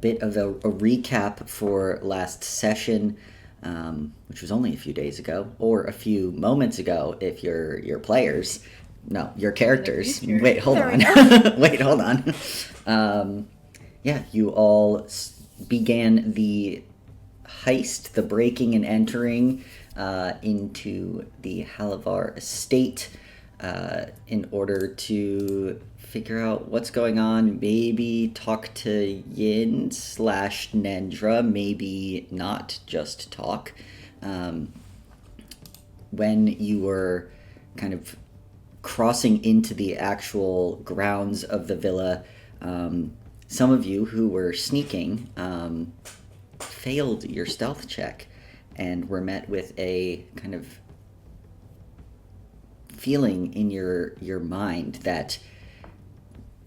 bit of a recap for last session, which was only a few days ago, or a few moments ago if you're your players. No, your characters. Wait, hold on. Wait, hold on. Yeah, you all began the heist, the breaking and entering into the Jhalavar estate in order to figure out what's going on, maybe talk to Yin slash Nendra, maybe not just talk. When you were kind of crossing into the actual grounds of the villa, some of you who were sneaking failed your stealth check and were met with a kind of feeling in your mind that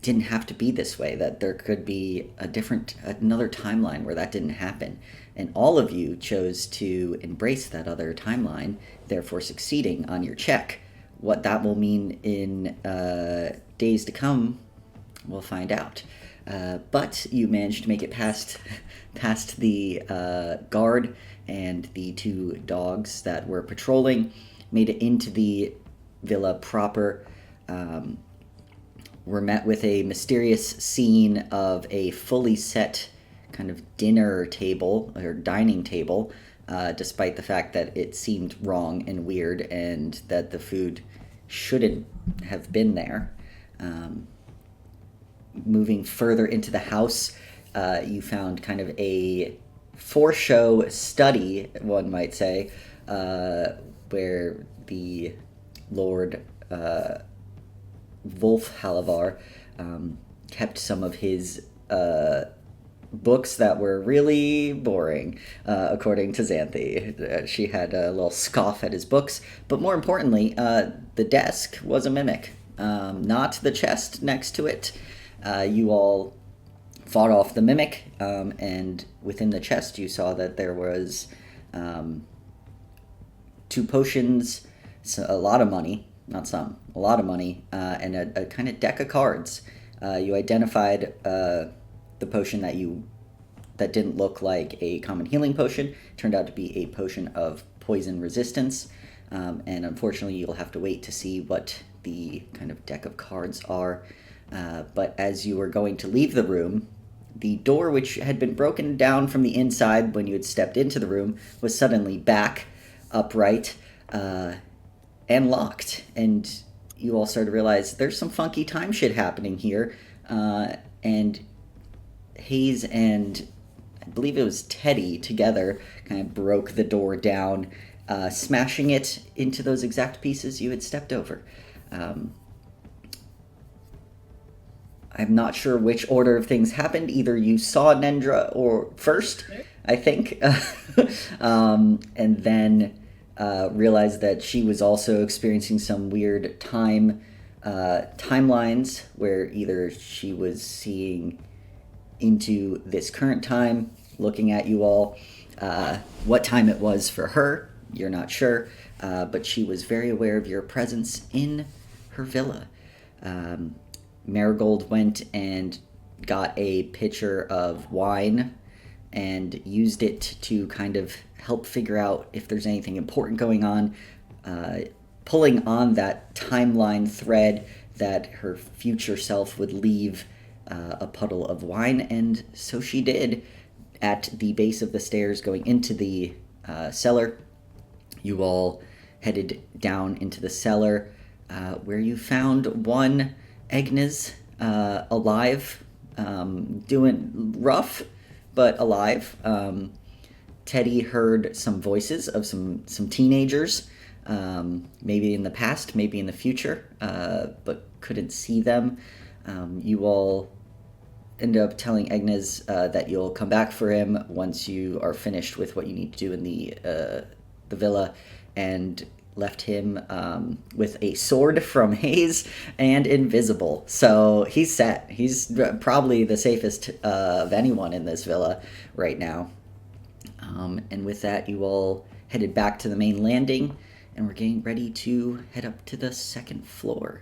didn't have to be this way, that there could be another timeline where that didn't happen. And all of you chose to embrace that other timeline, therefore succeeding on your check. What that will mean in days to come, we'll find out. But you managed to make it past the guard and the two dogs that were patrolling, made it into the villa proper. Were met with a mysterious scene of a fully set kind of dinner table or dining table, despite the fact that it seemed wrong and weird and that the food shouldn't have been there. Moving further into the house, you found kind of a for-show study, one might say, where the Lord Wolf Jhalavar kept some of his books that were really boring, according to Xanthi. She had a little scoff at his books, but more importantly, the desk was a mimic, not the chest next to it. You all fought off the mimic, and within the chest you saw that there was 2 potions, a lot of money, not some, a lot of money, and a kind of deck of cards. You identified the potion that didn't look like a common healing potion. Turned out to be a potion of poison resistance, and unfortunately you'll have to wait to see what the kind of deck of cards are. But as you were going to leave the room, the door, which had been broken down from the inside when you had stepped into the room, was suddenly back upright and locked, and you all started to realize there's some funky time shit happening here. And Hayes and I believe it was Teddy together kind of broke the door down, smashing it into those exact pieces you had stepped over. I'm not sure which order of things happened. Either you saw Nendra or first, I think, and then realized that she was also experiencing some weird timelines where either she was seeing into this current time, looking at you all. What time it was for her, you're not sure, but she was very aware of your presence in her villa. Marigold went and got a pitcher of wine and used it to kind of help figure out if there's anything important going on, pulling on that timeline thread that her future self would leave a puddle of wine, and so she did. At the base of the stairs going into the cellar, you all headed down into the cellar, where you found one Agnes alive, doing rough, but alive. Teddy heard some voices of some teenagers, maybe in the past, maybe in the future, but couldn't see them. You all end up telling Agnes that you'll come back for him once you are finished with what you need to do in the villa, and left him with a sword from Hayes and invisible. So he's set. He's probably the safest of anyone in this villa right now. And with that, you all headed back to the main landing, and we're getting ready to head up to the second floor.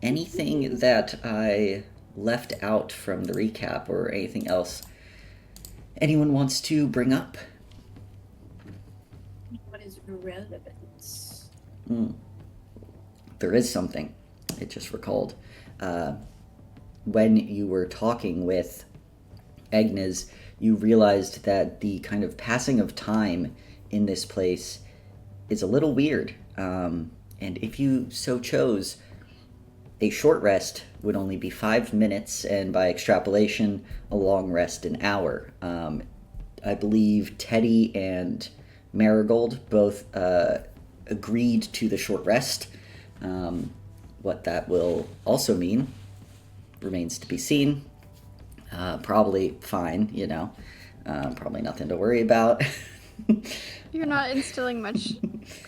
Anything that I left out from the recap or anything else anyone wants to bring up? What is relevance? There is something. I just recalled. When you were talking with Agnes, you realized that the kind of passing of time in this place is a little weird. And if you so chose, a short rest would only be 5 minutes, and by extrapolation, a long rest an hour. I believe Teddy and Marigold both agreed to the short rest. What that will also mean remains to be seen. Probably fine, probably nothing to worry about. You're not instilling much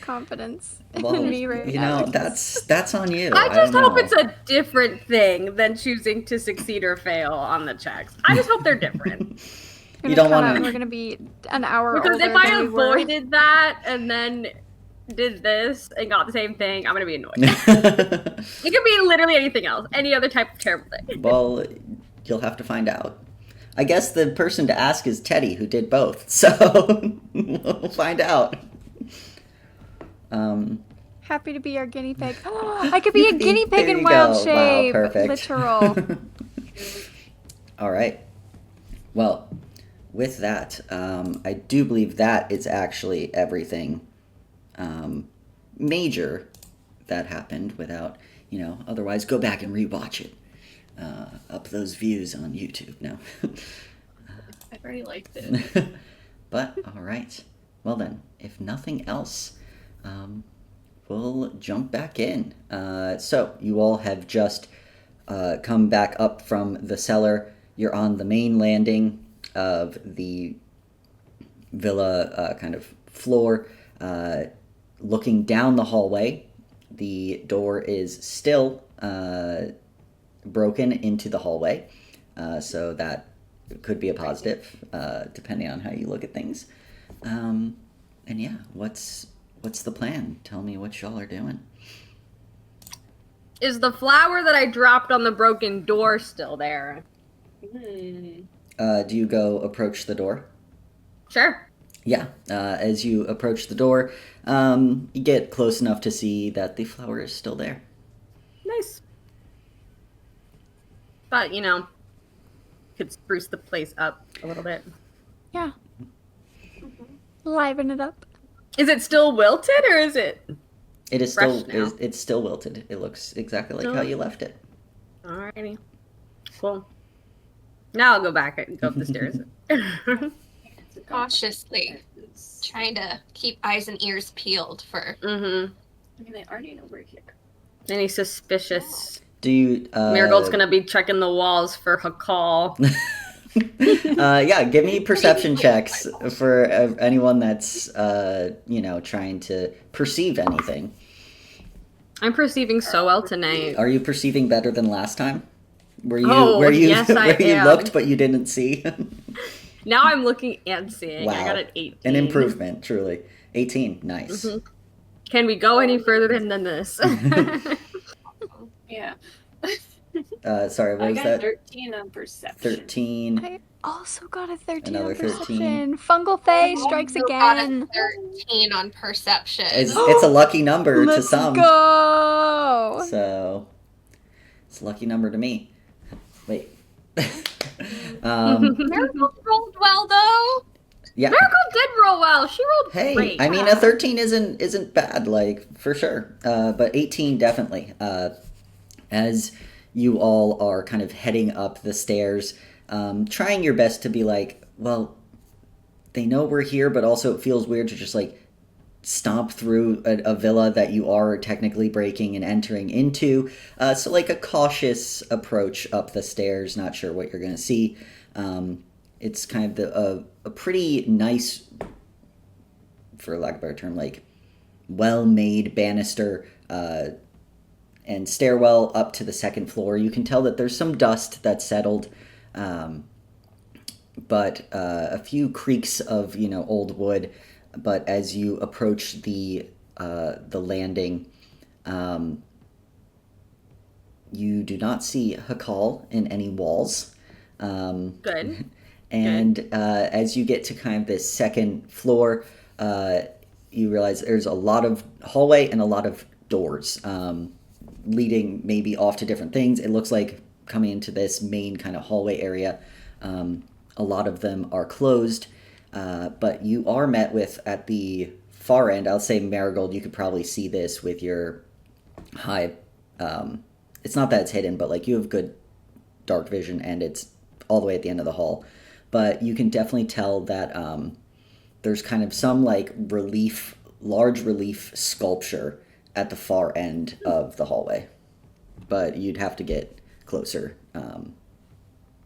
confidence Well, in me right now. that's on you. I just don't hope know. it's a different thing than choosing to succeed or fail on the checks. I just hope they're different. You don't want to. We're gonna be an hour Because older if I than we were. avoided that and then did this and got the same thing, I'm gonna be annoyed. It could be literally anything else, any other type of terrible thing. Well, you'll have to find out. I guess the person to ask is Teddy, who did both. So we'll find out. Happy to be our guinea pig. Oh, I could be a guinea pig There in you wild go. shape. Wow, perfect. Literal. All right. Well, with that, I do believe that is actually everything major that happened without, otherwise go back and rewatch it. Up those views on YouTube. No. I already liked it. But, all right. Well then, if nothing else, we'll jump back in. So, you all have just come back up from the cellar. You're on the main landing of the villa kind of floor, looking down the hallway. The door is still broken into the hallway, so that could be a positive, depending on how you look at things. And yeah, what's the plan? Tell me what y'all are doing. Is the flower that I dropped on the broken door still there? Do you go approach the door? Sure. Yeah, as you approach the door, you get close enough to see that the flower is still there. Nice. But, could spruce the place up a little bit. Yeah. Liven it up. Is it still wilted or is it? It is fresh still now? it's still wilted. It looks exactly like how you left it. Alrighty. Cool. Now I'll go back and go up the stairs. Cautiously, trying to keep eyes and ears peeled for. Mm-hmm. I mean, they already know we're here. Any suspicious? Do you? Marigold's gonna be checking the walls for her call. Yeah, give me perception checks for anyone that's trying to perceive anything. I'm perceiving so well tonight. Are you perceiving better than last time? Where you yes, I where you am. looked but you didn't see? Now I'm looking and seeing. Wow. I got an 18. An improvement, truly. 18, nice. Mm-hmm. Can we go any further than this? Yeah. Sorry, what I was got that? 13 on perception. 13. I also got a 13 Another on 13. perception. Fungal Face strikes Also got a again. 13 on perception. It's a lucky number to Let's some. go. So, it's a lucky number to me. Wait. Marigold rolled well though. Yeah. Marigold did roll well. She rolled Hey, great. I mean, a 13 isn't bad, like, for sure. But 18 definitely. As you all are kind of heading up the stairs, trying your best to be like, well, they know we're here, but also it feels weird to just, like, stomp through a villa that you are technically breaking and entering into. So, like, a cautious approach up the stairs, not sure what you're going to see. It's kind of a pretty nice, for lack of a better term, like, well-made banister and stairwell up to the second floor. You can tell that there's some dust that's settled, but a few creaks of, old wood. But as you approach the landing, You do not see Hakal in any walls. Good. And as you get to kind of this second floor, you realize there's a lot of hallway and a lot of doors leading maybe off to different things. It looks like coming into this main kind of hallway area. A lot of them are closed, but you are met with, at the far end, I'll say Marigold, you could probably see this with your high... it's not that it's hidden, but like you have good dark vision, and it's all the way at the end of the hall. But you can definitely tell that there's kind of some like large relief sculpture at the far end of the hallway. But you'd have to get closer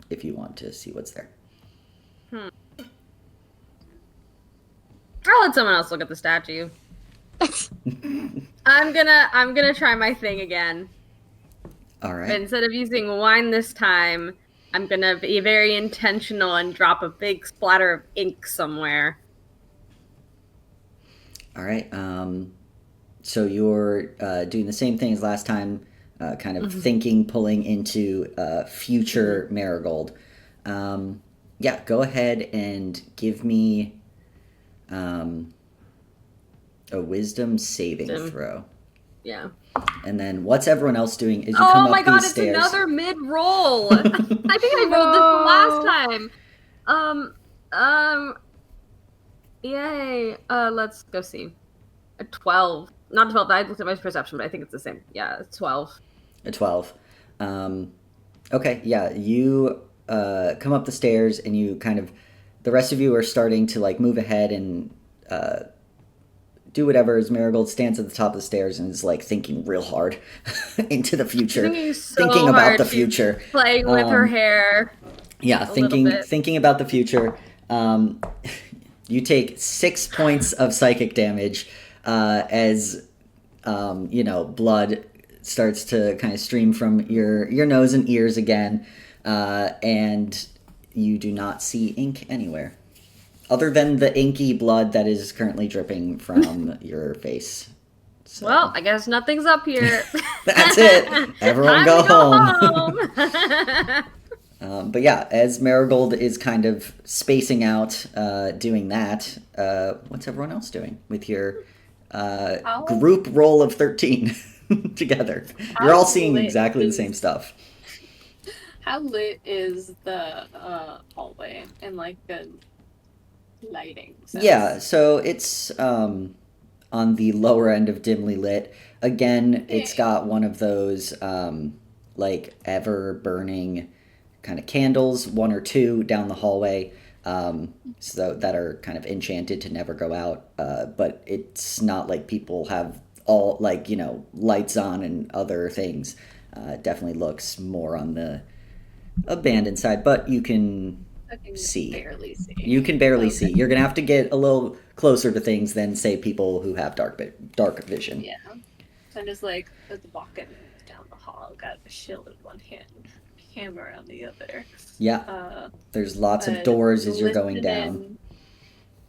if you want to see what's there. I'll let someone else look at the statue. I'm gonna try my thing again. All right. But instead of using wine this time, I'm gonna be very intentional and drop a big splatter of ink somewhere. All right. So you're doing the same thing as last time, kind of thinking, pulling into future Marigold. Yeah, go ahead and give me a wisdom saving throw. Yeah. And then what's everyone else doing is you come Oh my up god, these it's stairs. another mid-roll! I think I rolled this last time. Yay. Let's go see. A 12. Not 12, I looked at my perception, but I think it's the same. Yeah, it's 12. A 12. Okay, yeah, you come up the stairs and you kind of... The rest of you are starting to like move ahead and do whatever as Marigold stands at the top of the stairs and is like thinking real hard into the future. Thinking about the future. Playing with her hair. Yeah, thinking about the future. You take 6 points of psychic damage as blood starts to kind of stream from your nose and ears again, and you do not see ink anywhere other than the inky blood that is currently dripping from your face. So. Well, I guess nothing's up here. That's it. Everyone go home. But yeah, as Marigold is kind of spacing out, doing that, what's everyone else doing with your group roll of 13 together? You're all seeing exactly the same stuff. How lit is the hallway and like the lighting? Yeah, so it's on the lower end of dimly lit. Again, it's got one of those like ever burning kind of candles, one or two down the hallway, so that are kind of enchanted to never go out. But it's not like people have all like lights on and other things. Definitely looks more on the abandoned side, but you can see. Barely see. You can barely see. You're gonna have to get a little closer to things than say people who have dark vision. Yeah. So I'm just like walking down the hall, got a shield in one hand, hammer on the other. Yeah. There's lots of doors as you're going down.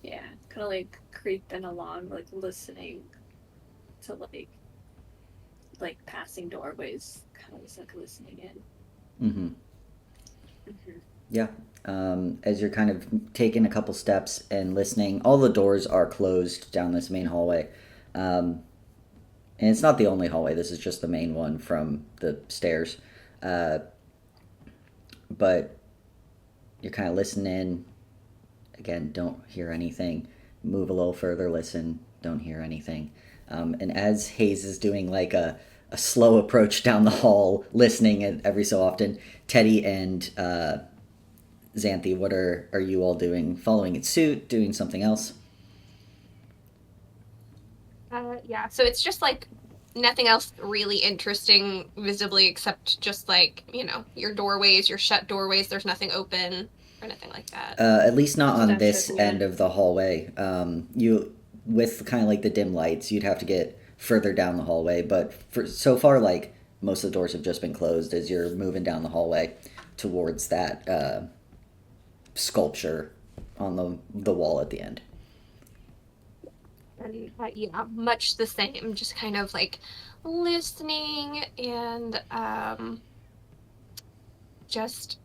Yeah, kind of like creeping along, like listening to like passing doorways, kind of just like listening in. Mm-hmm. Yeah. As you're kind of taking a couple steps and listening, all the doors are closed down this main hallway. And it's not the only hallway. This is just the main one from the stairs. But you're kind of listening. Again, don't hear anything. Move a little further, listen. Don't hear anything. And as Hayes is doing like a slow approach down the hall, listening every so often, Teddy and Xanthi, what are you all doing? Following its suit? Doing something else? Yeah, so it's just like nothing else really interesting visibly except just like, your doorways, your shut doorways. There's nothing open or anything like that. At least not on this end of the hallway. With kind of like the dim lights, you'd have to get further down the hallway. But so far, like, most of the doors have just been closed as you're moving down the hallway towards that sculpture on the wall at the end. And yeah, much the same, just kind of like listening and just,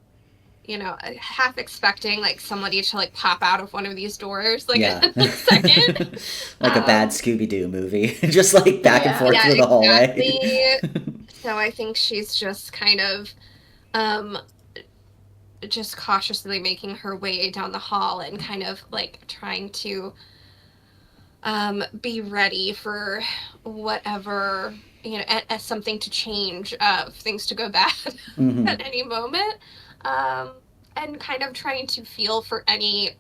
half expecting like somebody to like pop out of one of these doors like Yeah. in a second. Like a bad Scooby-Doo movie. Just like back and Yeah. forth Yeah, through the hallway. exactly. So I think she's just kind of just cautiously making her way down the hall and kind of like trying to be ready for whatever, as something to change, things to go bad Mhm. at any moment. And kind of trying to feel for any,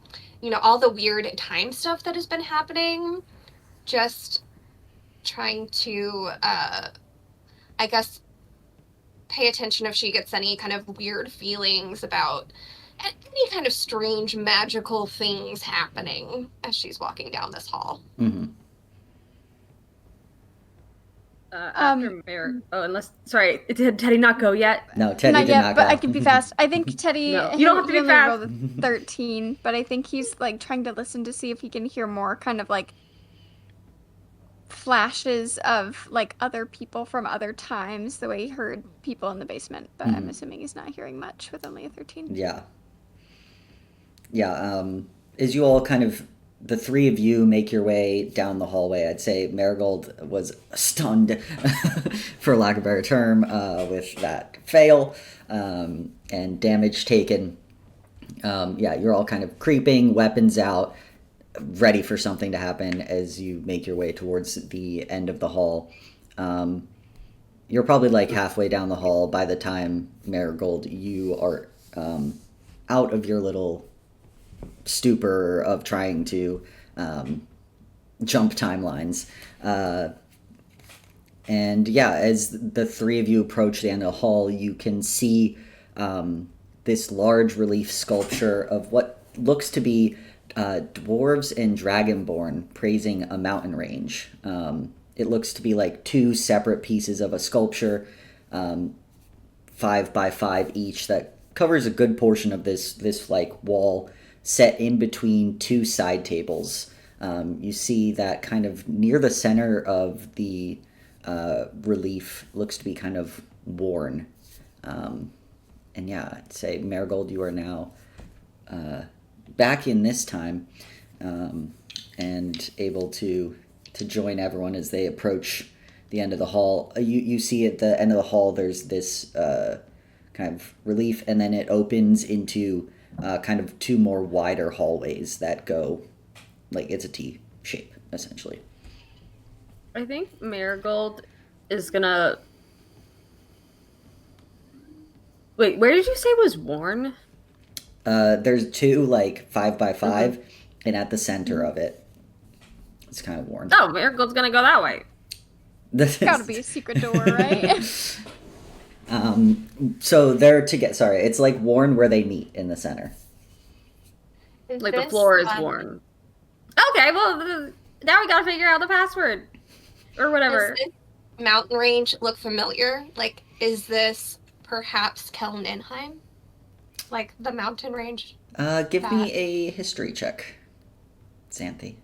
all the weird time stuff that has been happening. Just trying to, I guess, pay attention if she gets any kind of weird feelings about any kind of strange magical things happening as she's walking down this hall. Mhm. After unless, sorry, did Teddy not go yet? No, Teddy Not did yet, not but go. I can be fast. I think Teddy. No, you don't have to he be only fast. rolled a 13, but I think he's like trying to listen to see if he can hear more kind of like flashes of like other people from other times, the way he heard people in the basement. But I'm assuming he's not hearing much with only a 13. Yeah. As you all kind of, the three of you make your way down the hallway, I'd say Marigold was stunned, for lack of a better term, with that fail, and damage taken. You're all kind of creeping, weapons out, ready for something to happen as you make your way towards the end of the hall. You're probably like halfway down the hall by the time, Marigold, you are out of your little stupor of trying to jump timelines. And yeah, as the three of you approach the end of the hall, you can see this large relief sculpture of what looks to be dwarves and dragonborn praising a mountain range. It looks to be like two separate pieces of a sculpture, 5 by 5 each, that covers a good portion of this like wall, set in between two side tables. You see that kind of near the center of the relief looks to be kind of worn. And yeah, I'd say, Marigold, you are now back in this time, and able to join everyone as they approach the end of the hall. You see at the end of the hall there's this kind of relief, and then it opens into kind of two more wider hallways that go, like, it's a T shape, essentially. I think Marigold is gonna... Wait, where did you say was worn? There's two, like, 5 by 5, and at the center of it, it's kind of worn. Oh, Marigold's gonna go that way. This Gotta be a secret door, right? So they're sorry, it's like worn where they meet in the center. Like the floor is worn. Okay, well, now we gotta figure out the password. Or whatever. Does this mountain range look familiar? Like, is this perhaps Kelninheim? Like the mountain range? Give me a history check, Xanthi.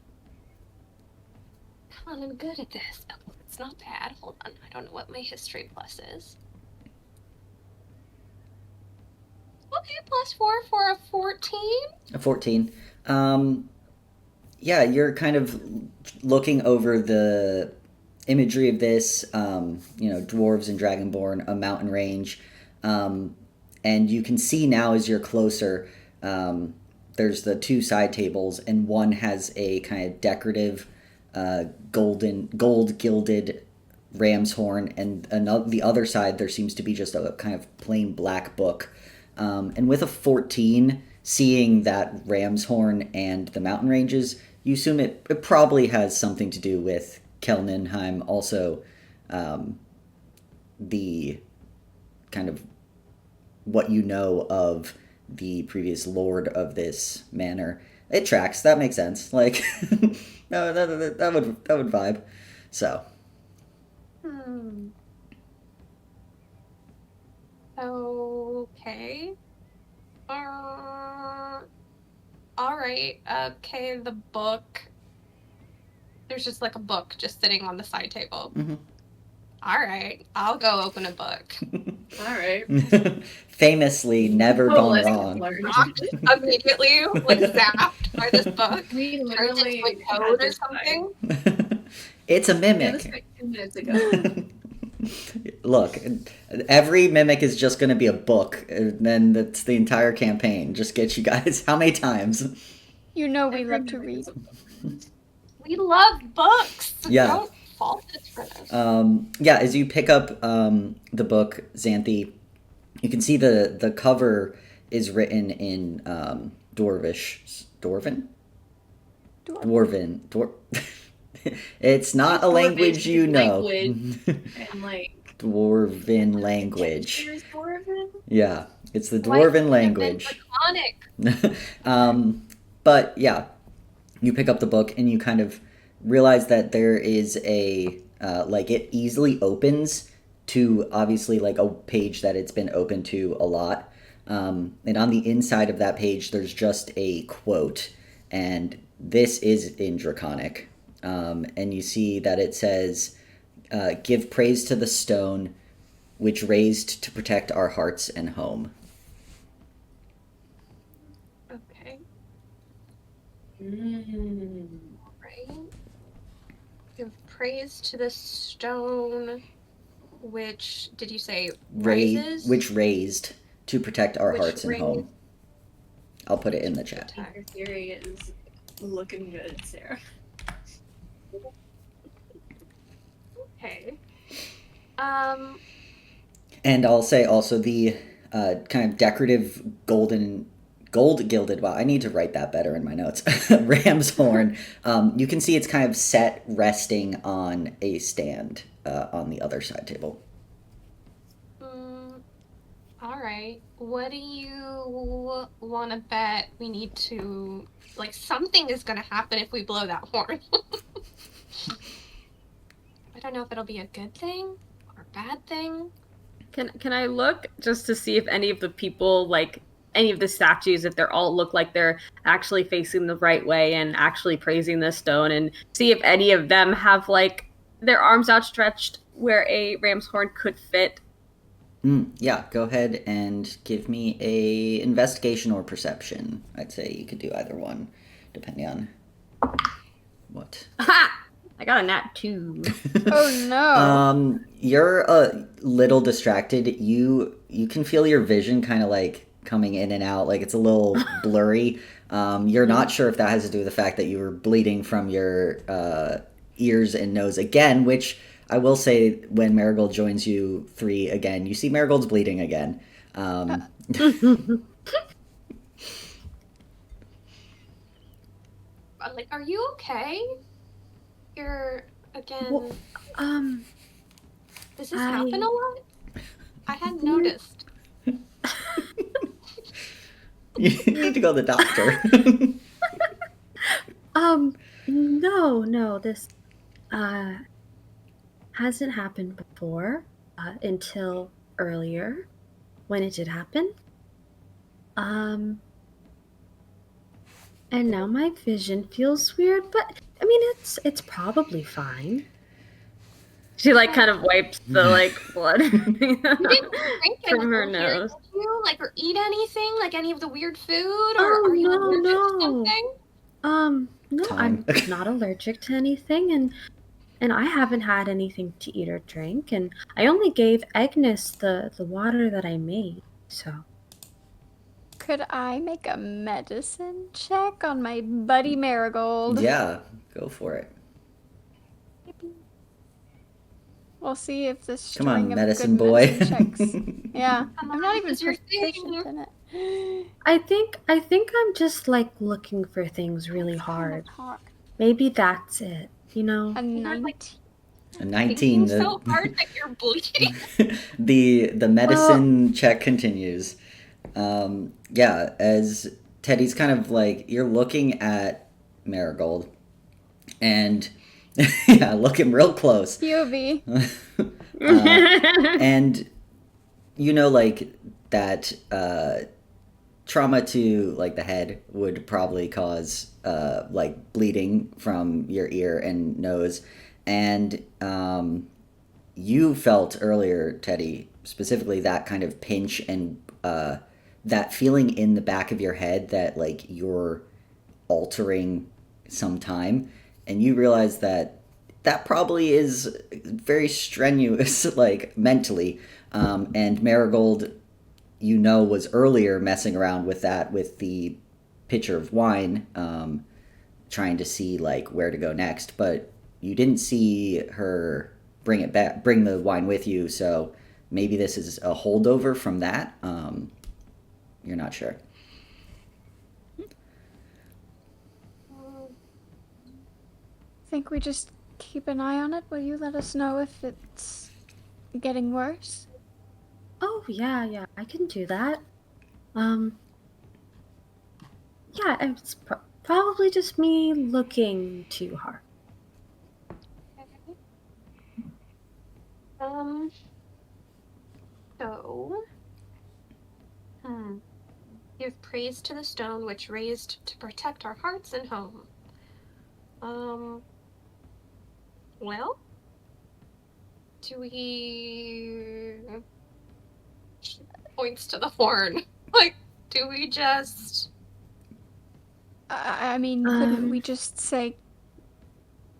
Come on, I'm good at this. Oh, it's not bad. Hold on. I don't know what my history plus is. Okay, +4 for a 14. A 14. Yeah, you're kind of looking over the imagery of this, dwarves and dragonborn, a mountain range. And you can see now as you're closer, there's the two side tables, and one has a kind of decorative gold gilded ram's horn, and the other side there seems to be just a kind of plain black book. And with a 14, seeing that ram's horn and the mountain ranges, you assume it probably has something to do with Kelninheim. Also, the kind of what you know of the previous lord of this manor. It tracks. That makes sense. Like, no, that would vibe. So. Okay. All right. Okay, the book. There's just like a book just sitting on the side table. Mhm. All right, I'll go open a book. All right. Famously, never Oh, gone lessons wrong. learned. Knocked immediately, like zapped by this book. We Turned literally into a had code or this fight. something. It's a Yeah, this mimic. fight 2 minutes ago. Look, every mimic is just going to be a book, and then that's the entire campaign. Just get you guys how many times? You know we Every love to mimic read. is a book. We love books. Yeah. Don't fault us for this. Yeah, as you pick up the book, Xanthi, you can see the cover is written in Dwarvish. Dwarven? Dwarven. It's not a language you know. Language and like Dwarven language. Shakespeare's Dwarven? Yeah, it's the Why Dwarven couldn't it have been language. Laconic? But yeah, you pick up the book and you kind of realize that there is a like it easily opens to obviously like a page that it's been open to a lot. And on the inside of that page, there's just a quote, and this is in Draconic. And you see that it says, "Give praise to the stone, which raised to protect our hearts and home." Okay. Mm. Right. Give praise to the stone, which did you say rises? Which raised to protect our Which hearts and home. raised- I'll put it in the chat. I think your theory is looking good, Sarah. Okay. And I'll say also the kind of decorative gold gilded. Wow, I need to write that better in my notes. Ram's horn. You can see it's kind of set resting on a stand on the other side table. All right. What do you want to bet we need to, like, something is going to happen if we blow that horn. I don't know if it'll be a good thing or a bad thing. Can I look just to see if any of the people, like any of the statues, if they're all look like they're actually facing the right way and actually praising the stone, and see if any of them have like their arms outstretched where a ram's horn could fit? Yeah, go ahead and give me a investigation or perception. I'd say you could do either one, depending on what. Ha! I got a nat 2. Oh no. You're a little distracted. You can feel your vision kind of like coming in and out, like it's a little blurry. You're not sure if that has to do with the fact that you were bleeding from your ears and nose again, which I will say when Marigold joins you 3 again, you see Marigold's bleeding again. Like, are you okay? You're, again, Well, does this happen a lot? I hadn't noticed. You need to go to the doctor. No, this hasn't happened before until earlier when it did happen. And now my vision feels weird, but I mean it's probably fine. She like kind of wipes the like blood You didn't drink from her anything, nose. did you? Like, or eat anything? Like any of the weird food? Or Oh, are you no, allergic to no. something? No, Time. I'm not allergic to anything, and I haven't had anything to eat or drink, and I only gave Agnes the water that I made, so. Could I make a medicine check on my buddy Marigold? Yeah, go for it. We'll see if this Come on, string of medicine good boy. medicine checks. Yeah, I'm not even It's your proficient thing. in it. I think I'm just like looking for things really hard. Maybe that's it, you know? A You're, like, 19. A 19. Thinking so hard that you're bleeding. The medicine check continues. Yeah, as Teddy's kind of like, you're looking at Marigold, and yeah, looking real close. POV. And you know, like that trauma to like the head would probably cause like bleeding from your ear and nose, and you felt earlier, Teddy, specifically that kind of pinch and that feeling in the back of your head that like you're altering some time, and you realize that that probably is very strenuous, like mentally. And Marigold, was earlier messing around with that with the pitcher of wine, trying to see like where to go next. But you didn't see her bring the wine with you. So maybe this is a holdover from that. You're not sure. Think we just keep an eye on it? Will you let us know if it's getting worse? Oh, yeah, I can do that. Yeah, it's probably just me looking too hard. So, give praise to the stone which raised to protect our hearts and home. Well, do we... Points to the horn. Like, do we just... I mean, couldn't we just say,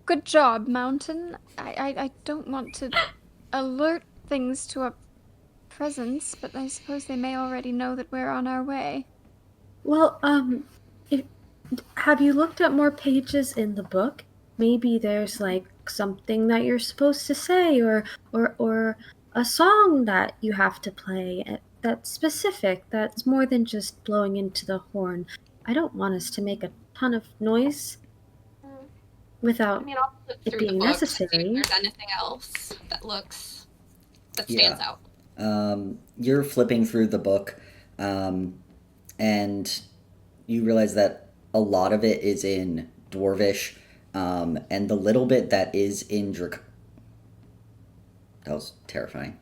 "Good job, Mountain"? I don't want to alert things to our presence, but I suppose they may already know that we're on our way. Well, have you looked at more pages in the book? Maybe there's like something that you're supposed to say, or a song that you have to play that's specific, that's more than just blowing into the horn. I don't want us to make a ton of noise without I'll flip it through being the book to see necessary. if there's anything else that stands out. You're flipping through the book, and you realize that a lot of it is in Dwarvish, and the little bit that is in that was terrifying.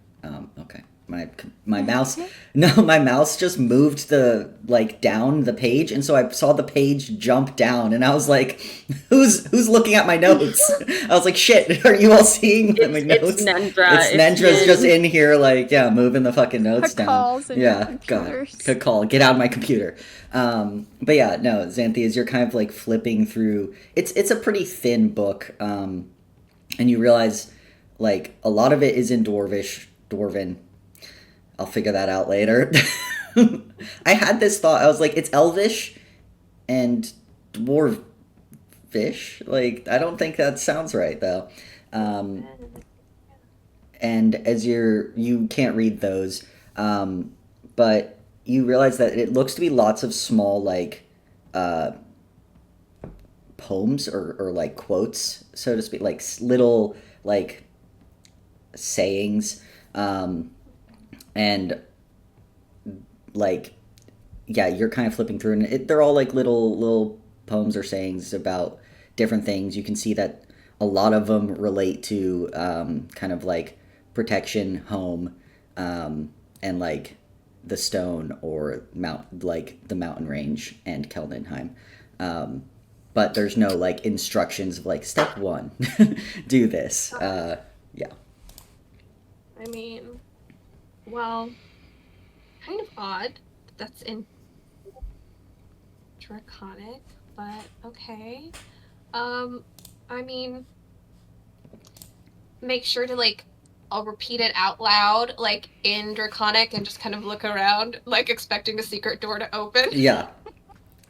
Okay. My mouse my mouse just moved down the page, and so I saw the page jump down, and I was like, who's looking at my notes? I was like, shit, are you all seeing my notes? It's Nendra. It's Nendra's just in here moving the fucking notes down. Calls in your computers. Good call. Get out of my computer. But yeah, no, Xanthi, as you're kind of like flipping through, it's a pretty thin book, and you realize like a lot of it is in Dwarven. I'll figure that out later. I had this thought. I was like, it's Elvish and Dwarvish. Like, I don't think that sounds right, though. And as you can't read those, but you realize that it looks to be lots of small, like, poems or like, quotes, so to speak. Like, little, like, sayings. And like, yeah, you're kind of flipping through, and they're all like little poems or sayings about different things. You can see that a lot of them relate to kind of like protection, home, and like the stone or the mountain range and Keldenheim. But there's no like instructions of like step 1, do this. Yeah. I mean, well, kind of odd that's in Draconic, but okay. I mean, make sure to like, I'll repeat it out loud, like in Draconic, and just kind of look around, like expecting a secret door to open. Yeah.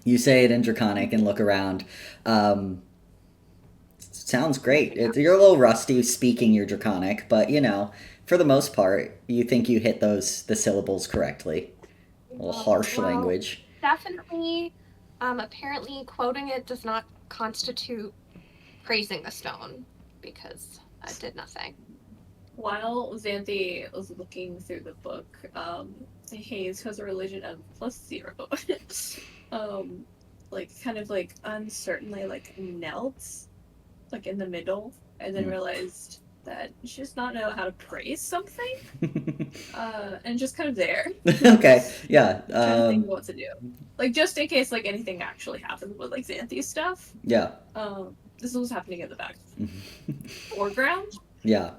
You say it in Draconic and look around. Sounds great. You're a little rusty speaking your Draconic, but for the most part, you think you hit the syllables correctly. A little harsh language. Definitely. Apparently, quoting it does not constitute praising the stone, because I did nothing. While Xanthi was looking through the book, Hayes has a religion of +0. Kind of like uncertainly like knelt, like in the middle, and then realized that she does not know how to praise something, and just kind of there. Okay, yeah. Trying to think of what to do. Like, just in case, like, anything actually happens with, like, Xanthi's stuff. Yeah. This was happening in the back. Foreground? Yeah.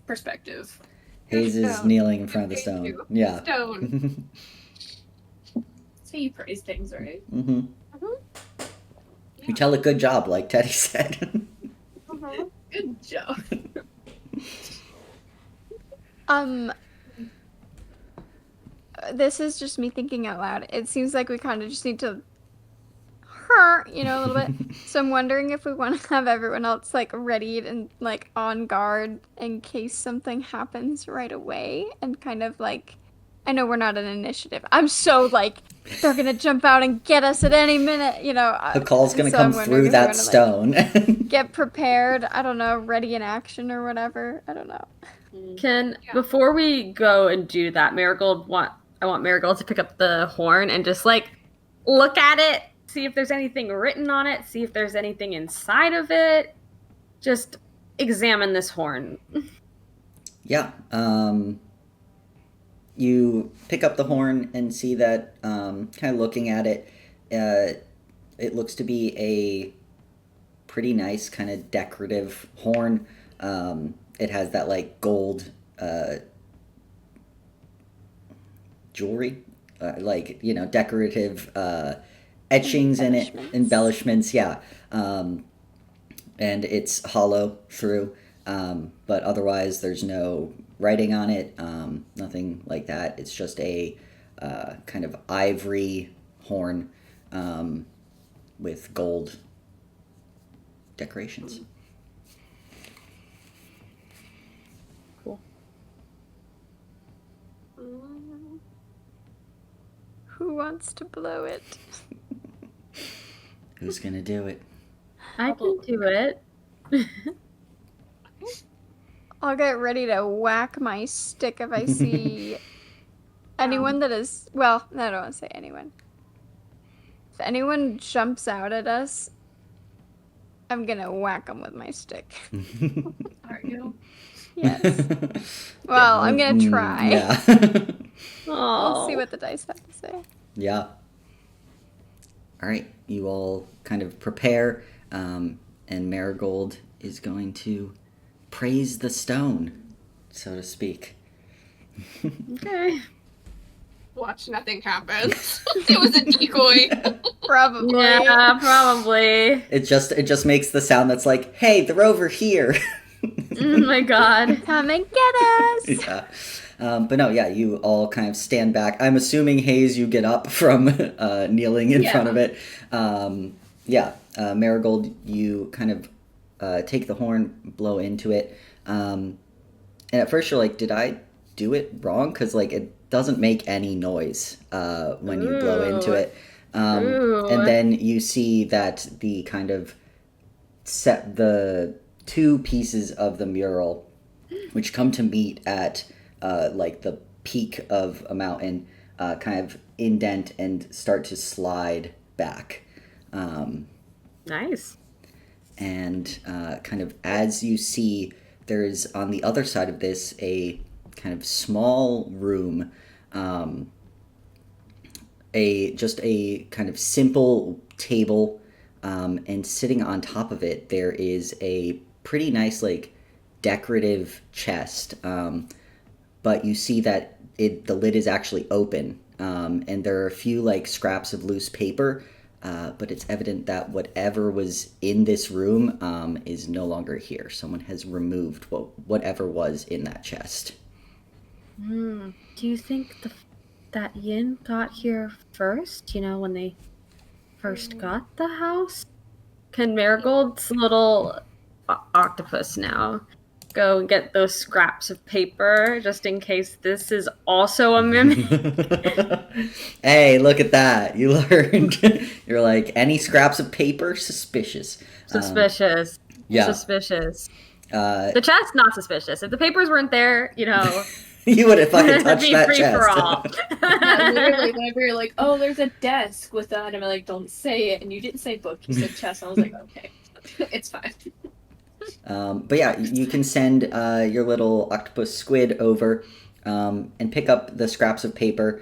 Perspective. Hayes is Stone. kneeling in front of the Thank stone. you. Yeah. Stone. So you praise things, right? Mm-hmm. You tell a good job, like Teddy said. Good job. This is just me thinking out loud. It seems like we kind of just need to, you know, a little bit. So I'm wondering if we want to have everyone else like ready and like on guard in case something happens right away, and kind of like, I know we're not an initiative. I'm so like they're gonna jump out and get us at any minute, you know. The call's gonna so come I'm wondering through if we that wanna, stone. Like, get prepared. I don't know, ready in action or whatever. I don't know. Before we go and do that, I want Marigold to pick up the horn and just like look at it, see if there's anything written on it, see if there's anything inside of it. Just examine this horn. Yeah. You pick up the horn and see that, kind of looking at it, it looks to be a pretty nice kind of decorative horn. It has that like gold jewelry, like, you know, decorative etchings in it, embellishments, yeah. And it's hollow through, but otherwise there's no writing on it, nothing like that. It's just a kind of ivory horn with gold decorations. Cool. Who wants to blow it? Who's gonna do it? I can do it. I'll get ready to whack my stick if I see anyone that is, well, I don't want to say anyone. If anyone jumps out at us, I'm gonna whack them with my stick. Are you? Yes. Well, I'm gonna try. Yeah. We'll see what the dice have to say. Yeah. All right, you all kind of prepare, and Marigold is going to praise the stone, so to speak. Okay. Watch nothing happens. It was a decoy. Probably. Yeah, probably. It just makes the sound that's like, "Hey, they're over here." Oh my god. Come and get us! Yeah. But no, yeah, you all kind of stand back. I'm assuming, Hayes, you get up from kneeling in front of it. Marigold, you kind of take the horn, blow into it. And at first you're like, did I do it wrong? Because, like, it doesn't make any noise when you blow into it. And then you see that the kind of the two pieces of the mural, which come to meet at like the peak of a mountain, kind of indent and start to slide back. Nice. And kind of as you see, there's on the other side of this a kind of small room, just a kind of simple table, and sitting on top of it there is a pretty nice like decorative chest, but you see that the lid is actually open, and there are a few like scraps of loose paper, but it's evident that whatever was in this room is no longer here. Someone has removed whatever was in that chest. Do you think that Yin got here first? You know, when they first got the house? Can Marigold's little octopus now go and get those scraps of paper just in case this is also a mimic? Hey, look at that. You learned. You're like, any scraps of paper? Suspicious. Suspicious. Yeah. Suspicious. The chest, not suspicious. If the papers weren't there, you know... You would have fucking it'd touched be that free chest. for all. Yeah, literally, whenever you're like, oh, there's a desk with that, and I'm like, don't say it. And you didn't say book, you said chest. I was like, okay, it's fine. But yeah, you can send your little octopus squid over and pick up the scraps of paper,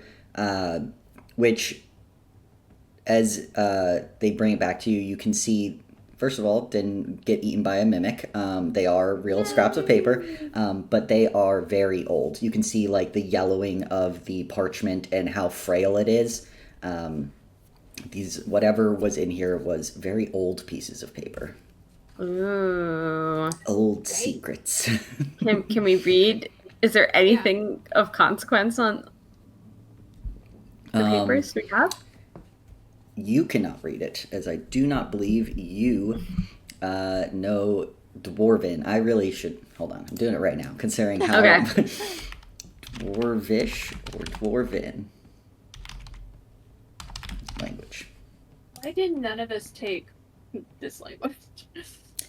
which, as they bring it back to you, you can see, first of all, didn't get eaten by a mimic. They are real scraps of paper, but they are very old. You can see like the yellowing of the parchment and how frail it is. Whatever was in here was very old pieces of paper. Ooh. Old secrets. Can we read? Is there anything of consequence on the papers we have? You cannot read it, as I do not believe you know Dwarven. I really should... Hold on, I'm doing it right now, considering how... Okay. Dwarvish or Dwarven language. Why did none of us take this language?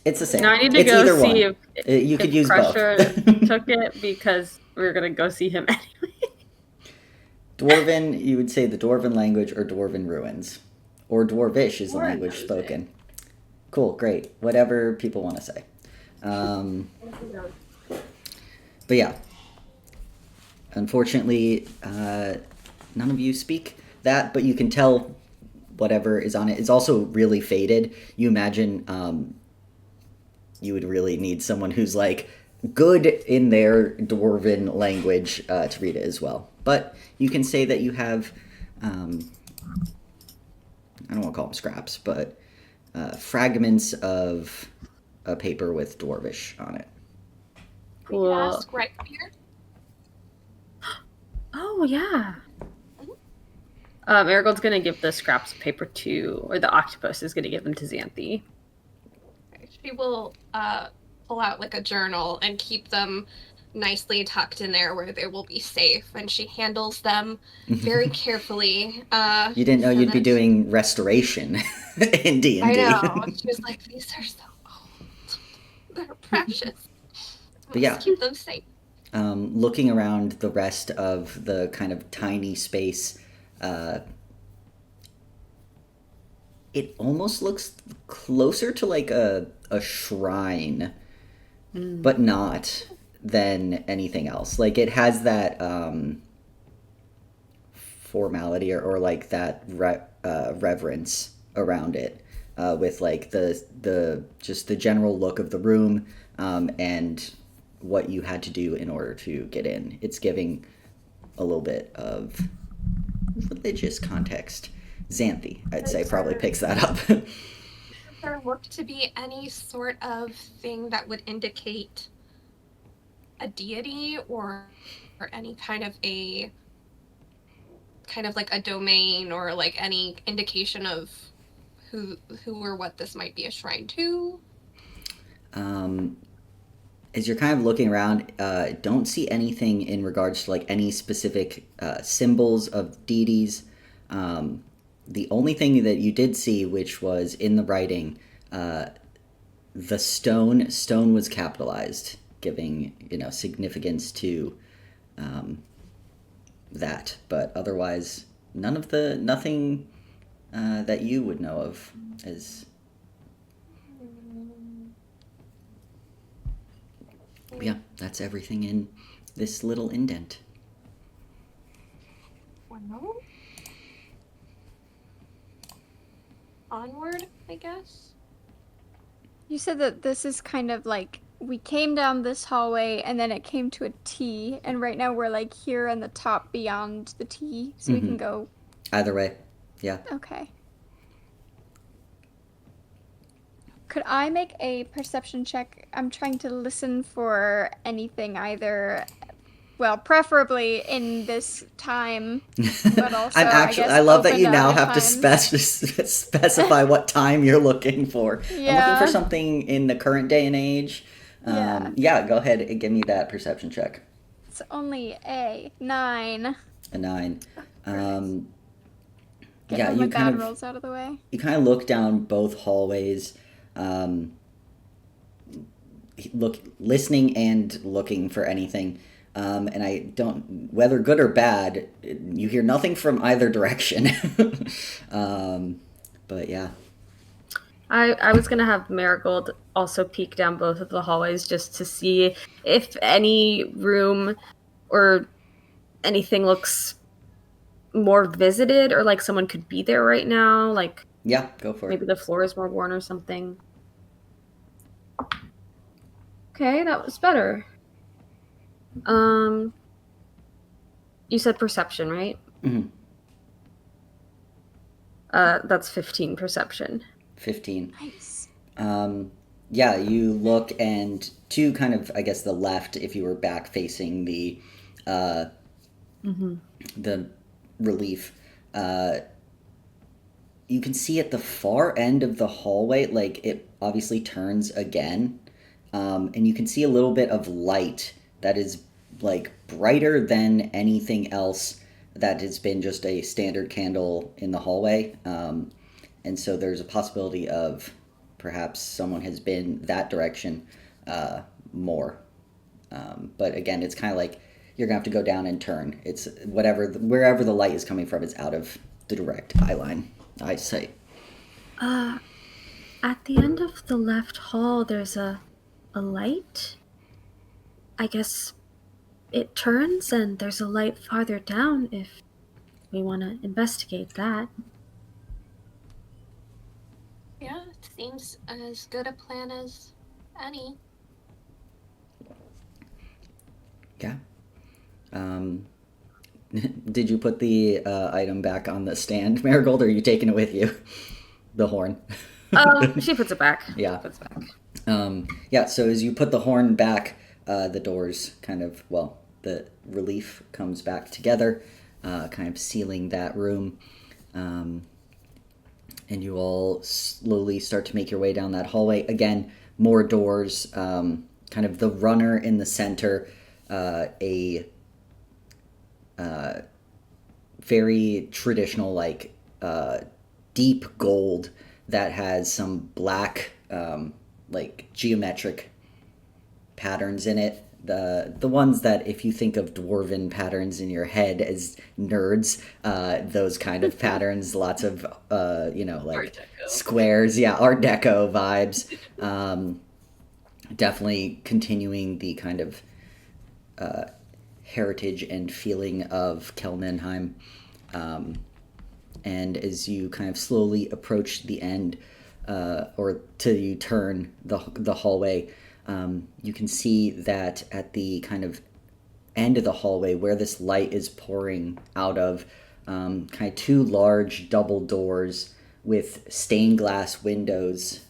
It's the same. Now I need to it's go either see one. if You could use Crusher both. took it, because we're gonna go see him anyway. Dwarven, you would say the Dwarven language or Dwarven ruins. Or Dwarvish is the Koryn language knows spoken. Cool, great. Whatever people want to say. But yeah. Unfortunately, none of you speak that, but you can tell whatever is on it is also really faded. You imagine you would really need someone who's like good in their Dwarven language to read it as well. But you can say that you have, I don't want to call them scraps, but fragments of a paper with Dwarvish on it. We could ask right here. Oh, yeah. Marigold's gonna give the scraps of paper to, or the octopus is gonna give them to Xanthi. She will pull out like a journal and keep them nicely tucked in there where they will be safe. And she handles them very carefully. You didn't know so you'd be that- doing restoration in D&D. I know. She was like, these are so old. They're precious. But yeah. Let's keep them safe. Looking around the rest of the kind of tiny space, it almost looks closer to like a shrine, but not, than anything else. Like it has that formality or like that reverence around it, with like the just the general look of the room, and what you had to do in order to get in. It's giving a little bit of religious context. Xanthi, I'd say, probably picks that up. Does there look to be any sort of thing that would indicate a deity or any kind of like a domain or like any indication of who or what this might be a shrine to? As you're kind of looking around, don't see anything in regards to like any specific symbols of deities. The only thing that you did see, which was in the writing, the stone was capitalized, giving significance to that. But otherwise, nothing that you would know of is. Yeah, that's everything in this little indent. Well, onward, I guess. You said that this is kind of like we came down this hallway and then it came to a T, and right now we're like here on the top beyond the T, so we can go. Either way, yeah. Okay. Could I make a perception check? I'm trying to listen for anything either, well, preferably in this time, but also I love that you now have to specify what time you're looking for. Yeah. I'm looking for something in the current day and age. Yeah. Go ahead and give me that perception check. It's only a 9. A 9. Get all my bad rolls out of the way. You kind of look down both hallways, listening and looking for anything. And I don't, whether good or bad, you hear nothing from either direction. But yeah. I was gonna have Marigold also peek down both of the hallways just to see if any room or anything looks more visited or like someone could be there right now. Like Yeah, go for maybe it. the floor is more worn or something. Okay, that was better. You said perception, right? Mhm. That's 15 perception. 15. Nice. Yeah, you look, and to kind of, I guess, the left, if you were back facing the relief, you can see at the far end of the hallway, like, it obviously turns again, and you can see a little bit of light that is, like, brighter than anything else that has been just a standard candle in the hallway. And so there's a possibility of perhaps someone has been that direction more. But again, it's kind of like you're gonna have to go down and turn. It's wherever the light is coming from is out of the direct eyesight. At the end of the left hall, there's a light. I guess it turns, and there's a light farther down if we want to investigate that. Yeah, it seems as good a plan as any. Yeah. Did you put the item back on the stand, Marigold, or are you taking it with you? The horn. She puts it back. Yeah. Puts it back. Yeah, so as you put the horn back, the doors kind of, the relief comes back together, kind of sealing that room. And you all slowly start to make your way down that hallway. Again, more doors, kind of the runner in the center, a very traditional, like, deep gold that has some black, like, geometric patterns in it. The ones that, if you think of dwarven patterns in your head as nerds, those kind of patterns, lots of, like Art Deco. squares, yeah, Art Deco vibes. Definitely continuing the kind of heritage and feeling of Kelmenheim. And as you kind of slowly approach the end, or till you turn the hallway, you can see that at the kind of end of the hallway where this light is pouring out of, kind of two large double doors with stained glass windows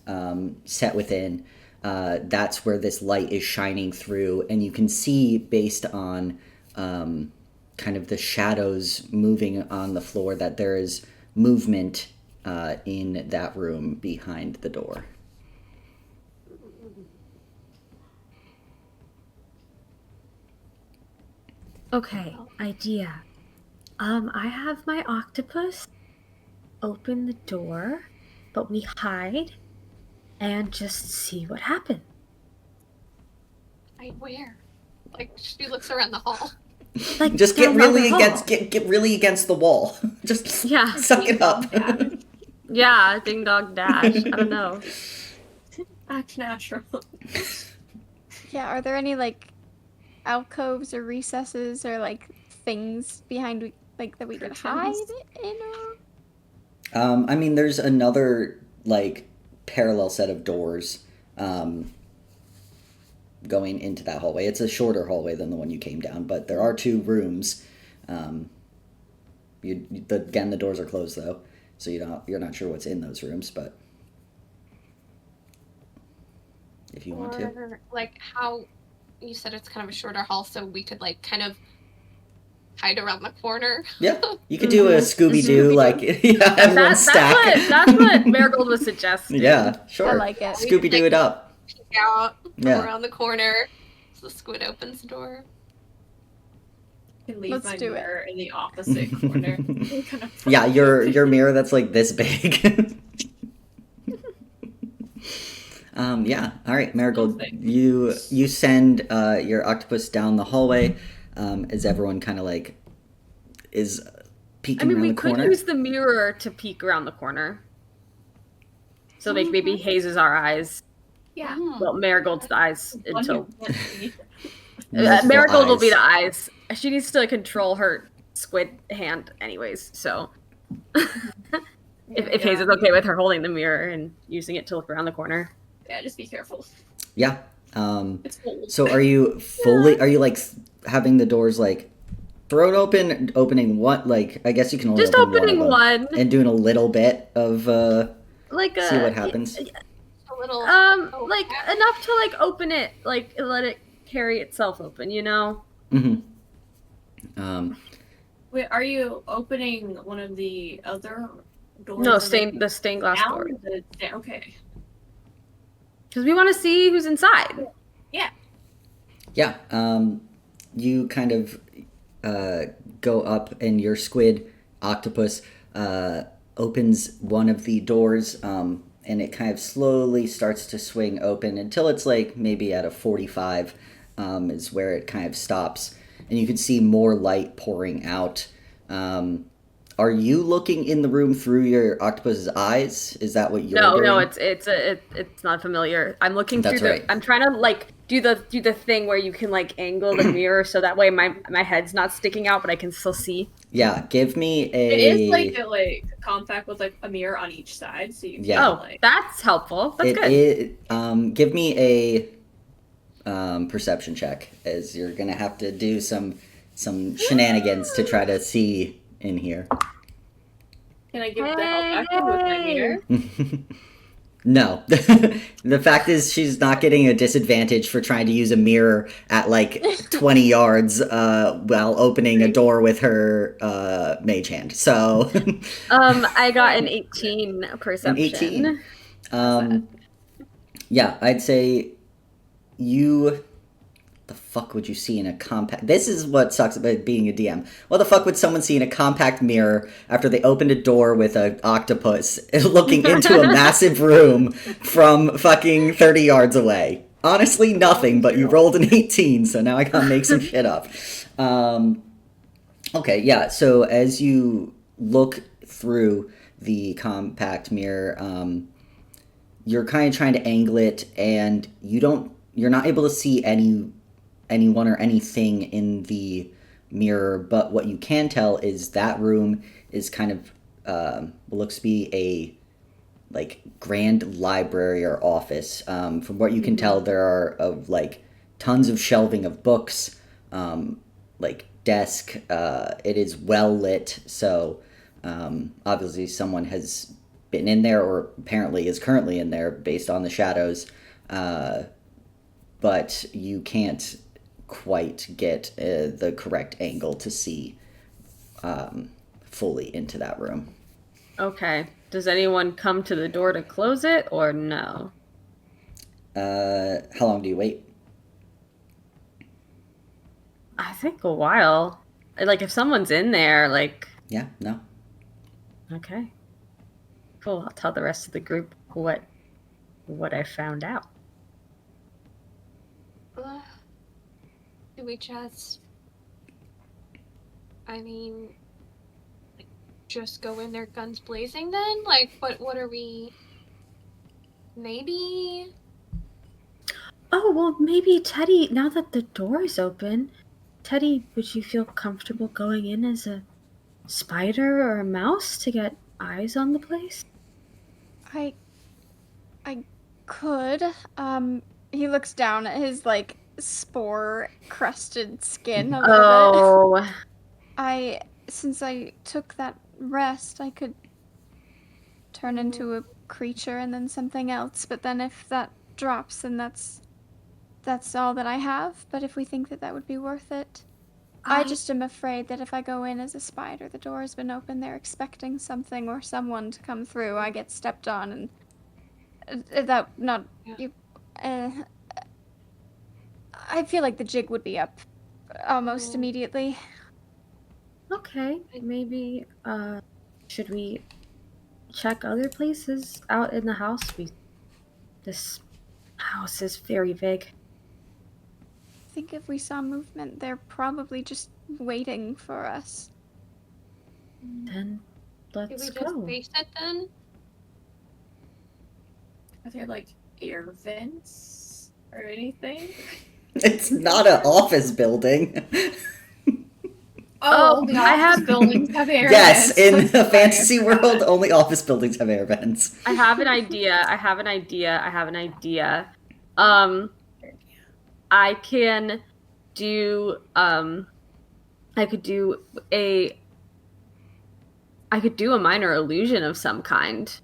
set within. That's where this light is shining through, and you can see, based on kind of the shadows moving on the floor, that there is movement in that room behind the door. Okay, idea. I have my octopus open the door, but we hide and just see what happens. Where? Like, she looks around the hall. Like, Just get down the really hall. get really against the wall. Just Yeah. suck it up. Yeah, ding dong dash. I don't know. Act natural. Yeah, are there any like alcoves or recesses or like things behind like that we could hide in? I mean, there's another, like, parallel set of doors going into that hallway. It's a shorter hallway than the one you came down, but there are two rooms. Again, the doors are closed, though, so you're not sure what's in those rooms, but if you want to. Or, like, how you said it's kind of a shorter hall, so we could, like, kind of hide around the corner. Yeah, you could do a Scooby-Doo, like, yeah, everyone stack. That's what Marigold was suggesting. Yeah, sure. I like it. Scooby-Doo it up. Peek out Yeah. around the corner. So the squid opens the door. I can leave Let's my do it. mirror in the opposite corner. Kind of Yeah, your mirror that's like this big. Yeah. All right, Marigold. You send your octopus down the hallway. As everyone kind of like is peeking I mean, around we the could corner. use the mirror to peek around the corner. So like maybe Haze is our eyes. Yeah. Well, Marigold's the eyes One until you can't see. Multiple Marigold will be eyes. the eyes. She needs to control her squid hand, anyways. So if Haze is okay with her holding the mirror and using it to look around the corner, Yeah, just be careful. Yeah. It's cold. So are you fully? Are you like having the doors like thrown open, opening what? Like I guess you can only just open opening one, of them, one, and doing a little bit of like see what happens. A little. Like enough to like open it, like let it carry itself open, you know. Mm-hmm. Wait, are you opening one of the other doors? No, the stained glass door. Okay. Because we want to see who's inside. Yeah. You kind of go up, and your squid octopus opens one of the doors, and it kind of slowly starts to swing open until it's like maybe at a 45 is where it kind of stops, and you can see more light pouring out. Are you looking in the room through your octopus's eyes? Is that what you're doing? No, it's not familiar. I'm looking That's through right. I'm trying to like do the thing where you can like angle the mirror so that way my head's not sticking out, but I can still see. Yeah, give me a. It is like compact with like a mirror on each side, so you can Yeah. like. That's helpful. That's good. Give me a perception check, as you're gonna have to do some shenanigans to try to see in here. Can I give the help action with my mirror? No. The fact is, she's not getting a disadvantage for trying to use a mirror at like 20 yards while opening a door with her mage hand. So. I got an 18 perception. An 18. Yeah, I'd say you. The fuck would you see in a compact? This is what sucks about being a DM. What the fuck would someone see in a compact mirror after they opened a door with an octopus looking into a massive room from fucking 30 yards away? Honestly, nothing, but you rolled an 18, so now I gotta make some shit up. Okay, yeah, so as you look through the compact mirror, you're kind of trying to angle it, and you're not able to see anyone or anything in the mirror, but what you can tell is that room is kind of looks to be a like grand library or office. From what you can tell, there are like tons of shelving of books, like desk. It is well lit, so obviously someone has been in there, or apparently is currently in there based on the shadows, but you can't quite get the correct angle to see fully into that room. Okay. Does anyone come to the door to close it, or no? How long do you wait? I think a while. Like if someone's in there, like. Yeah, no. Okay. Cool. I'll tell the rest of the group what I found out. Do we just? I mean, like, just go in there guns blazing then? Like, what are we? Maybe. Oh, well, maybe Teddy, now that the door is open, Teddy, would you feel comfortable going in as a spider or a mouse to get eyes on the place? I could. He looks down at his like spore-crusted skin a little bit. Since I took that rest, I could turn into a creature and then something else. But then if that drops, then that's all that I have. But if we think that would be worth it, I just am afraid that if I go in as a spider, the door has been open, they're expecting something or someone to come through, I get stepped on, and I feel like the jig would be up almost immediately. Okay, maybe, should we check other places out in the house? This house is very big. I think if we saw movement, they're probably just waiting for us. Then Do let's we just go. face it then? Are there like air vents or anything? It's not an office building. Oh, the I office have- buildings have air Yes, vents. in That's the why I fantasy forgot. world, only office buildings have air vents. I have an idea. I have an idea. I can do I could do a minor illusion of some kind.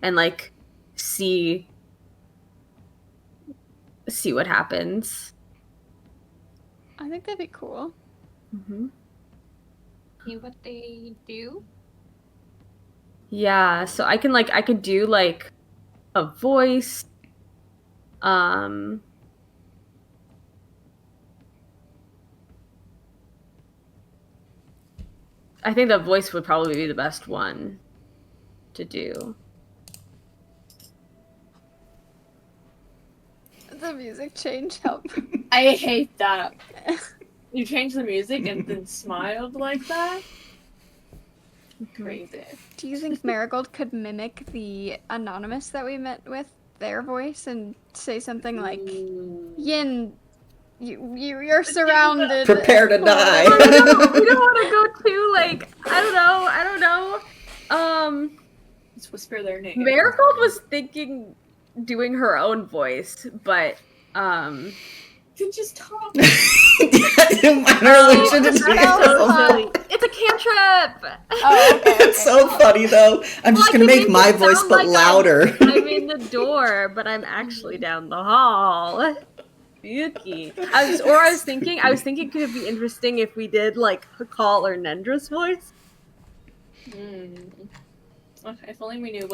And like see what happens. I think that'd be cool. Mm-hmm. See what they do. Yeah, so I could do like a voice. I think the voice would probably be the best one to do. The music change help. I hate that. You changed the music and then smiled like that? Crazy. Do you think Marigold could mimic the anonymous that we met with, their voice, and say something like, Yin, you're surrounded. Prepare to die. We don't want to go too like I don't know. Let's whisper their name. Marigold was thinking doing her own voice, but You can just talk. Minor illusion is Oh, silly. It's a cantrip. Oh, okay. It's so funny though. I'm just Well, gonna I can make my it voice sound but like louder. I'm in the door, but I'm actually down the hall. Spooky. I was thinking it could be interesting if we did like Hakal or Nendra's voice. Okay, if only we knew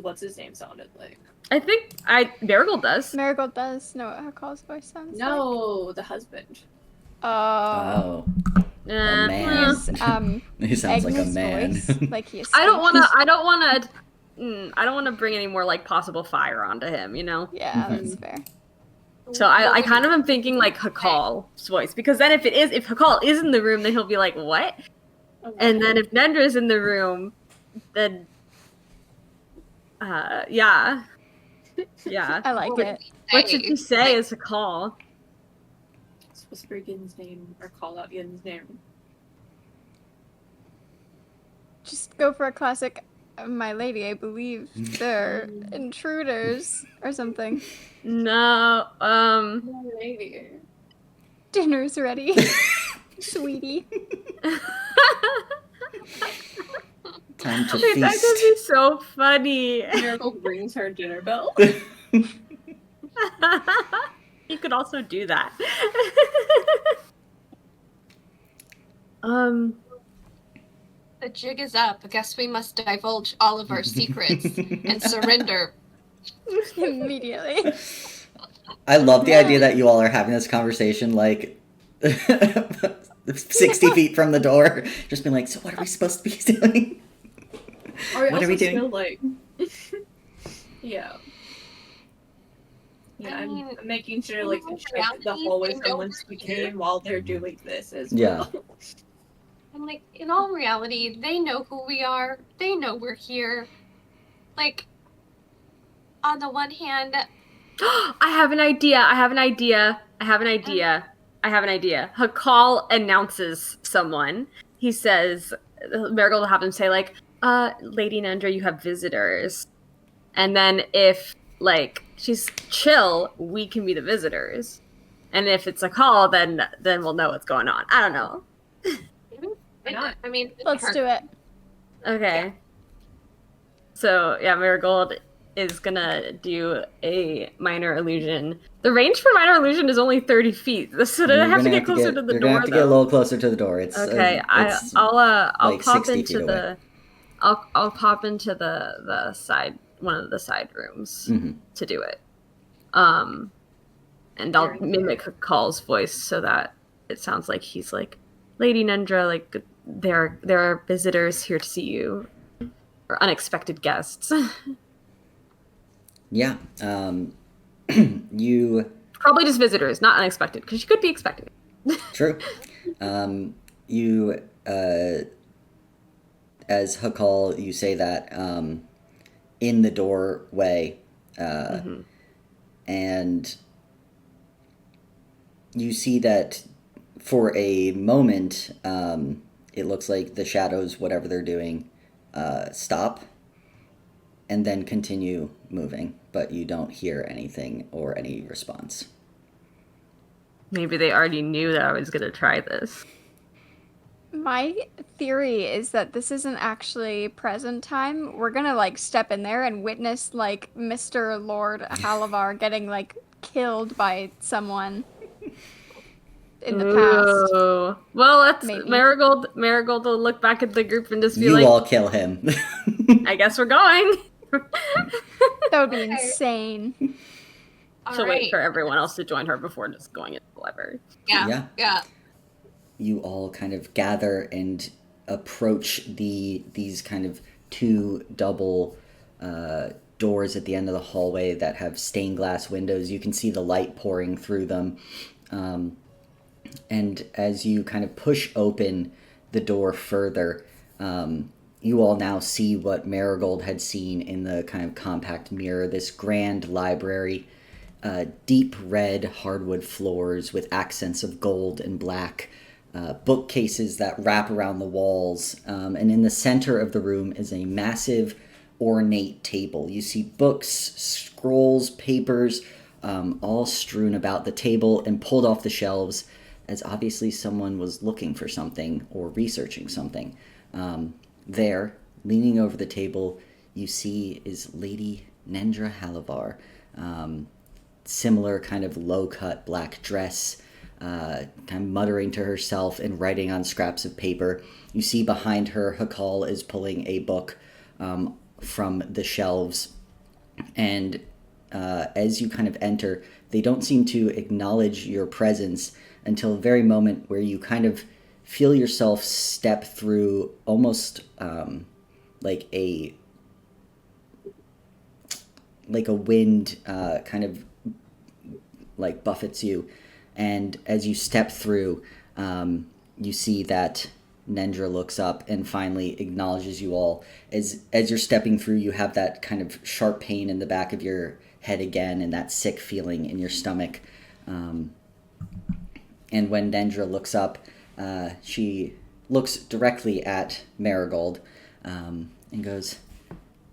what's his name sounded like. I think Marigold does. Marigold does know what Hakal's voice sounds like. No, the husband. Oh, a Uh, man. He's, He sounds like a Agnes' man. voice, like he I don't escaped. want to bring any more like possible fire onto him, you know. Yeah, that's fair. So I kind of am thinking like Hakal's voice, because then if Hakal is in the room, then he'll be like, what? And then if Nendra's in the room, then yeah. I like it. What should we say as Hakal? Let's whisper Yin's name or call out Yin's name. Just go for a classic. My lady, I believe they're intruders or something. No, Lady. Dinner's ready, sweetie. Time to Wait, that feast. could be so funny. Miracle rings her dinner bell. You could also do that. The jig is up. I guess we must divulge all of our secrets and surrender. Immediately. I love the idea that you all are having this conversation like 60 feet from the door. Just being like, so what are we supposed to be doing? Or What are we doing? Feel like... yeah. Yeah, I mean, I'm making sure like to check the reality, hallway they from know whence we we're here. came while they're doing this as Yeah. well. And like, in all reality, they know who we are. They know we're here. Like, on the one hand, I have an idea. Hakal announces someone. He says, Marigold will have him say, like, Lady Nendra, you have visitors. And then if, like, she's chill, we can be the visitors. And if it's Hakal, then we'll know what's going on. I don't know. Why not? I mean, Let's do it. Okay. So, yeah, Marigold is gonna do a minor illusion. The range for minor illusion is only 30 feet. So You're I have to gonna get closer to the you're door, gonna have to though. get a little closer to the door. It's Okay, it's I'll like pop 60 into feet the I'll pop into the side, one of the side rooms Mhm. to do it. And I'll mimic Call's voice so that it sounds like he's like, Lady Nendra, like there are visitors here to see you, or unexpected guests. Yeah. You Probably just visitors, not unexpected, because you could be expecting it. true. You as Hakal, you say that in the doorway, Mm-hmm. and you see that for a moment, it looks like the shadows, whatever they're doing, stop and then continue moving, but you don't hear anything or any response. Maybe they already knew that I was gonna try this. My theory is that this isn't actually present time. We're gonna like step in there and witness like Mr. Lord Jhalavar getting like killed by someone in the past. Ooh. Well, that's Maybe. Marigold. Marigold will look back at the group and just be You like, all kill him. I guess we're going. That would be Okay. insane. All She'll right. wait for everyone else to join her before just going into the library. Yeah. You all kind of gather and approach these kind of two double doors at the end of the hallway that have stained glass windows. You can see the light pouring through them. And as you kind of push open the door further, you all now see what Marigold had seen in the kind of compact mirror, this grand library, deep red hardwood floors with accents of gold and black, bookcases that wrap around the walls, and in the center of the room is a massive ornate table. You see books, scrolls, papers, all strewn about the table and pulled off the shelves, as obviously someone was looking for something or researching something. There, leaning over the table, you see is Lady Nendra Jhalavar. Similar kind of low-cut black dress, kind of muttering to herself and writing on scraps of paper. You see behind her, Hakal is pulling a book from the shelves. And as you kind of enter, they don't seem to acknowledge your presence until the very moment where you kind of feel yourself step through almost like a wind kind of like buffets you, and as you step through, you see that Nendra looks up and finally acknowledges you all. As you're stepping through, you have that kind of sharp pain in the back of your head again, and that sick feeling in your stomach. And when Nendra looks up, she looks directly at Marigold and goes,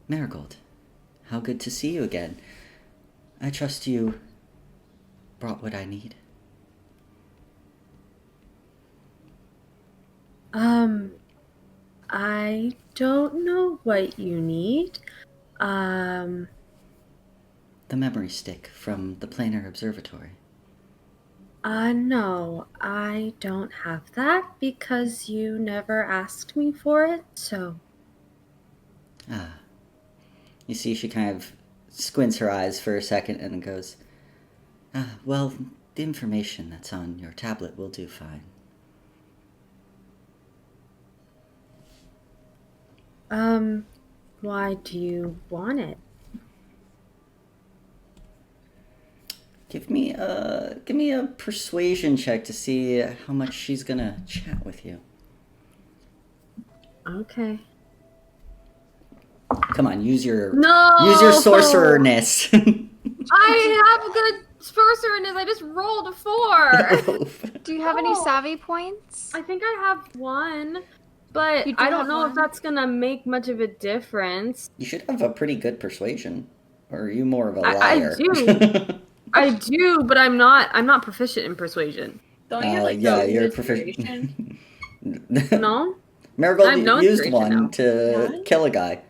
"Marigold, how good to see you again. I trust you brought what I need." I don't know what you need. The memory stick from the Planar Observatory. No, I don't have that because you never asked me for it, so. Ah. You see she kind of squints her eyes for a second and goes, well, the information that's on your tablet will do fine. Why do you want it? Give me a persuasion check to see how much she's gonna chat with you. Okay. Come on, use your No! sorcererness. I have a good sorcererness. I just rolled a 4. Do you have any Oh. savvy points? I think I have 1, but You do I don't have know if one. that's gonna make much of a difference. You should have a pretty good persuasion. Or are you more of a I liar? do. I do, but I'm not proficient in persuasion. Don't you like yeah, know you're inspiration? proficient. No? Marigold I have no used inspiration one now. to What? kill a guy.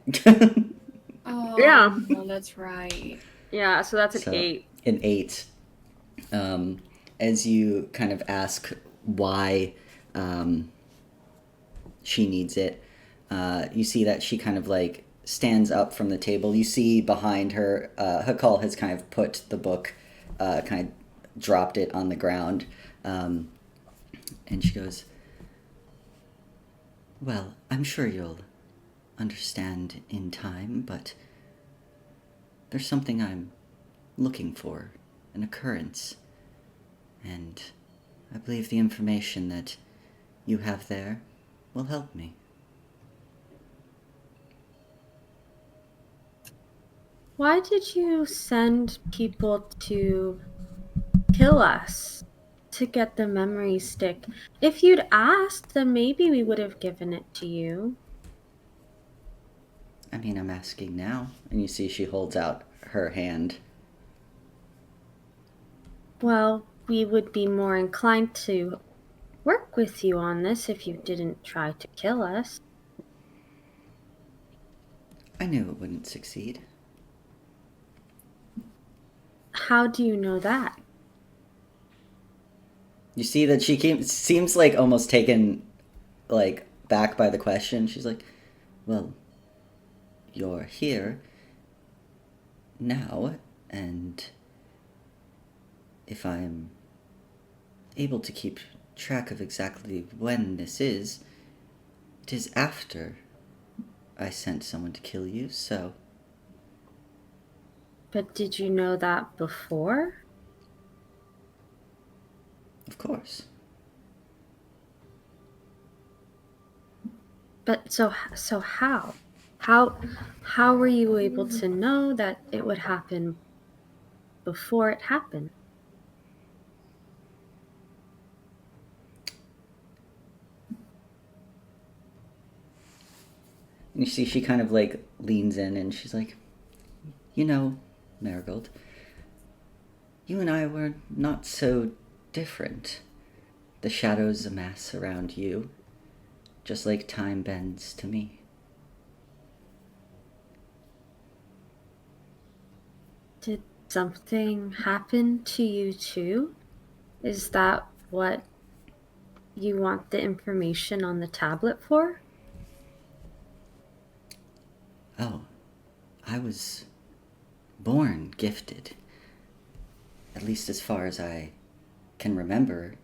Oh, Yeah. well, that's right. Yeah, so that's an So, 8. An 8. As you kind of ask why she needs it, you see that she kind of like stands up from the table. You see behind her, Hakal has kind of put the book, kind of dropped it on the ground, and she goes, "Well, I'm sure you'll understand in time, but there's something I'm looking for, an occurrence, and I believe the information that you have there will help me." Why did you send people to kill us to get the memory stick? If you'd asked, then maybe we would have given it to you. I mean, I'm asking now. And you see she holds out her hand. Well, we would be more inclined to work with you on this if you didn't try to kill us. I knew it wouldn't succeed. How do you know that? You see that she seems like almost taken like back by the question. She's like, well, you're here now, and if I'm able to keep track of exactly when this is, it is after I sent someone to kill you, so... But did you know that before? Of course. But so how? How were you able to know that it would happen before it happened? And you see she kind of like leans in and she's like, you know, Marigold, you and I were not so different. The shadows amass around you, just like time bends to me. Did something happen to you too? Is that what you want the information on the tablet for? Oh, I was born gifted. At least as far as I can remember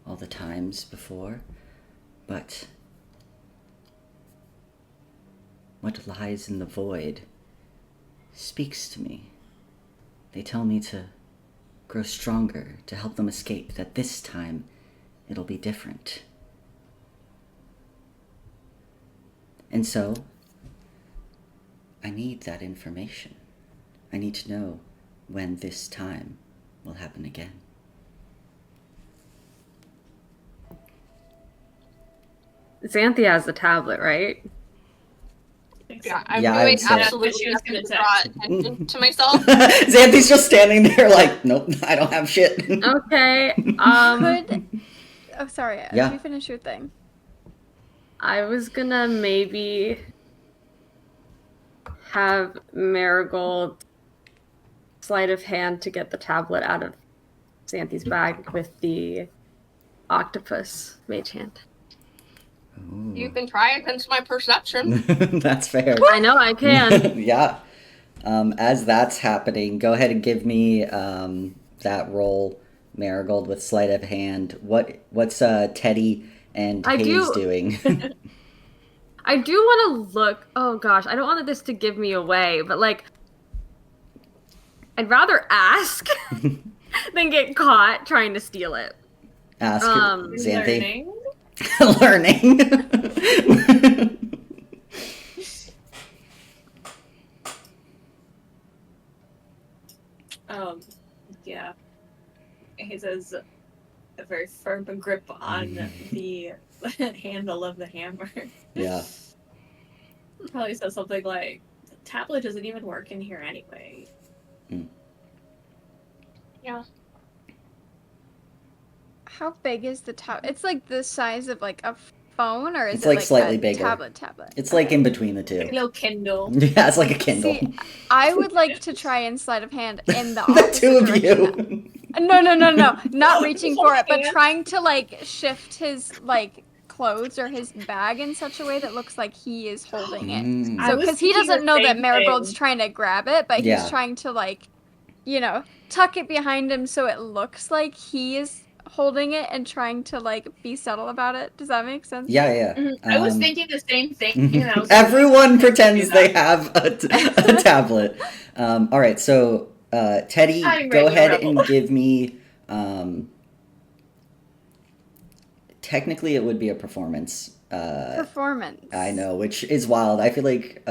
all the times before. But what lies in the void speaks to me. They tell me to grow stronger, to help them escape, that this time it'll be different. And so, I need that information. I need to know when this time will happen again. Xanthi has the tablet, right? Yeah, I'm Yeah, I doing would say- absolutely That's what she nothing was to gonna draw attention to myself. Xanthi's just standing there like, nope, I don't have shit. Okay. Oh, sorry. Yeah. You finish your thing. I was gonna maybe have Marigold sleight of hand to get the tablet out of Xanthi's bag with the octopus mage hand. You can try against my perception. That's fair. I know I can. Yeah. As that's happening, go ahead and give me that roll, Marigold, with sleight of hand. What's Teddy and I Hayes do- doing? I do want to look. Oh gosh, I don't want this to give me away, but like, I'd rather ask than get caught trying to steal it. Ask Xanthi. Learning. Learning. Yeah. He says a very firm grip on the handle of the hammer. Yeah. Probably says something like, the tablet doesn't even work in here anyway. Yeah. How big is the tablet? It's like the size of like a phone, or is It's it like like slightly a bigger. tablet? It's like Okay. in between the two. Like a little Kindle. Yeah, it's like a Kindle. See, I would like to try and sleight of hand in the The opposite two of direction. you. No, not reaching for it, but trying to like shift his like clothes or his bag in such a way that looks like he is holding it. Mm. I So, was because he thinking doesn't the know that same Marigold's thing. trying to grab it, but Yeah. he's trying to like, tuck it behind him so it looks like he is holding it and trying to like be subtle about it. Does that make sense? Yeah. I was thinking the same thing. And I was Everyone like, pretends do they that. have a tablet. All right, so Teddy, I'm go regular ahead rebel. and give me. Technically, it would be a performance. Performance. I know, which is wild. I feel like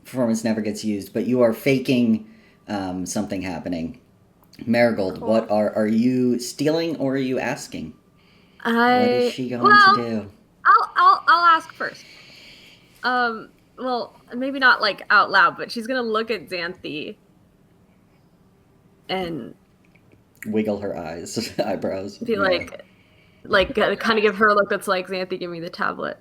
performance never gets used, but you are faking something happening. Marigold, Cool. what are you stealing or are you asking? What is she going well, to do? I'll ask first. Well, maybe not like out loud, but she's gonna look at Xanthi and Wiggle her eyebrows. be Yeah. like kind of give her a look that's like, Xanthi, give me the tablet.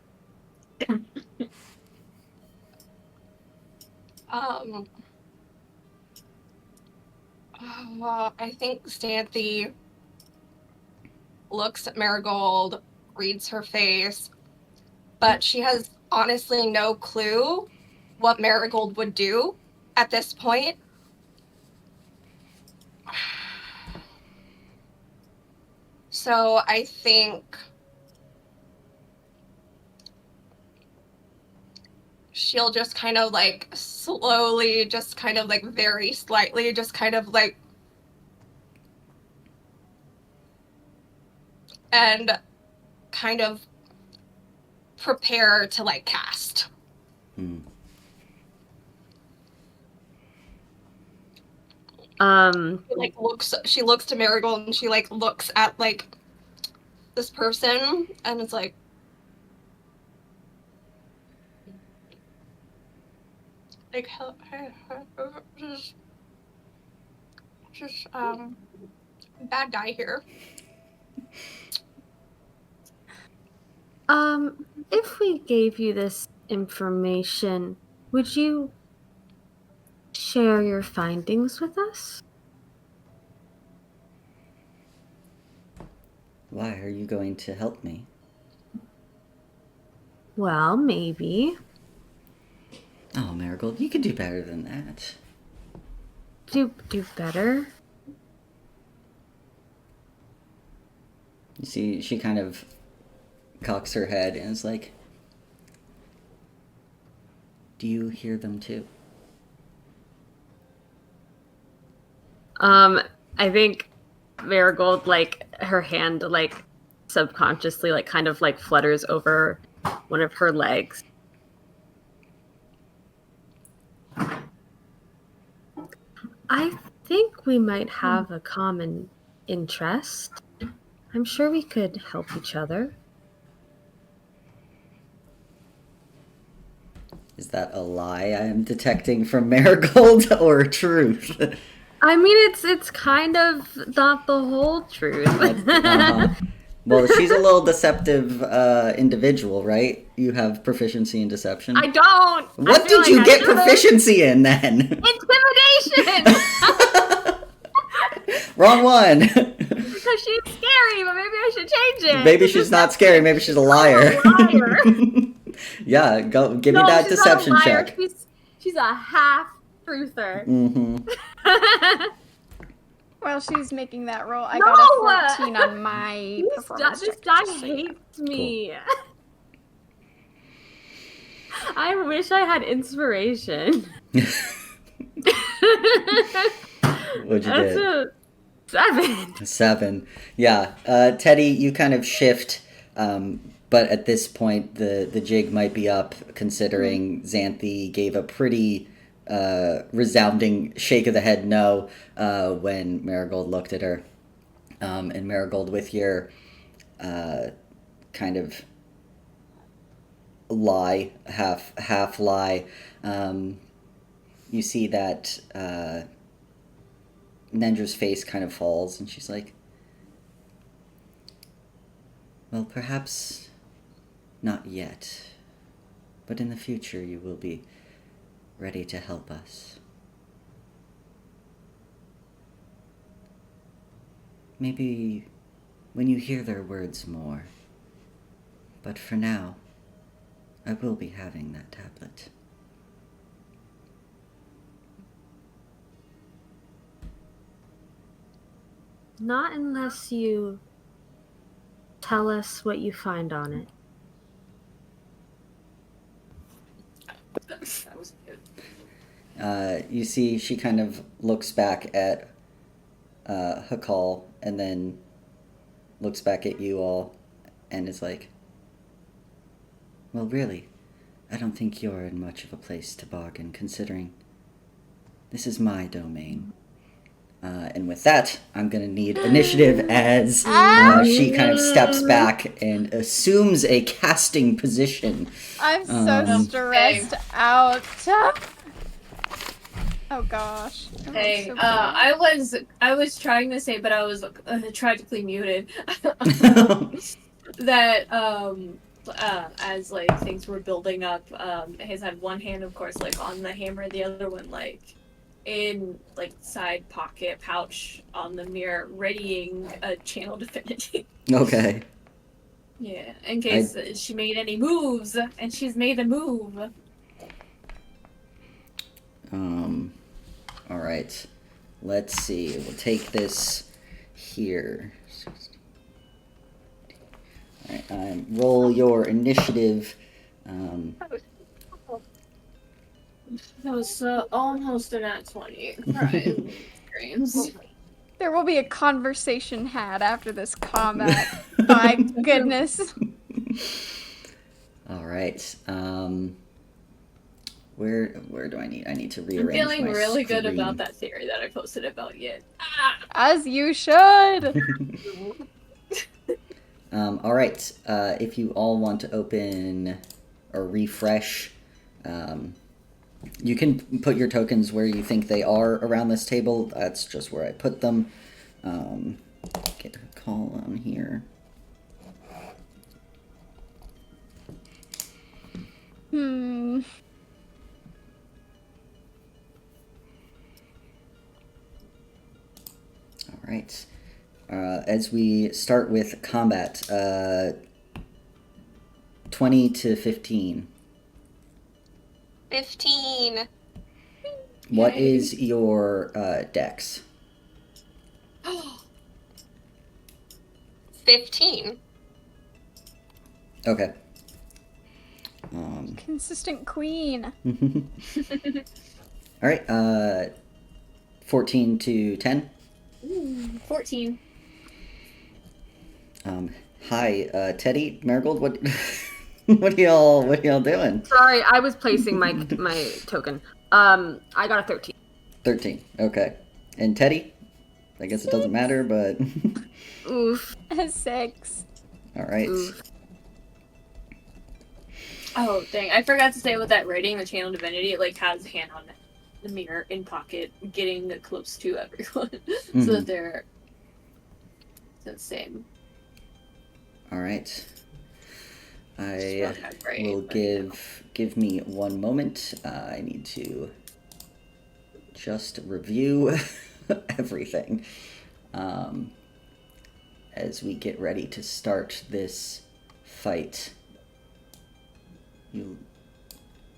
I think Stanthy looks at Marigold, reads her face, but she has honestly no clue what Marigold would do at this point. So I think she'll just kind of like slowly, just kind of like very slightly, just kind of like, and kind of prepare to like cast. Hmm. She looks to Marigold and she like looks at like this person and it's like, hey, just bad guy here. If we gave you this information, would you share your findings with us? Why are you going to help me? Well, maybe. Oh, Marigold, you could do better than that. Do better. You see, she kind of cocks her head and is like, do you hear them too? I think Marigold, like, her hand, like, subconsciously, like, kind of, like, flutters over one of her legs. I think we might have a common interest. I'm sure we could help each other. Is that a lie I am detecting from Marigold or truth? I mean, it's kind of not the whole truth. Uh-huh. Well, she's a little deceptive individual, right? You have proficiency in deception. I don't. What did you get proficiency in then? Intimidation. Wrong one. Because she's scary, but maybe I should change it. Maybe she's not scary. Maybe she's a liar. I'm a liar. Yeah, go give me that she's deception not a liar. check. She's a half truther. Mm-hmm. While she's making that roll, I No! got a 14 on my performance This check. guy just so you know. hates me. I wish I had inspiration. What'd you That's get? a 7. 7. Yeah. Teddy, you kind of shift, but at this point the jig might be up, considering Xanthi gave a pretty resounding shake of the head no when Marigold looked at her. And Marigold, with your kind of lie, half lie, you see that Nendra's face kind of falls, and she's like, well, perhaps not yet, but in the future you will be ready to help us. Maybe when you hear their words more, but for now, I will be having that tablet. Not unless you tell us what you find on it. That was good. You see, she kind of looks back at Hakal and then looks back at you all and is like, well, really, I don't think you're in much of a place to bargain, considering this is my domain. And with that, I'm going to need initiative as she kind of steps back and assumes a casting position. I'm so stressed out. Oh gosh. I'm Hey, so I was trying to say, but I was tragically muted. That as like things were building up, Hayes had one hand, of course, like on the hammer, the other one like in like side pocket pouch on the mirror, readying a channel divinity. Okay. Yeah, in case she made any moves, and she's made a move. All right. Let's see. We'll take this here. All right. Roll your initiative. That was almost a nat 20. Right. Screams. There will be a conversation had after this combat. My goodness. All right. Where do I need to rearrange I'm feeling my really good screen. about that theory that I posted about Yit. As you should. All right. If you all want to open or refresh, you can put your tokens where you think they are around this table. That's just where I put them. Get a call on here. All right. As we start with combat, 20 to 15. 15. What is your dex? 15. Okay. Consistent queen. All right. 14 to 10. 14. Hi, Teddy, Marigold. What what are y'all doing? Sorry, I was placing my token. I got a 13. 13. Okay. And Teddy? I guess it doesn't matter, but Oof. 6. all right. Oof. Oh, dang. I forgot to say with that rating, the channel divinity, it like has a hand on the mirror in pocket, getting close to everyone. So that they're the same. All right. I Just not great, will but, give me one moment. I need to just review everything as we get ready to start this fight.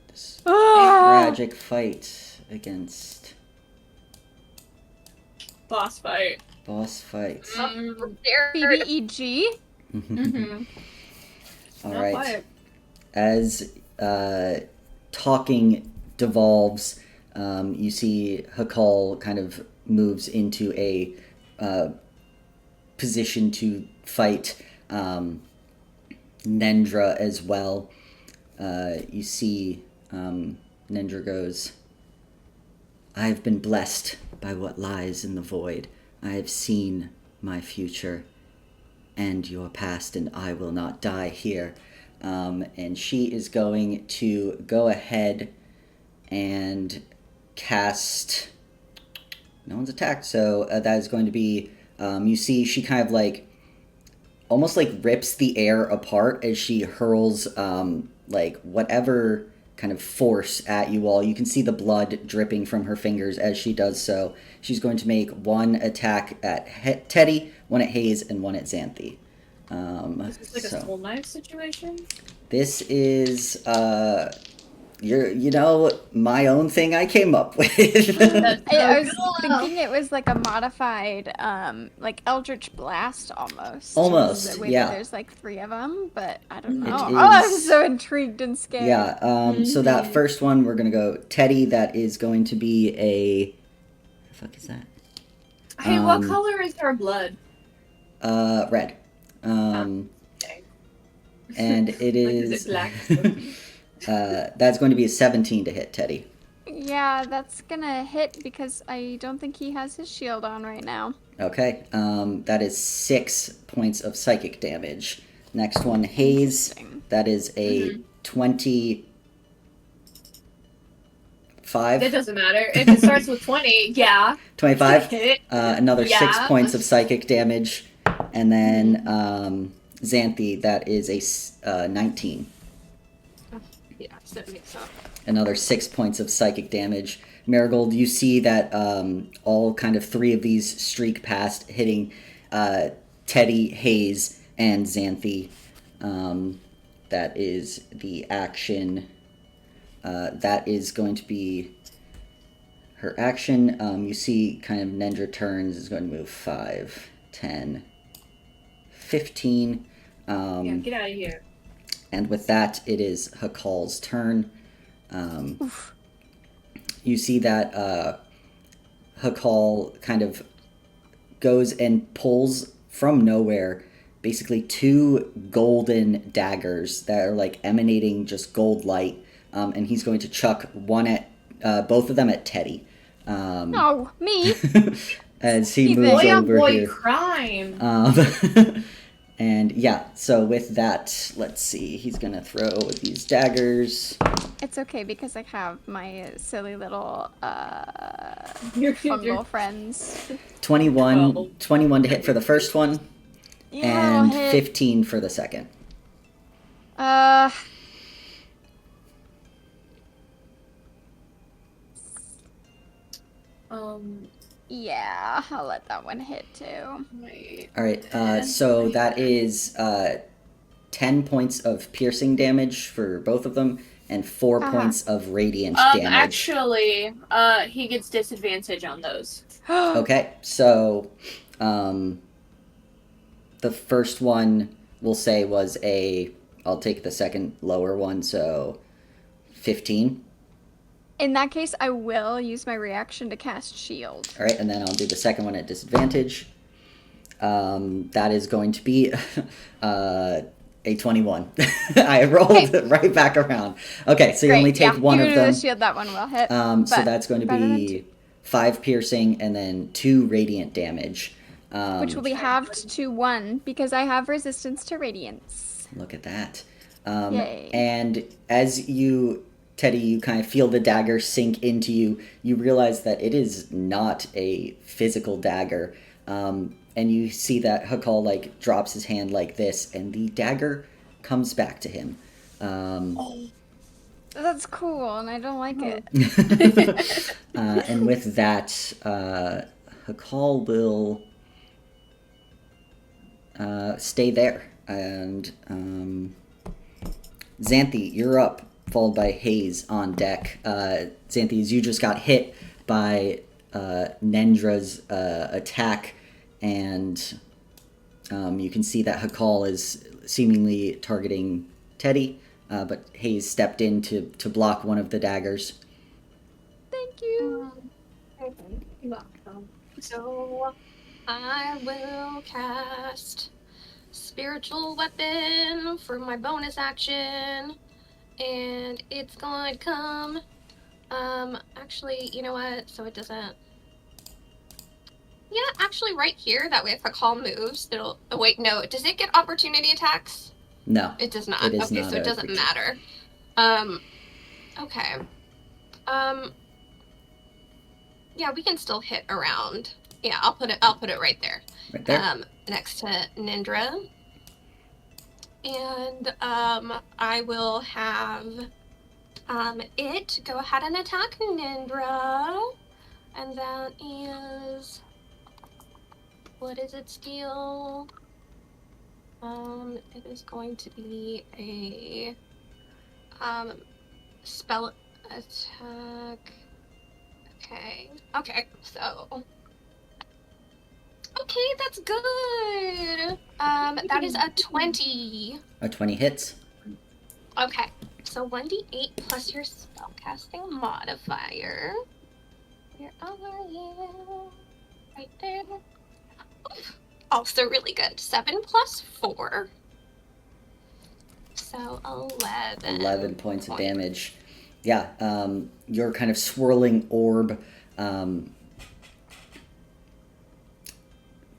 This tragic fight against boss fight. boss fight. BBEG? Mm-hmm. All Not right. quiet. As talking devolves, you see Hakal kind of moves into a position to fight Nendra as well. You see Nendra goes, I have been blessed by what lies in the void. I have seen my future and your past, and I will not die here. And she is going to go ahead and cast... No one's attacked, so that is going to be... you see she kind of like... almost like rips the air apart as she hurls like whatever kind of force at you all. You can see the blood dripping from her fingers as she does so. She's going to make one attack at Teddy, one at Hayes, and one at Xanthi. Is this like a soul knife situation? This is my own thing I came up with. I was thinking it was like a modified, like Eldritch Blast almost. Almost, The way yeah. that there's like 3 of them, but I don't know. It Oh, I'm is- so intrigued and scared. Yeah, so that first one, we're going to go Teddy. That is going to be a... The fuck is that? Hey, what color is her blood? Red. Dang. And it Like, is... is it black? That's going to be a 17 to hit Teddy. Yeah, that's gonna hit because I don't think he has his shield on right now. Okay, that is 6 points of psychic damage. Next one, Haze. Interesting. That is a 25. It doesn't matter. If it starts with 20, yeah. 25. Hit. Another 6 Yeah. points of psychic damage. And then Xanthi, that is a 19. Yeah, so that makes sense. Another 6 points of psychic damage. Marigold, you see that all kind of 3 of these streak past, hitting Teddy, Haze, and Xanthi. That is the action. That is going to be her action. You see kind of Nendra turns, is going to move 5, 10, 15. Yeah, get out of here. And with that, it is Hakal's turn. You see that Hakal kind of goes and pulls from nowhere basically 2 golden daggers that are like emanating just gold light, and he's going to chuck one at both of them at Teddy. Oh, me? As he Even. moves Boy on over boy here. crime. And yeah, so with that, let's see, he's gonna throw these daggers. It's okay because I have my silly little You're fungal friends. 21, Well. 21 to hit for the first one, Yeah, and I'll hit. 15 for the second. Yeah, I'll let that one hit too. Wait. All right, so that is 10 points of piercing damage for both of them, and 4 points of radiant damage. Actually, he gets disadvantage on those. Okay, so the first one we'll say was I'll take the second lower one, so 15. In that case, I will use my reaction to cast shield. All right, and then I'll do the second one at disadvantage. That is going to be a 21. I rolled right back around. Okay, so you only take one you of do them. the shield, that one will hit. So but that's going to better than be 5 piercing and then 2 radiant damage. which will be halved to 1 because I have resistance to radiance. Look at that. Yay. And as you, Teddy, you kind of feel the dagger sink into you, you realize that it is not a physical dagger. And you see that Hakal like drops his hand like this, and the dagger comes back to him. That's cool, and I don't like it. And with that, Hakal will stay there. And Xanthi, you're up, followed by Haze on deck. Xanthi, as you just got hit by Nendra's attack, and you can see that Hakal is seemingly targeting Teddy, but Haze stepped in to block one of the daggers. Thank you. You're welcome. So I will cast Spiritual Weapon for my bonus action, and it's going to come. Actually, you know what? So it doesn't. Yeah, actually, right here. That way, if a call moves, it'll. Oh wait, no. Does it get opportunity attacks? No. It does not. It is Okay, not so it a doesn't creature. matter. Okay. Yeah, we can still hit around. Yeah, I'll put it right there. Right there. Next to Nindra. And I will have it go ahead and attack Nindra. And that is, what is its deal? It is going to be a spell attack. Okay, so okay, that's good. That is a 20. A 20 hits. Okay, so 1d8 plus your spellcasting modifier. Where are you? Right there. Also really good. 7 plus 4. So 11. 11 points of damage. Yeah, your kind of swirling orb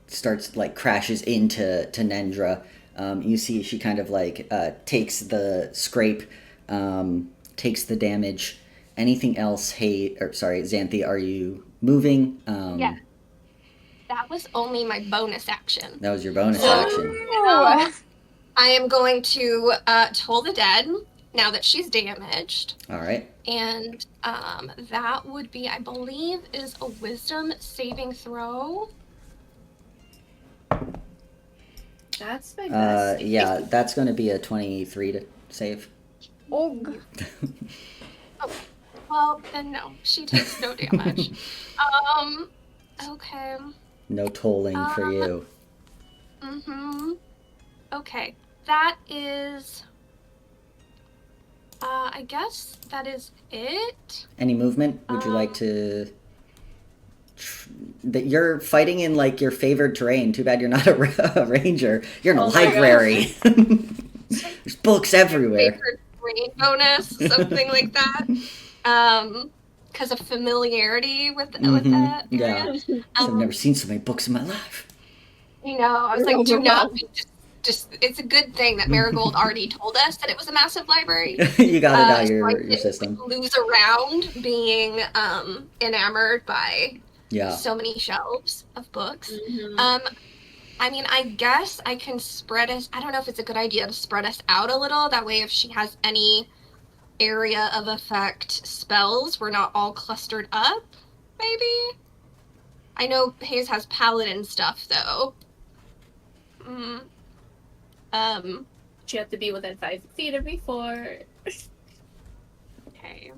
starts, like, crashes into Nendra. You see she kind of, like, takes the scrape, takes the damage. Anything else? Xanthi, are you moving? Yeah. That was only my bonus action. That was your bonus So- action. Oh. I am going to Toll the Dead now that she's damaged. All right. And that would be, I believe, is a wisdom saving throw. That's my best. Yeah, that's going to be a 23 to save. Oh. Well, then no. She takes no damage. Okay. No tolling for you. Mm-hmm. Okay. That is... I guess that is it. Any movement? Would you like to... That you're fighting in, like, your favored terrain. Too bad you're not a ranger. You're in a Oh my library. There's books everywhere. Favorite brain bonus, something like that. Because of familiarity with that Yeah. area. I've never seen so many books in my life. You know, I was like, do not just it's a good thing that Marigold already told us that it was a massive library. You got it out of so I your didn't system. lose around being enamored by Yeah. so many shelves of books. Mhm. I mean, I guess I can spread us. I don't know if it's a good idea to spread us out a little. That way, if she has any area of effect spells, we're not all clustered up. Maybe. I know Hayes has paladin stuff though. You have to be within 5 feet of me for. Okay.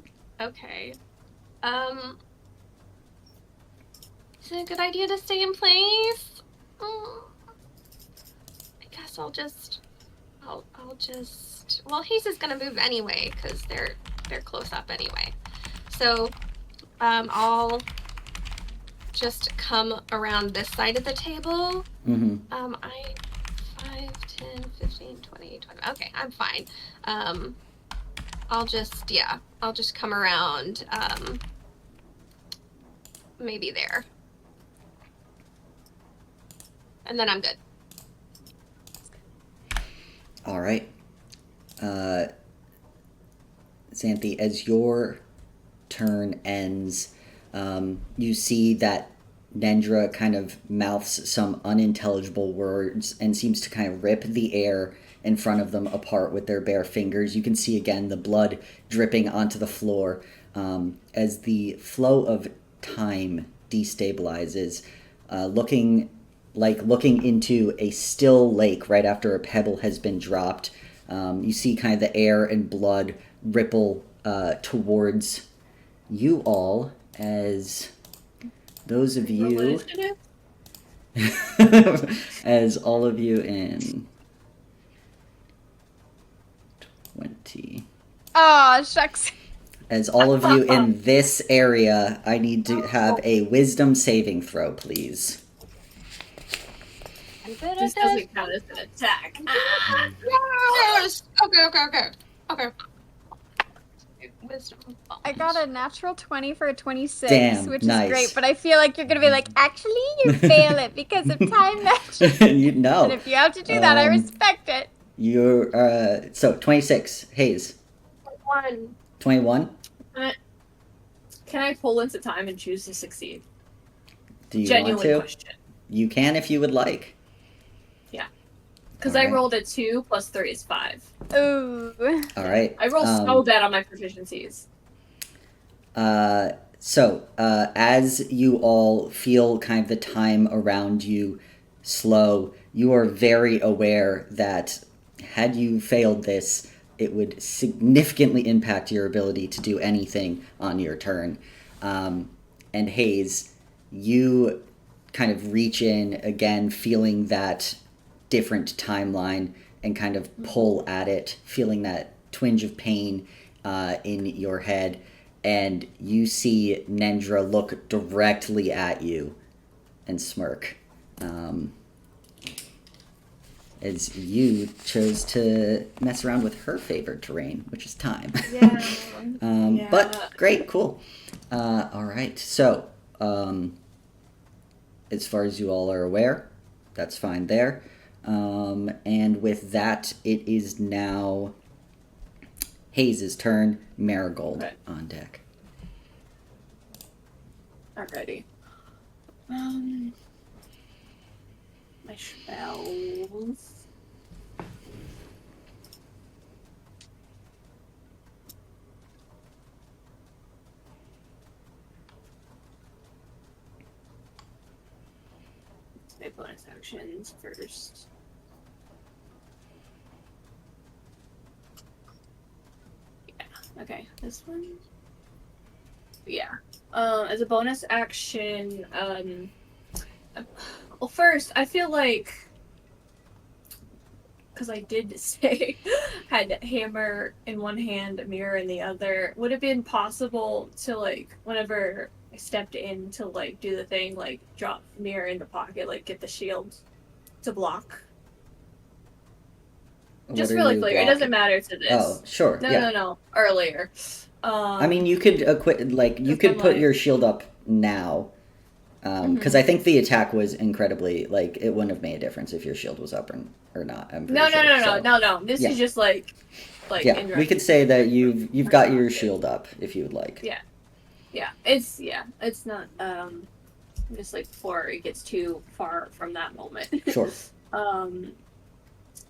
Is it a good idea to stay in place? I guess I'll just. Well, Hayes is gonna move anyway because they're close up anyway. So, I'll just come around this side of the table. Mm-hmm. 5, 10, 15, 20. Okay, I'm fine. I'll just come around, maybe there. And then I'm good. All right. Xanthi, as your turn ends, you see that Nendra kind of mouths some unintelligible words and seems to kind of rip the air in front of them apart with their bare fingers. You can see again the blood dripping onto the floor as the flow of time destabilizes, looking into a still lake right after a pebble has been dropped. You see kind of the air and blood ripple towards you all as those of you, as all of you in 20. Oh, shucks. As all of you in this area, I need to have a wisdom saving throw, please. I'm good This at this. doesn't count as an attack. Yes! Okay. Wisdom. I got a natural 20 for a 26, Damn, which nice. is great, but I feel like you're going to be like, actually, you fail it because of time magic. You know. And if you have to do that, I respect it. You're, so 26. Hayes. 1. 21. Can I pull into time and choose to succeed? Do you Genuine want to? question. You can if you would like. Because Alright. I rolled a 2 plus 3 is 5. Ooh. All right. I roll so bad on my proficiencies. So, as you all feel kind of the time around you slow, you are very aware that had you failed this, it would significantly impact your ability to do anything on your turn. And Hayes, you kind of reach in again, feeling that different timeline and kind of pull at it, feeling that twinge of pain in your head. And you see Nendra look directly at you and smirk. as you chose to mess around with her favorite terrain, which is time. Yeah. But great, cool. All right, so as far as you all are aware, that's fine there. And with that, it is now Hayes' turn. Marigold Okay. on deck. Alrighty. My spells. My bonus actions first. Yeah. Okay. This one. Yeah. As a bonus action, well, first, I feel like, because I did say had a hammer in one hand, a mirror in the other, would it have been possible to, like, whenever I stepped in to, like, do the thing, like, drop the mirror in the pocket, like, get the shield to block? Just What for, are like, you flavor. It doesn't blocking? matter to this. Oh, sure. Yeah. No. Earlier. I mean, you could you could I'm put like- your shield up now, because I think the attack was incredibly like it wouldn't have made a difference if your shield was up or not. I'm pretty No. sure. So, This yeah. is just like yeah, in we could say that you've got your Okay. shield up if you would like. Yeah. It's not just like before it gets too far from that moment. Sure.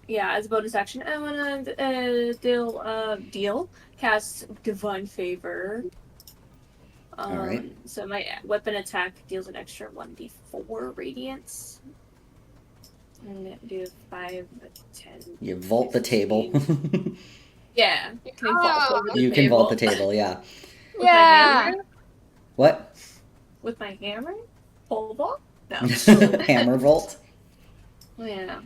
Yeah, as a bonus action, I wanna cast Divine Favor. Alright. So my weapon attack deals an extra 1d4 radiance. And do 5, 10. You vault the table. Yeah. Can I vault over the You can vault the table. Yeah. With my hammer? What? With my hammer? Pole vault? No. Hammer vault. Yeah.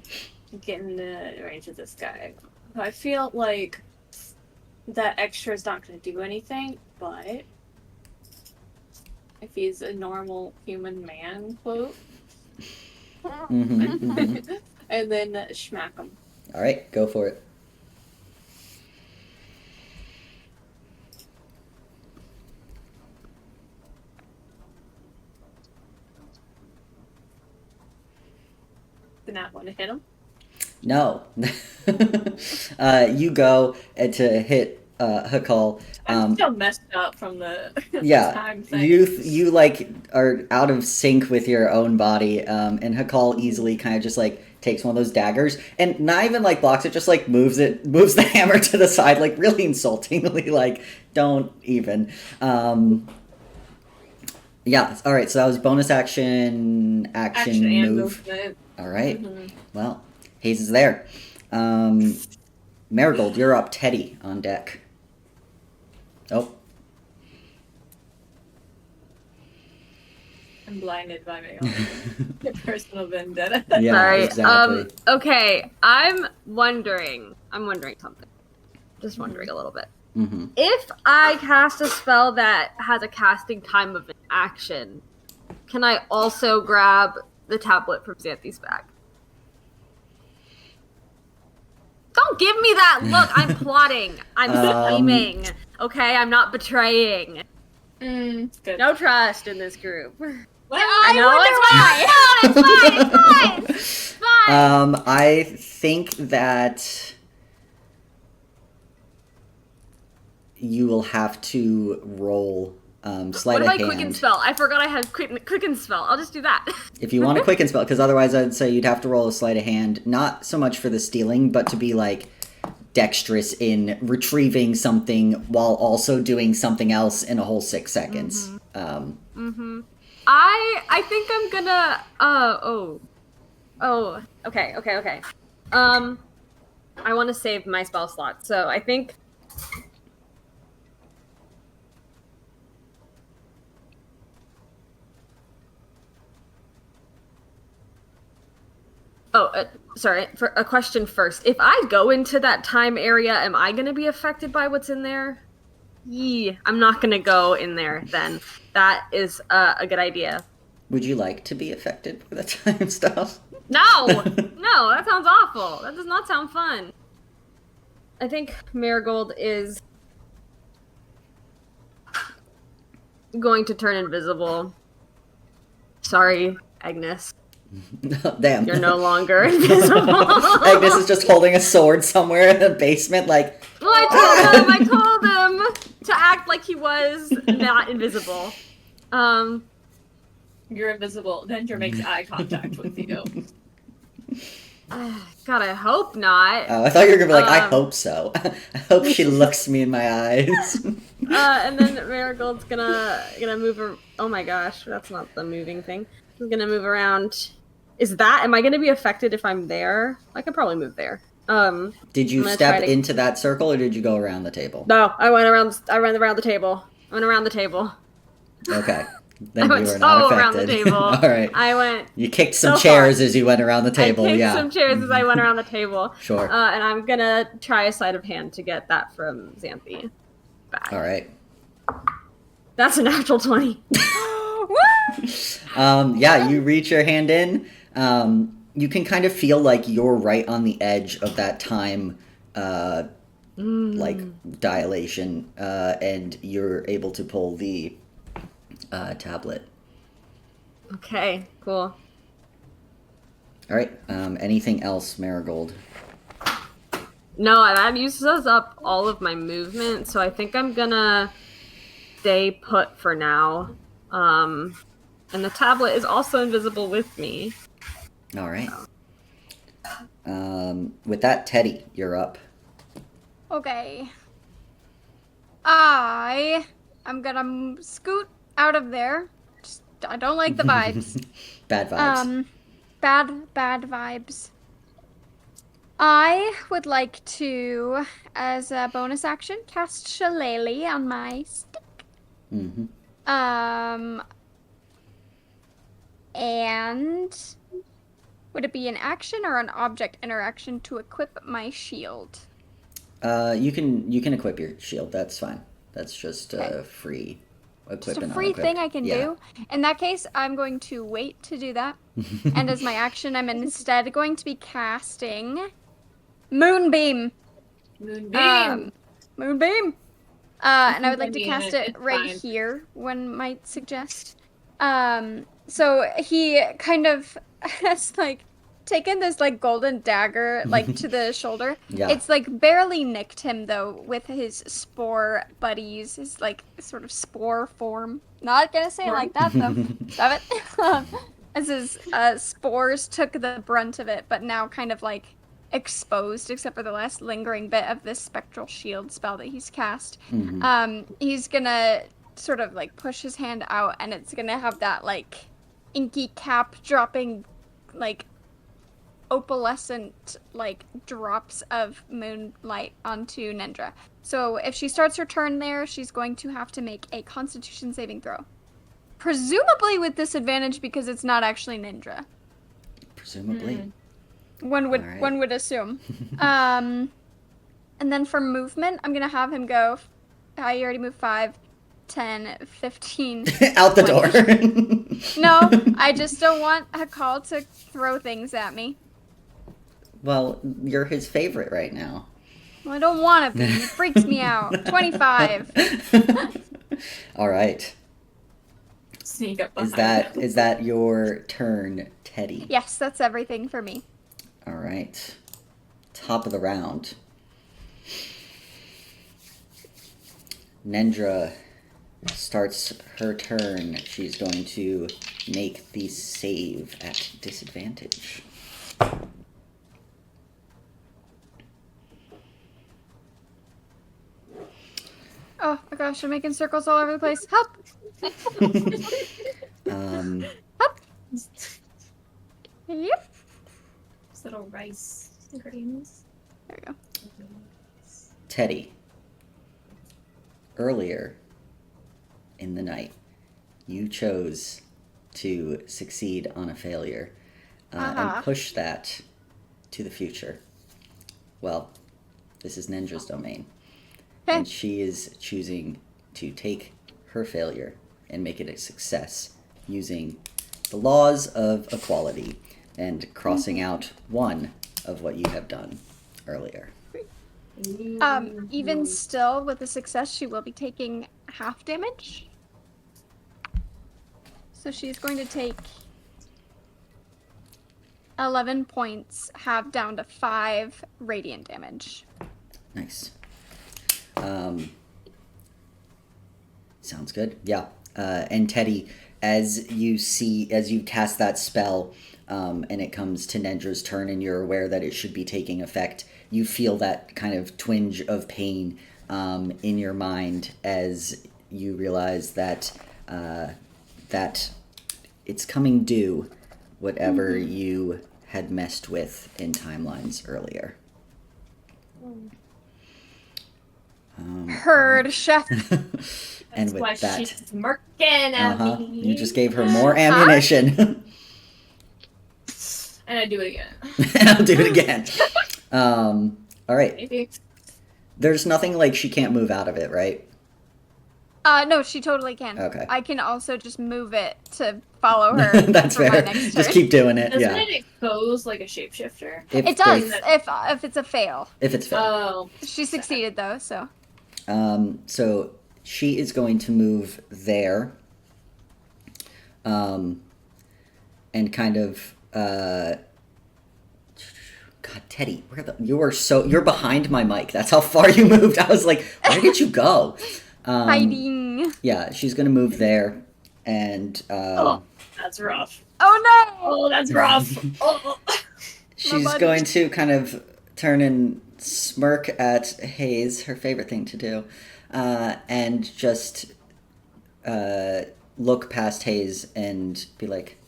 Get in the range of this guy. I feel like that extra is not going to do anything, but if he's a normal human man, quote, and then smack him. All right, go for it. The nat one to hit him. No. You go to hit Hakal. I'm still messed up from the Yeah, time thing. you like are out of sync with your own body, and Hakal easily kind of just like takes one of those daggers and not even like blocks it, just like moves the hammer to the side, like really insultingly, like don't even. Yeah, all right. So that was bonus action Action and move. movement. All right. Well, Hayes is there. Marigold, you're up. Teddy on deck. Oh. I'm blinded by my own personal vendetta. Yeah, Sorry. exactly. Okay, I'm wondering something. Just wondering a little bit. Mm-hmm. If I cast a spell that has a casting time of an action, can I also grab the tablet from Xanthi's bag? Don't give me that look. I'm plotting. I'm scheming. Okay, I'm not betraying. Good. No trust in this group. Well, I know it's fine. I think that you will have to roll sleight What of about hand. quicken spell? I forgot I had quicken spell. I'll just do that. If you want a quicken spell, because otherwise I'd say you'd have to roll a sleight of hand, not so much for the stealing, but to be like dexterous in retrieving something while also doing something else in a whole 6 seconds. I think I'm gonna okay. I want to save my spell slot, so I think sorry, for a question first. If I go into that time area, am I going to be affected by what's in there? I'm not going to go in there then. That is a good idea. Would you like to be affected by the time stuff? No! No, that sounds awful. That does not sound fun. I think Marigold is going to turn invisible. Sorry, Agnes. Damn. You're no longer invisible. Agnes is just holding a sword somewhere in a basement, like... Well, I told him to act like he was not invisible. You're invisible. Nendra makes eye contact with you. God, I hope not. Oh, I thought you were gonna be like, I hope so. I hope she looks me in my eyes. And then Marigold's gonna move. Oh my gosh, that's not the moving thing. He's gonna move around. Am I gonna be affected if I'm there? I could probably move there. Did you step into that circle, or did you go around the table? No, I went around the table. I went around the table. Okay. Then I you went were so not affected. around the table. All right. I went. You kicked some so chairs far. as you went around the table. I kicked Yeah. some chairs as I went around the table. Sure. And I'm gonna try a sleight of hand to get that from Xanthi back. All right. That's a natural 20. Yeah, you reach your hand in. You can kind of feel like you're right on the edge of that time, like dilation, and you're able to pull the tablet. Okay, cool. All right. Anything else, Marigold? No, that uses up all of my movement, so I think I'm gonna stay put for now. And the tablet is also invisible with me. All right. With that, Teddy, you're up. Okay. I'm gonna scoot out of there. I don't like the vibes. Bad vibes. Bad vibes. I would like to, as a bonus action, cast Shillelagh on my stick. Mm-hmm. And would it be an action or an object interaction to equip my shield? You can equip your shield. That's fine. That's just Okay. free. Just a free thing I can do. In that case, I'm going to wait to do that. And as my action, I'm instead going to be casting Moonbeam. Moonbeam. Moonbeam. And I would like to Moonbeam, cast it it's right fine. here, one might suggest. So he kind of has like taken this like golden dagger like to the shoulder. Yeah. It's like barely nicked him though with his spore buddies, his like sort of spore form. Not gonna say it like that though. Stop it. As his spores took the brunt of it, but now kind of like exposed except for the last lingering bit of this spectral shield spell that he's cast. Mm-hmm. He's gonna sort of like push his hand out and it's gonna have that like inky cap dropping like opalescent like drops of moonlight onto Nendra. So if she starts her turn there, she's going to have to make a Constitution saving throw. Presumably with disadvantage because it's not actually Nendra. Presumably. One would Alright. one would assume. And then for movement, I'm gonna have him go. I already moved 5, 10, 15. Out the 20. door. No, I just don't want Hakal to throw things at me. Well, you're his favorite right now. Well, I don't want to be. It freaks me out. 25. All right. Sneak up behind him. Is that your turn, Teddy? Yes, that's everything for me. All right. Top of the round. Nendra starts her turn. She's going to make the save at disadvantage. Oh my gosh, I'm making circles all over the place. Help! Yep. Those little rice grains. There we go. Teddy, earlier in the night, you chose to succeed on a failure and push that to the future. Well, this is Nendra's domain. And she is choosing to take her failure and make it a success using the laws of equality. and crossing out 1 of what you have done earlier. Even still, with a success, she will be taking half damage. So she's going to take 11 points, half down to 5 radiant damage. Nice. Sounds good. Yeah. And Teddy, as you cast that spell, and it comes to Nendra's turn and you're aware that it should be taking effect, you feel that kind of twinge of pain in your mind as you realize that that it's coming due, whatever you had messed with in timelines earlier. Heard, chef. And with why that, she's smirking at me. you just gave her more ammunition. And I do it again. And I'll do it again. All right. Maybe. There's nothing like she can't move out of it, right? No, she totally can. Okay. I can also just move it to follow her. That's for my fair. next Just turn. keep doing it. Doesn't Yeah. it expose like a shapeshifter? It does if it's a fail. If it's fair. Oh. She succeeded though, so. So she is going to move there. And kind of God, Teddy, you're behind my mic. That's how far you moved. I was like, where did you go? Hiding. Yeah, she's gonna move there, and Oh, that's rough. Oh no! Oh, that's rough. Oh. she's body. going to kind of turn and smirk at Hayes, her favorite thing to do, and just look past Hayes and be like,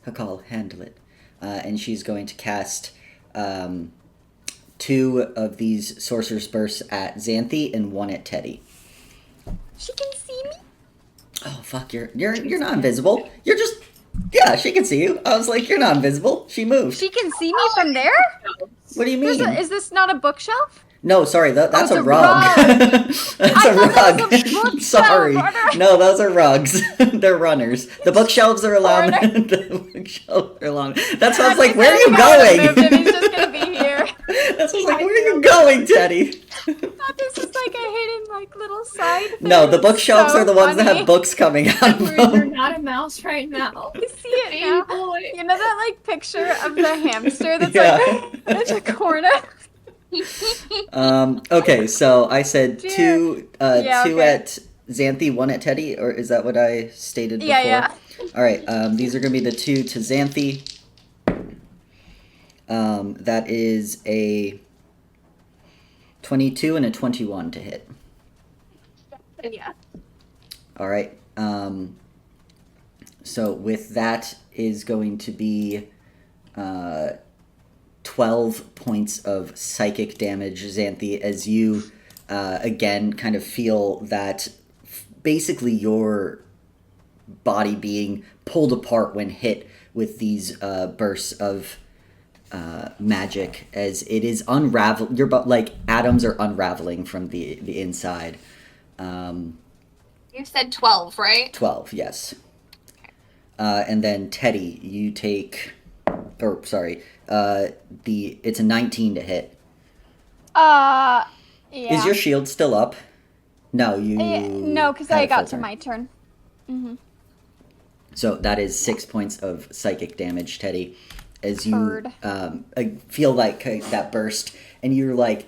Hakal, handle it. And she's going to cast 2 of these Sorcerer's Bursts at Xanthi and 1 at Teddy. She can see me. Oh fuck! You're not invisible. You're just she can see you. I was like, you're not invisible. She moved. She can see me from there? What do you mean? Is this not a bookshelf? No, sorry, that's it's a a rug. rug. That's a thought that rug. was a bookshelf. Sorry. What No, those are rugs. They're runners. The bookshelves are along. Corner. The bookshelves are along. That's why I was I'm like, just where are you gonna go and going? move him. He's just gonna be here. That's why I was like, where are you going, Teddy? thought this was like a hidden, like, little side thing. No, the bookshelves So are the ones that funny. have books coming out of You're them. not a mouse right now. I see it Hey, now. boy. You know that, like, picture of the hamster that's Yeah. like, in a corner? Okay, so I said Dear. 2 Yeah, 2 okay. at Xanthi, 1 at Teddy, or is that what I stated before? Yeah. All right, these are going to be the 2 to Xanthi. That is a 22 and a 21 to hit. Yeah. All right. So with that is going to be 12 points of psychic damage, Xanthi, as you again kind of feel that basically your body being pulled apart when hit with these bursts of magic, as it is unravel. Like atoms are unraveling from the inside. You said 12, right? 12, yes. And then Teddy, you take, it's a 19 to hit. Yeah. Is your shield still up? No, you. No, because had I a full got to turn. my turn. Mm-hmm. So that is 6 points of psychic damage, Teddy, as you Heard. feel like that burst, and you're like,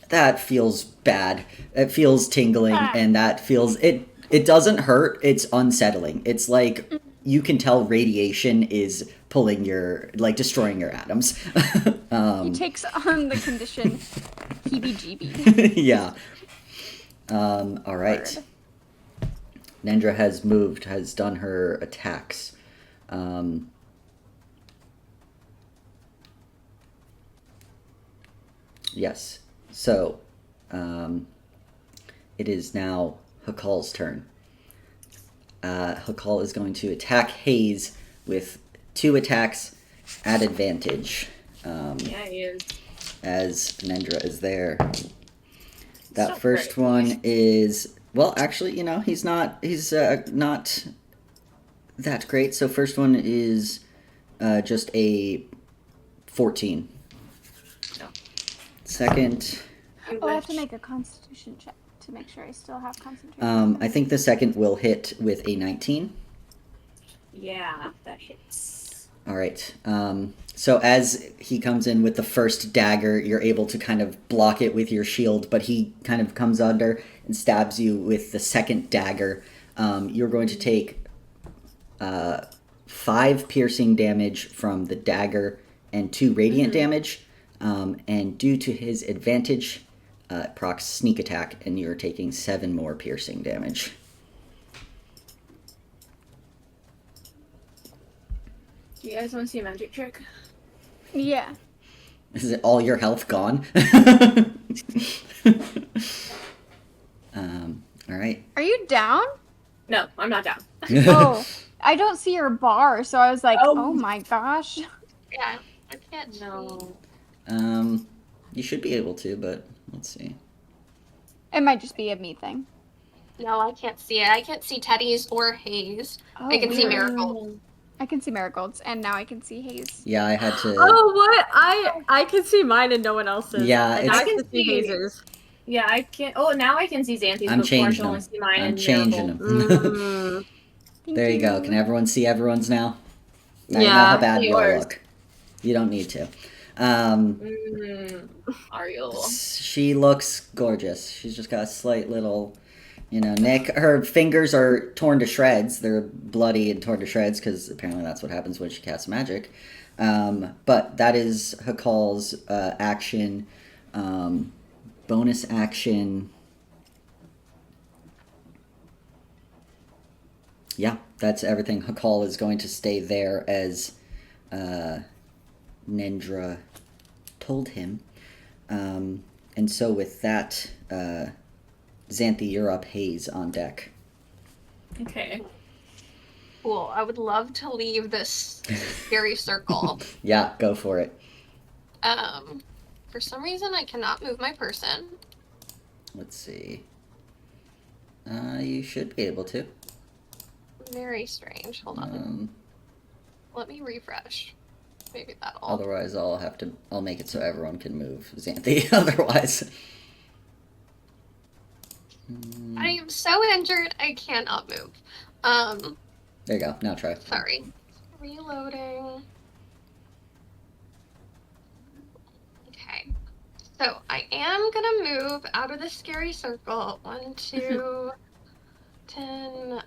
that feels bad. It feels tingling, and that feels it. It doesn't hurt. It's unsettling. It's like you can tell radiation is pulling destroying your atoms. He takes on the condition heebie-jeebie. Yeah. All right. Heard. Nendra has done her attacks. Yes. So, it is now Hakal's turn. Hakal is going to attack Hayes with 2 attacks at advantage. Yeah, he is. As Nendra is there. That So first great. one is, well, actually, he's not that great. So first one is Just a 14. No. Second, Oh, I have to wish. make a constitution check to make sure I still have concentration. I think the second will hit with a 19. Yeah, that hits. All right. So as he comes in with the first dagger, you're able to kind of block it with your shield, but he kind of comes under and stabs you with the second dagger. You're going to take 5 piercing damage from the dagger and 2 radiant damage. And due to his advantage, procs sneak attack, and you're taking 7 more piercing damage. Do you guys want to see a magic trick? Yeah. Is it all your health gone? All right. Are you down? No, I'm not down. Oh, I don't see your bar, so I was like, Oh. oh my gosh. Yeah, I can't. No. You should be able to, but let's see. It might just be a me thing. No, I can't see it. I can't see Teddy's or Hayes. Oh, I can see weird. Miracle. I can see marigolds, and now I can see haze. Yeah, I had to. Oh, what? I can see mine and no one else's. Yeah, and it's- I can see Hazer's. Yeah, I can't. Oh, now I can see Xanthi's. I'm before I changing can only them. see mine I'm and changing Miracle. them. Mm. There you go. Can everyone see everyone's now? Now you know Yeah. how bad you all Yours. look. You don't need to. Are you? She looks gorgeous. She's just got a slight little, nick. Her fingers are torn to shreds. They're bloody and torn to shreds because apparently that's what happens when she casts magic. But that is Hakal's action. Bonus action. Yeah, that's everything. Hakal is going to stay there as Nendra told him. And so with that, Xanthi, you're up. Haze on deck. Okay. Cool. I would love to leave this scary circle. Yeah, go for it. For some reason, I cannot move my person. Let's see. You should be able to. Very strange. Hold on. Let me refresh. Maybe that'll. Otherwise, I'll make it so everyone can move Xanthi. Otherwise. I am so injured, I cannot move. There you go. Now try. Sorry. Reloading. Okay. So I am gonna move out of the scary circle. 1, 2, 10,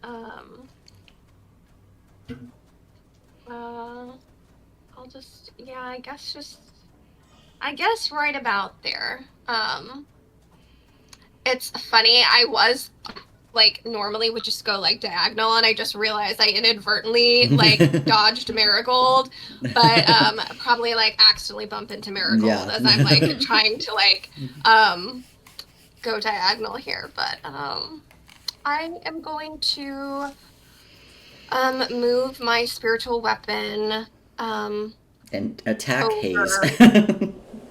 I'll just, I guess right about there. It's funny, I was, normally would just go, diagonal, and I just realized I inadvertently, dodged Marigold, but, probably, accidentally bump into Marigold as I'm, trying to, go diagonal here, but, I am going to, move my spiritual weapon, And attack over. Haze.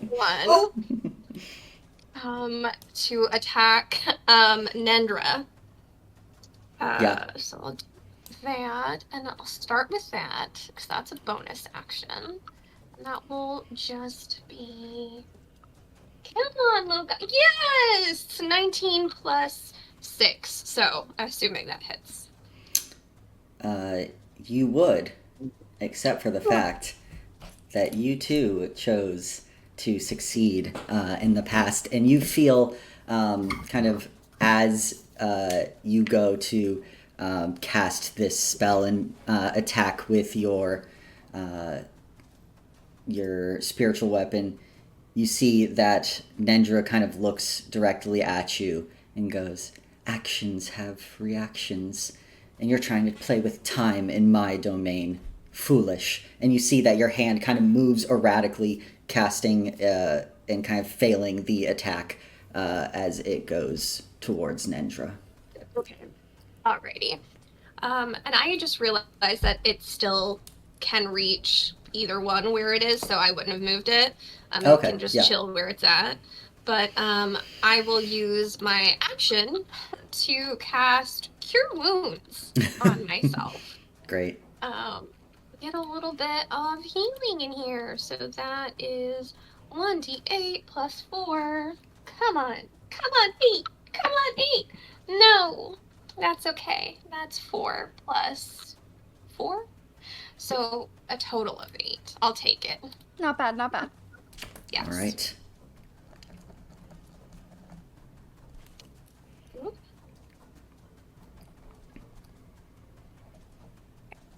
1. To attack Nendra. Yeah. So I'll do that, and I'll start with that because that's a bonus action. And that will just be. Come on, little guy. Yes, 19 plus 6. So assuming that hits. You would, except for the fact that you too chose to succeed in the past, and you feel kind of as you go to cast this spell and attack with your spiritual weapon, you see that Nendra kind of looks directly at you and goes, "Actions have reactions, and you're trying to play with time in my domain. Foolish." And you see that your hand kind of moves erratically, casting and kind of failing the attack as it goes towards Nendra. Okay. Alrighty. And I just realized that it still can reach either one where it is, so I wouldn't have moved it. Okay, It can just chill where it's at. But I will use my action to cast Cure Wounds on myself. Great. get a little bit of healing in here. So that is 1d8 plus 4. Come on, 8. Come on, 8. No, that's okay. That's 4 plus 4. So a total of 8. I'll take it. Not bad, not bad. Yes. All right.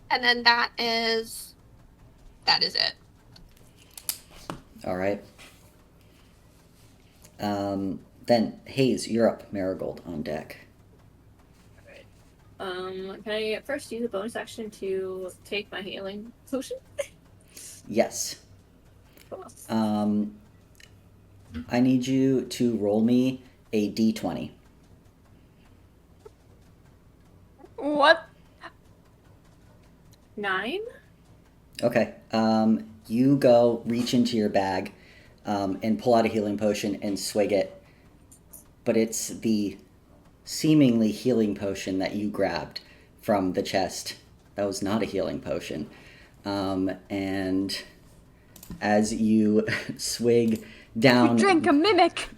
And then that is it. All right. Then Hayes, you're up. Marigold on deck. Can I first use a bonus action to take my healing potion? Yes. Cool. I need you to roll me a d20. What? 9? Okay. You go reach into your bag and pull out a healing potion and swig it. But it's the seemingly healing potion that you grabbed from the chest. That was not a healing potion. And as you swig down... You drank a mimic!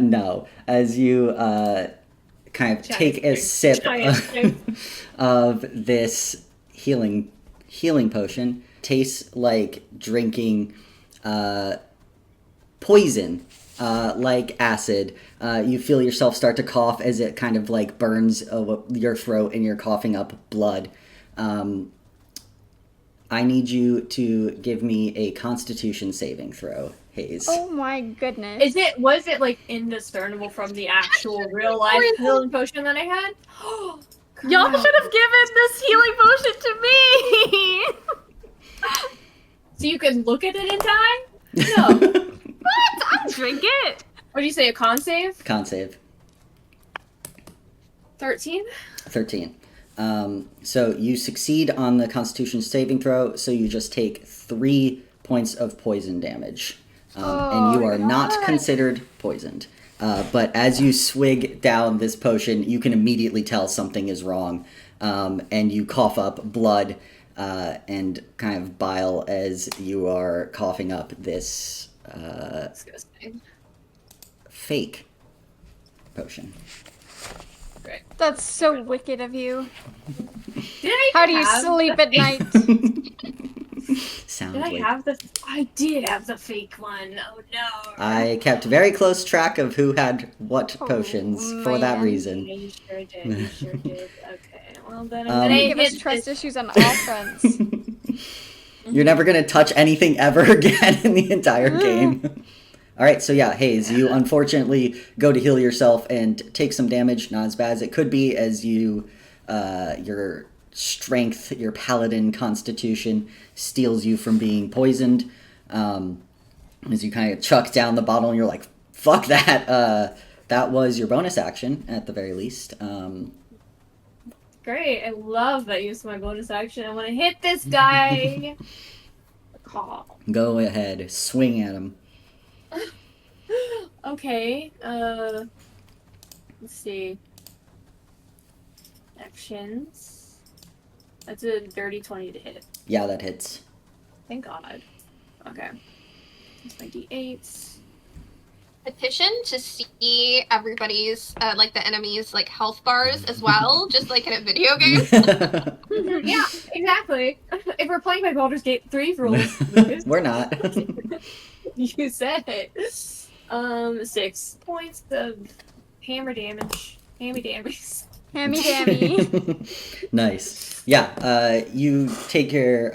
No. As you kind of take a sip of this healing potion, tastes like drinking poison, like acid. You feel yourself start to cough as it kind of like burns your throat and you're coughing up blood. I need you to give me a Constitution saving throw, Hayes. Oh my goodness. Was it like indiscernible from the actual real life healing potion that I had? Y'all should have given this healing potion to me! So you can look at it in time? No. What? I'll drink it! What do you say, a con save? Con save. 13? 13. So you succeed on the Constitution saving throw, so you just take 3 points of poison damage. And you are not considered poisoned. But as you swig down this potion, you can immediately tell something is wrong. And you cough up blood and kind of bile as you are coughing up this Disgusting. fake potion. Great. That's so wicked of you. How do you sleep at night? Sounds Did I like... have the... I did have the fake one. Oh no. I kept very close track of who had what Oh, potions for that man. reason. Yeah, you sure did. You sure did. Okay. Well, then I'm Um, gonna Give us hit trust this. issues on all fronts. You're never going to touch anything ever again in the entire game. All right, so yeah, Hayes, you unfortunately go to heal yourself and take some damage. Not as bad as it could be, as you, your strength, your paladin constitution steals you from being poisoned. As you kind of chuck down the bottle and you're like, fuck that. That was your bonus action, at the very least. Great. I love that use of my bonus action. I want to hit this guy. Call. Go ahead, swing at him. Okay. Let's see. Actions. That's a dirty 20 to hit. Yeah, that hits. Thank God. Okay. That's my d8s. Petition to see everybody's like the enemies like health bars as well, just like in a video game. Yeah, exactly. If we're playing by Baldur's Gate 3 rules, We're not. you said it. 6 points of hammer damage. Hammy damage. Hammy dammy. Nice. Yeah, you take your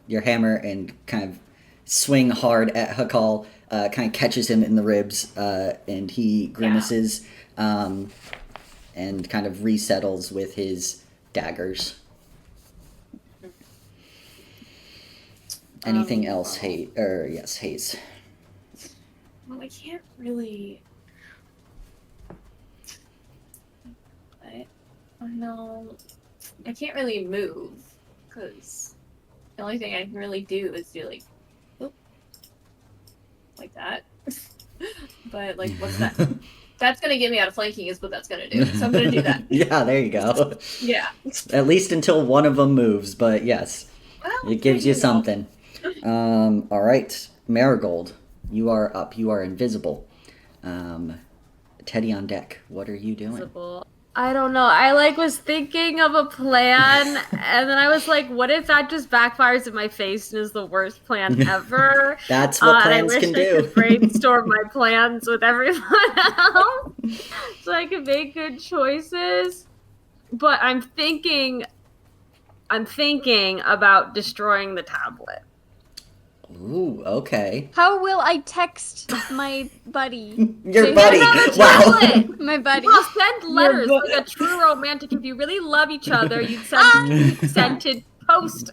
hammer and kind of swing hard at Hakal, kind of catches him in the ribs, and he grimaces and kind of resettles with his daggers. Anything else, Hayes? Yes, Hayes. Well, I can't really... No, I can't really move, because the only thing I can really do is do, like, whoop, like that. But, like, what's that? That's gonna get me out of flanking is what that's gonna do. So I'm gonna do that. Yeah, there you go. Yeah. At least until one of them moves, but yes. Well, It gives you know. something. All right, Marigold, you are up. You are invisible. Teddy on deck. What are you doing? Visible. I don't know. I was thinking of a plan, and then I was like, "What if that just backfires in my face and is the worst plan ever?" That's what plans and can I wish I do. could brainstorm my plans with everyone else, so I can make good choices. But I'm thinking about destroying the tablet. Ooh, okay. How will I text my buddy? Your buddy. Wow. My buddy. Well, send letters like a true romantic. If you really love each other, you'd send scented post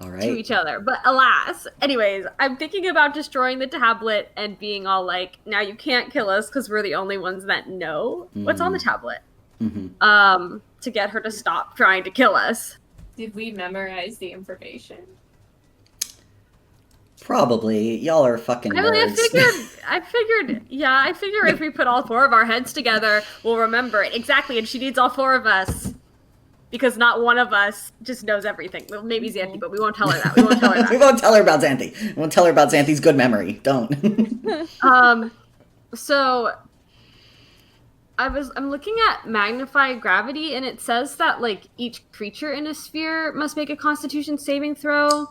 All to right. each other. But alas, anyways, I'm thinking about destroying the tablet and being all like, now you can't kill us because we're the only ones that know what's on the tablet. Mm-hmm. To get her to stop trying to kill us. Did we memorize the information? Probably. Y'all are fucking nerds. I figured if we put all 4 of our heads together, we'll remember it. Exactly, and she needs all 4 of us. Because not one of us just knows everything. Well, maybe Xanthi, but we won't tell her that. We won't tell her about Xanthi. We won't tell her about Xanthi's good memory. Don't. So I'm looking at magnify gravity, and it says that each creature in a sphere must make a Constitution saving throw,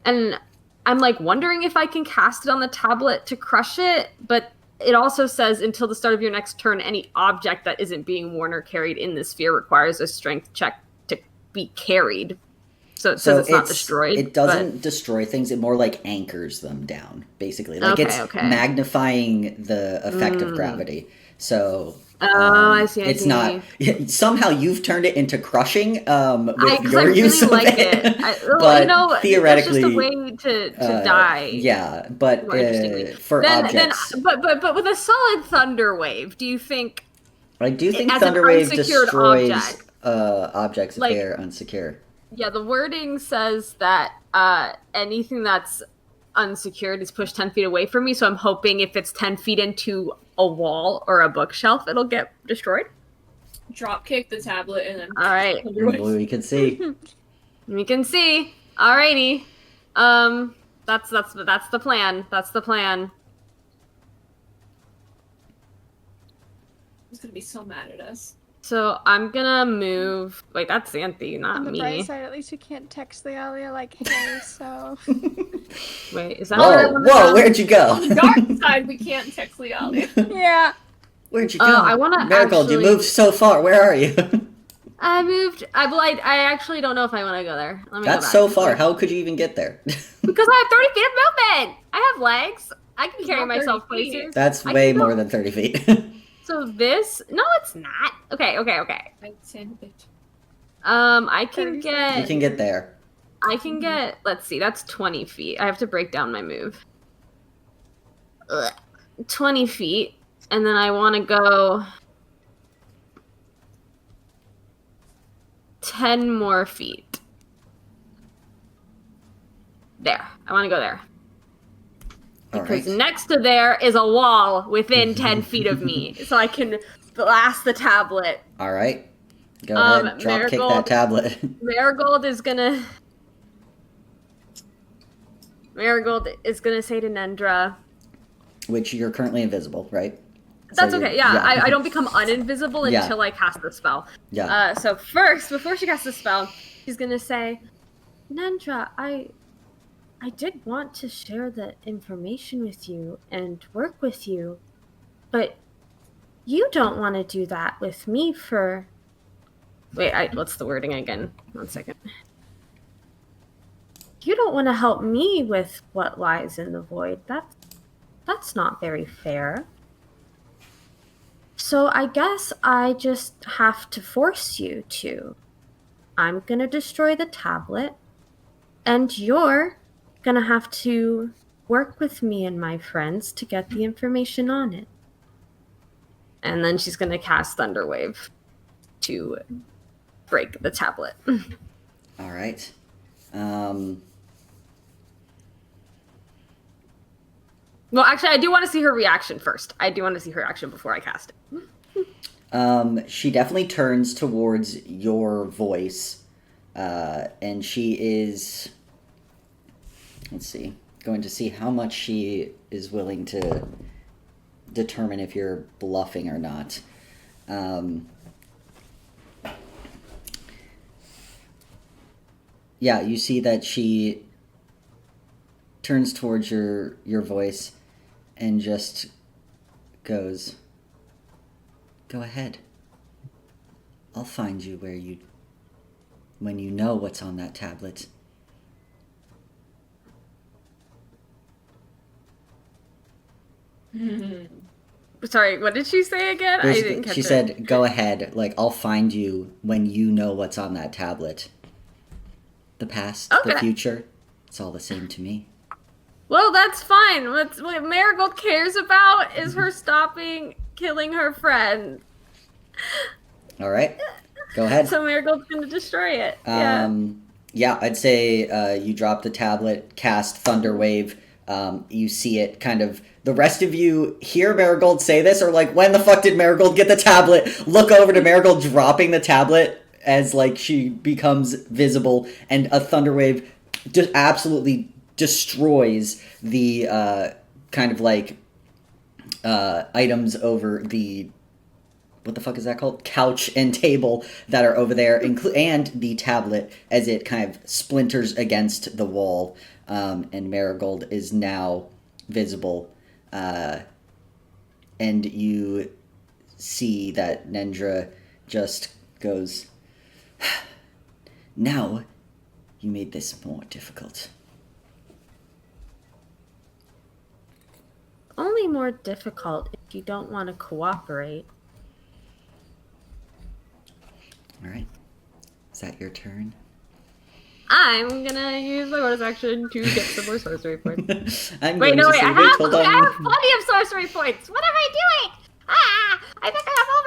and I'm wondering if I can cast it on the tablet to crush it, but it also says until the start of your next turn, any object that isn't being worn or carried in the sphere requires a strength check to be carried. So it says it's not destroyed. It doesn't destroy things. It more anchors them down, basically. It's okay. magnifying the effect of gravity. So I see. It's not. Somehow you've turned it into crushing with your I use really of like it. But theoretically, that's just a way to die. Yeah, but for objects, but with a solid thunder wave, do you think? I do think as an thunder wave unsecured destroys object, objects if they are unsecure. Yeah, the wording says that anything that's unsecured is pushed 10 feet away from me, so I'm hoping if it's 10 feet into a wall or a bookshelf, it'll get destroyed. Drop kick the tablet and then. All right. We can see. We can see. Alrighty. That's the plan. That's the plan. He's gonna be so mad at us. So I'm gonna move. Wait, that's Xanthi, not On the me. bright side, at least we can't text Lealia hey, so. Wait, is that where I wanna Whoa, go? where'd you go? On the dark side, we can't text Lealia. Yeah. Where'd you go? I wanna Marigold, you moved so far. Where are you? I moved. I actually don't know if I want to go there. Let me go That's back. so far. How could you even get there? Because I have 30 feet of movement. I have legs. I can carry not 30 myself feet. places. That's I way can go- more than 30 feet. So this? No, it's not. Okay. I send it. I can You get. can get there. I can get. Let's see. That's 20 feet. I have to break down my move. 20 feet, and then I want to go 10 more feet. There. I want to go there. All Because right. next to there is a wall within 10 feet of me. So I can blast the tablet. All right. Go ahead. Drop kick that tablet. Marigold is gonna say to Nendra. Which you're currently invisible, right? That's So okay, you're- yeah. I don't become uninvisible Yeah. until I cast the spell. Yeah. So first, before she casts the spell, she's gonna say, Nendra, I did want to share the information with you and work with you, but you don't want to do that with me for... Wait, what's the wording again? 1 second. You don't want to help me with what lies in the void. That's not very fair. So I guess I just have to force you to. I'm gonna destroy the tablet, and you're gonna have to work with me and my friends to get the information on it. And then she's gonna cast Thunderwave to break the tablet. All right. Well, actually, I do want to see her reaction first. I do want to see her action before I cast it. She definitely turns towards your voice, and she is, let's see, going to see how much she is willing to determine if you're bluffing or not. Yeah, you see that she turns towards your voice and just goes, "Go ahead. I'll find you when you know what's on that tablet." Sorry, what did she say again? I didn't catch She it. said, "Go ahead. Like, I'll find you when you know what's on that tablet. The past, the Okay. future, it's all the same to me." Well, that's fine. What Marigold cares about is her stopping killing her friend. All right, go ahead. So Marigold's gonna destroy it. Yeah, I'd say you drop the tablet, cast Thunder Wave. You see it kind of. The rest of you hear Marigold say this, or like, when the fuck did Marigold get the tablet? Look over to Marigold dropping the tablet as like she becomes visible, and a Thunder Wave just absolutely destroys the kind of like items over the. What the fuck is that called? Couch and table that are over there, and the tablet as it kind of splinters against the wall, and Marigold is now visible, and you see that Nendra just goes, "Now you made this more difficult." Only more difficult if you don't want to cooperate. All right, is that your turn? I'm gonna use my bonus action to get some more sorcery points. I'm Wait, going no, to wait, save I it. have Hold on. plenty of sorcery points. What am I doing? I think I have all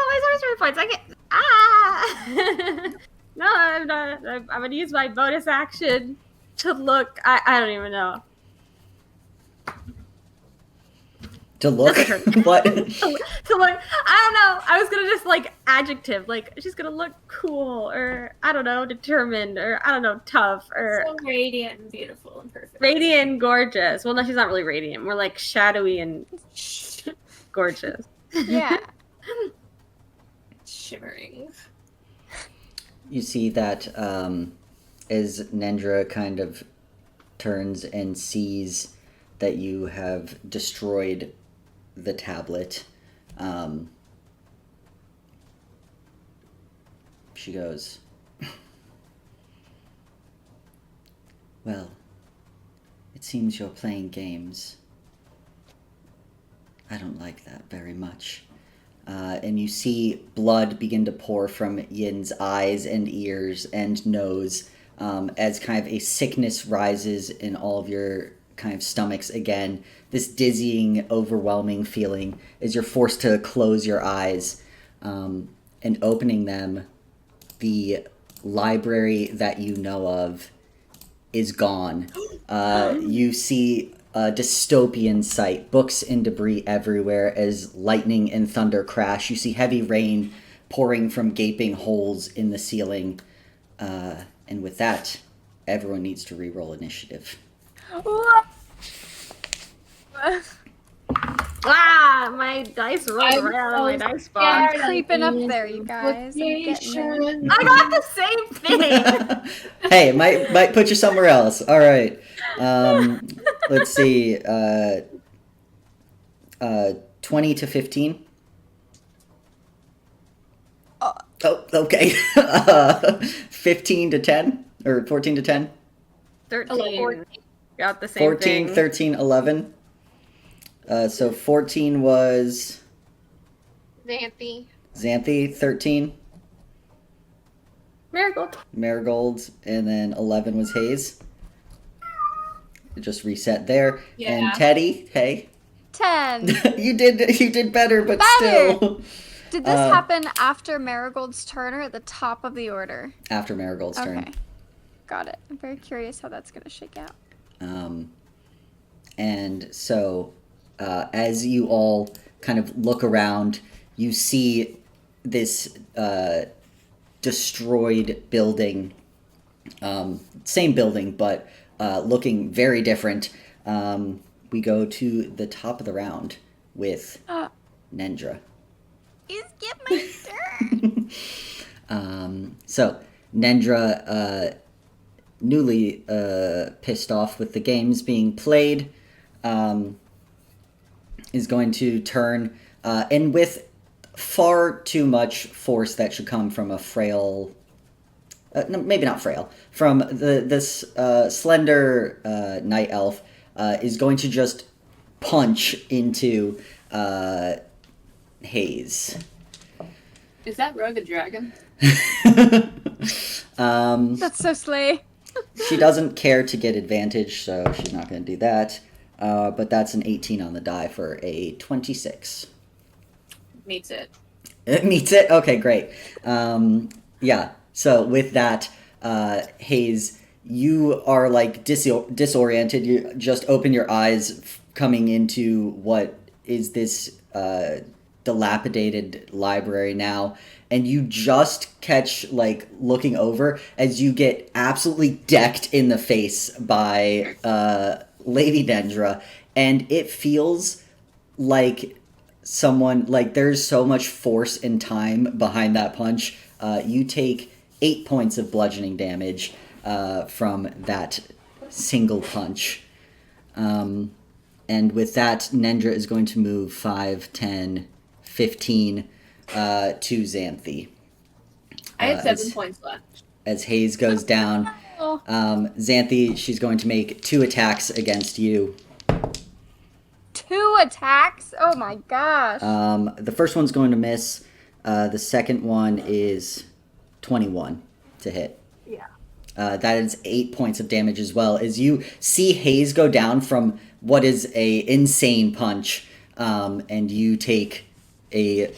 my sorcery points. I get No, I'm not. I'm gonna use my bonus action to look. I don't even know. To look? What? To look. I don't know. I was gonna just like adjective, like she's gonna look cool, or I don't know, determined, or I don't know, tough, or So radiant and beautiful and perfect. radiant and gorgeous. Well, no, she's not really radiant. More like shadowy and gorgeous. Yeah. Shimmering. You see that as Nendra kind of turns and sees that you have destroyed the tablet, she goes, "Well, it seems you're playing games. I don't like that very much." And you see blood begin to pour from Yin's eyes and ears and nose, as kind of a sickness rises in all of your kind of stomachs again. This dizzying, overwhelming feeling as you're forced to close your eyes, and opening them, the library that you know of is gone. You see a dystopian sight, books and debris everywhere as lightning and thunder crash. You see heavy rain pouring from gaping holes in the ceiling. And with that, everyone needs to re-roll initiative. My dice rolled right out of my dice bar. I'm creeping up there, you guys. I'm getting there. I got the same thing. Hey, it might put you somewhere else. All right. Let's see. 20 to 15. Oh, okay. 15 to 10? Or 14 to 10? 13. Got the same 14, thing. 13, 11. So 14 was Xanthi, 13 Marigold, and then 11 was Hayes. Just reset there. Yeah. And Teddy, hey. 10. you did better, but Better! still. Did this happen after Marigold's turn or at the top of the order? After Marigold's turn. Okay. Got it. I'm very curious how that's going to shake out. And so as you all kind of look around, you see this destroyed building, same building, but looking very different. We go to the top of the round with Nendra. Is get my turn. So Nendra, newly pissed off with the games being played, is going to turn, and with far too much force that should come from a frail, no, maybe not frail, from this slender night elf, is going to just punch into Hayes. Is that Rogue a dragon? That's so slay. She doesn't care to get advantage, so she's not going to do that. But that's an 18 on the die for a 26. Meets it. It meets it? Okay, great. Yeah, so with that, Hayes, you are like disoriented. You just open your eyes coming into what is this dilapidated library now, and you just catch, like, looking over as you get absolutely decked in the face by Lady Nendra, and it feels like someone, like, there's so much force and time behind that punch. You take 8 points of bludgeoning damage from that single punch. And with that, Nendra is going to move 5, 10, 15 to Xanthi. I have 7 points left. As Hayes goes down, Xanthi, she's going to make 2 attacks against you. 2 attacks? Oh my gosh. The first one's going to miss. The second one is 21 to hit. Yeah. That is 8 points of damage as well. As you see Hayes go down from what is a insane punch, and you take a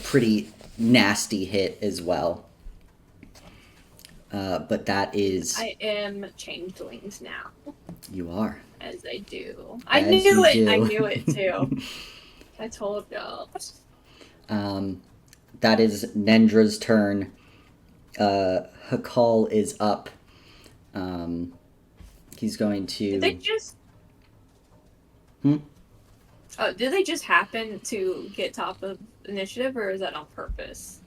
pretty nasty hit as well. But that is... I am changelings now. You are. As I do. As I knew you it. do. I knew it too. I told y'all. That is Nendra's turn. Hakal is up. He's going to... Did they just... Oh, did they just happen to get top of initiative, or is that on purpose?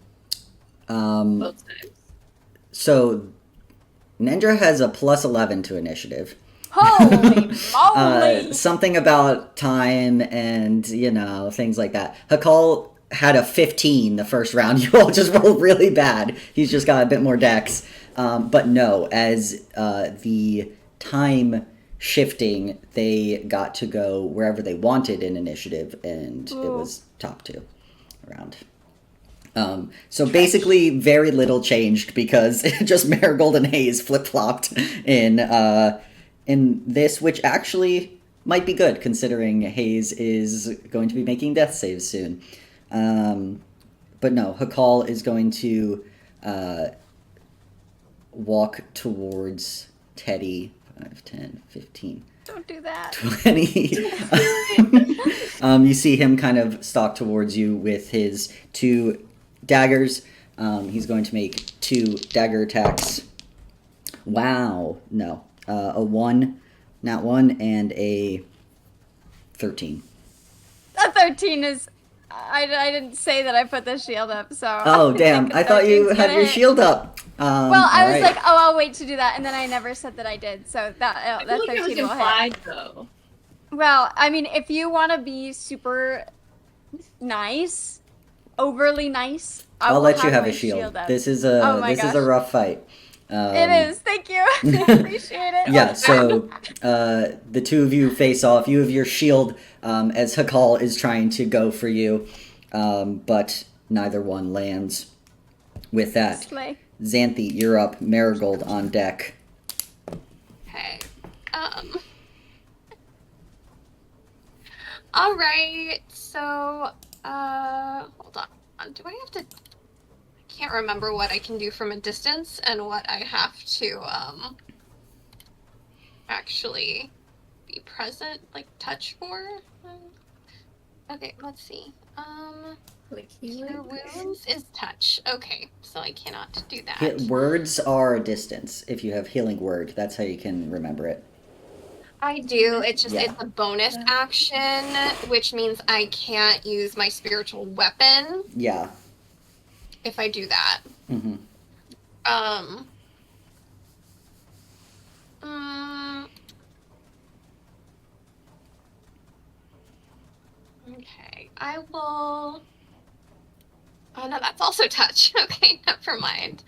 Both times. So, Nendra has a plus 11 to initiative. Holy moly! Something about time and, things like that. Hakal had a 15 the first round. You all just rolled really bad. He's just got a bit more dex. But no, as the time shifting, they got to go wherever they wanted in initiative, and it was top 2 round. So basically very little changed because just Marigold and Hayes flip-flopped in this, which actually might be good considering Hayes is going to be making death saves soon. But no, Hakal is going to walk towards Teddy. 5, 10, 15. Don't do that. 20. You see him kind of stalk towards you with his 2 daggers. He's going to make 2 dagger attacks. Wow. No. A 1, not 1, and a 13. A 13 is... I didn't say that I put the shield up, so... Oh, damn. I thought you had your shield up. Well, I was like, oh, I'll wait to do that, and then I never said that I did, so that 13 it was will implied, hit. though. Well, I mean, if you want to be super nice, overly nice, I'll let you have my a shield. up. This is a rough fight. It is. Thank you. I appreciate it. Yeah, so the 2 of you face off. You have your shield as Hakal is trying to go for you, but neither one lands. With that, Slay. Xanthi, you're up. Marigold on deck. Okay. All right. So, hold on. Do I have to? I can't remember what I can do from a distance and what I have to actually be present, like touch for? Okay, let's see. Like Cure wounds is touch. Okay, so I cannot do that. Words are a distance. If you have healing word, that's how you can remember it. I do. It's just Yeah. it's a bonus action, which means I can't use my spiritual weapon Yeah. if I do that. Mm-hmm. Okay, I will. Oh no, that's also touch. Okay, never mind.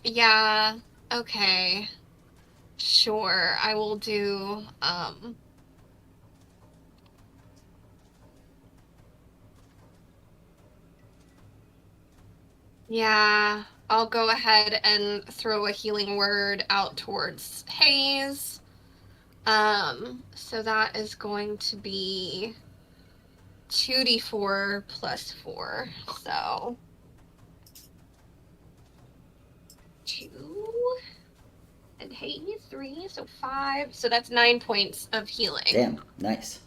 Yeah. Okay. Sure, I will do. Yeah, I'll go ahead and throw a healing word out towards Hayes. So that is going to be 2d4 plus 4. So 2 and Hayes 3, so 5. So that's 9 points of healing. Damn, nice.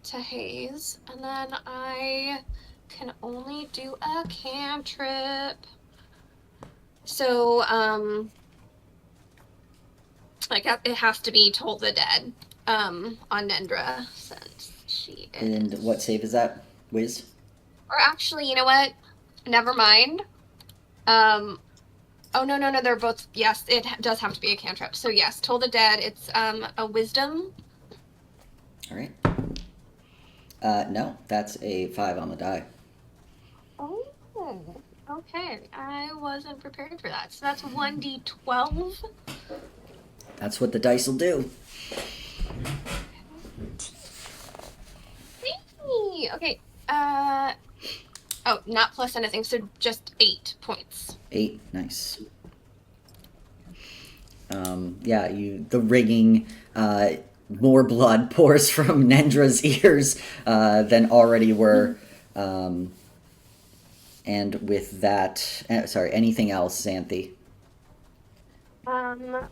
To Hayes, and then I can only do a cantrip. So, like it has to be Toll the Dead, on Nendra, since she is. And what save is that, Wiz? Or actually, you know what? Never mind. Oh no, they're both. Yes, it does have to be a cantrip. So yes, Toll the Dead. It's a wisdom. All right. No, that's a 5 on the die. Oh, okay. I wasn't prepared for that. So that's 1d12. That's what the dice will do. Okay. Oh, not plus anything, so just 8 points. 8, nice. Yeah, the ringing, more blood pours from Nendra's ears than already were. And with that, sorry, anything else, Xanthi? No.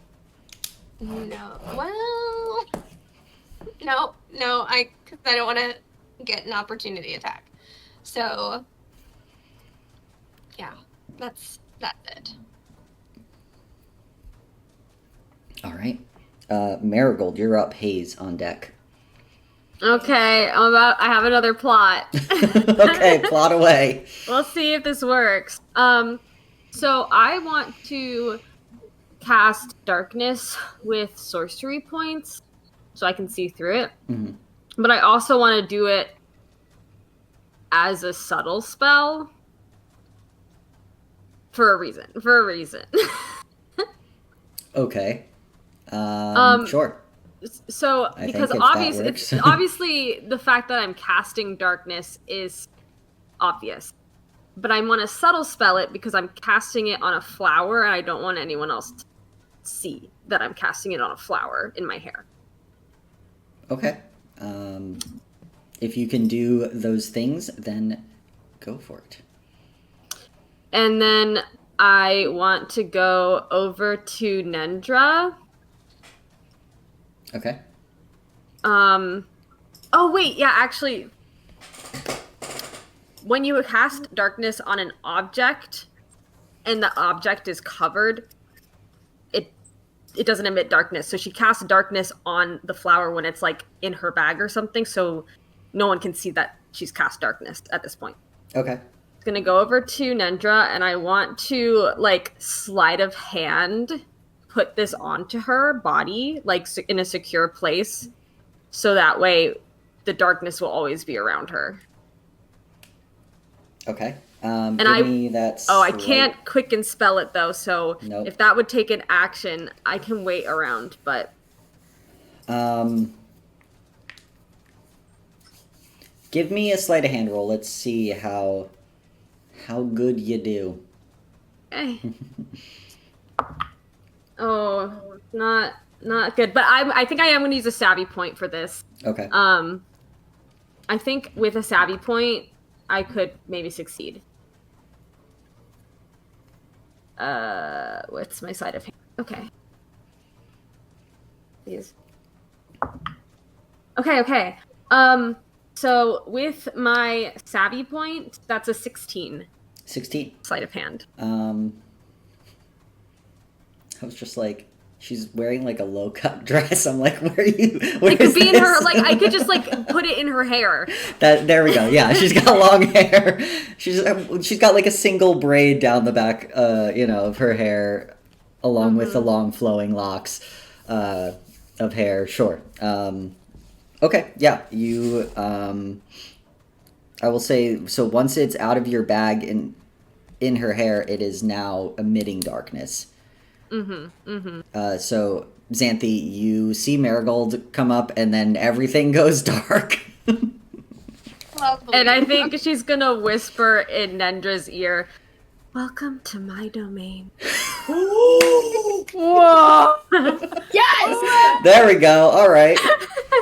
Well, no, because I don't want to get an opportunity attack. So, yeah, that's it. All right. Marigold, you're up. Hayes on deck. Okay, I have another plot. Okay, plot away. We'll see if this works. So I want to cast darkness with sorcery points so I can see through it. Mm-hmm. But I also want to do it as a subtle spell for a reason. Okay. Sure. So, I because think obviously the fact that I'm casting darkness is obvious. But I want to subtle spell it because I'm casting it on a flower and I don't want anyone else to see that I'm casting it on a flower in my hair. Okay. If you can do those things, then go for it. And then I want to go over to Nendra. Okay. Oh wait, yeah, actually, when you cast darkness on an object and the object is covered, it doesn't emit darkness. So she casts darkness on the flower when it's like in her bag or something, so no one can see that she's cast darkness at this point. Okay. It's gonna go over to Nendra, and I want to like sleight of hand put this onto her body, like in a secure place, so that way the darkness will always be around her. Okay. And give me that I can't quicken spell it though, so Nope. if that would take an action, I can wait around, but give me a sleight of hand roll. Let's see how good you do. okay. Oh, not good. But I think I am going to use a savvy point for this. Okay. I think with a savvy point, I could maybe succeed. What's my sleight of hand? Okay. Please. Okay. So with my savvy point, that's a 16. 16. Sleight of hand. I was just like, she's wearing like a low cut dress. I'm like, where are you? Where It could is be in this? her, like, I could just, like, put it in her hair. There we go. Yeah, she's got long hair. She's got like a single braid down the back, of her hair, along with the long flowing locks of hair. Sure. Okay. Yeah. You. I will say so. Once it's out of your bag and in her hair, it is now emitting darkness. So Xanthi, you see Marigold come up, and then everything goes dark. Lovely. And I think she's gonna whisper in Nendra's ear, "Welcome to my domain." Whoa! Yes! There we go. All right.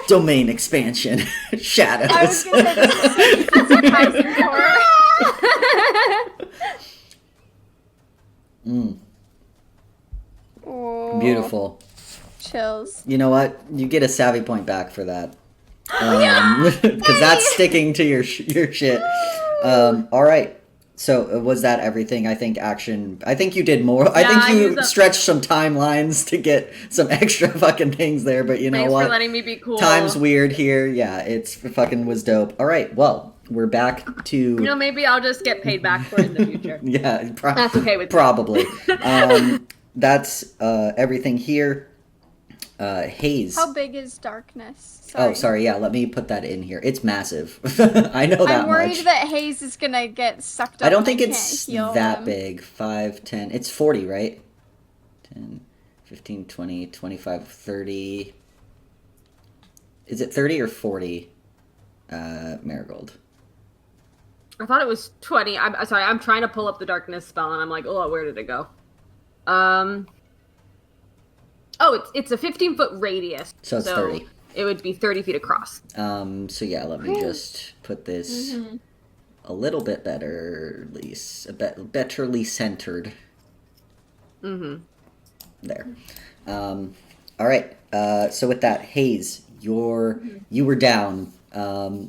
Domain expansion. Shadows. I was gonna say this is surprising horror. Whoa. Beautiful. Chills. You know what? You get a savvy point back for that. Because that's sticking to your shit. All right. So was that everything? I think you did more. I think you stretched some timelines to get some extra fucking things there, but you know Thanks what? for letting me be cool. Time's weird here. Yeah, it's fucking was dope. All right. Well, we're back to... Maybe I'll just get paid back for it in the future. Yeah. That's okay with me. Probably. That's everything here. Haze. How big is darkness? Oh, sorry. Yeah, let me put that in here. It's massive. I know that I'm worried much. that Haze is gonna get sucked up. I don't think and I it's can't heal that him. big. 5, 10. It's 40, right? 10, 15, 20, 25, 30. Is it 30 or 40, Marigold? I thought it was 20. I'm sorry, I'm trying to pull up the darkness spell, and I'm like, oh, where did it go? Oh, it's a 15-foot radius. So it's 30. It would be 30 feet across. So yeah, let me just put this a little bit betterly centered. There. All right. So with that, Haze, you were down.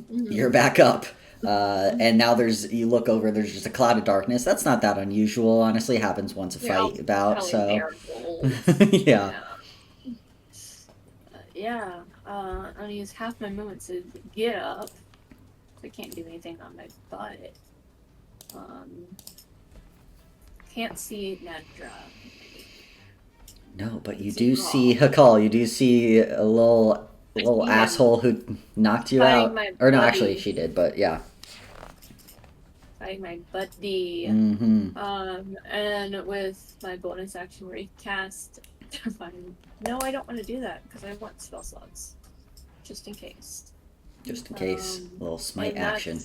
You're back up. And now you look over, there's just a cloud of darkness. That's not that unusual, honestly. It happens once a fight about, so. Yeah. Yeah. I'm gonna use half my movement to get up. I can't do anything on my butt. Can't see Nedra. No, but you do see Hakal. You do see a little asshole who knocked you out. Or no, actually she did, but yeah. Fighting my buddy. And with my bonus action where you cast Divine. No, I don't want to do that because I want spell slots. Just in case. Just in case. A little smite action.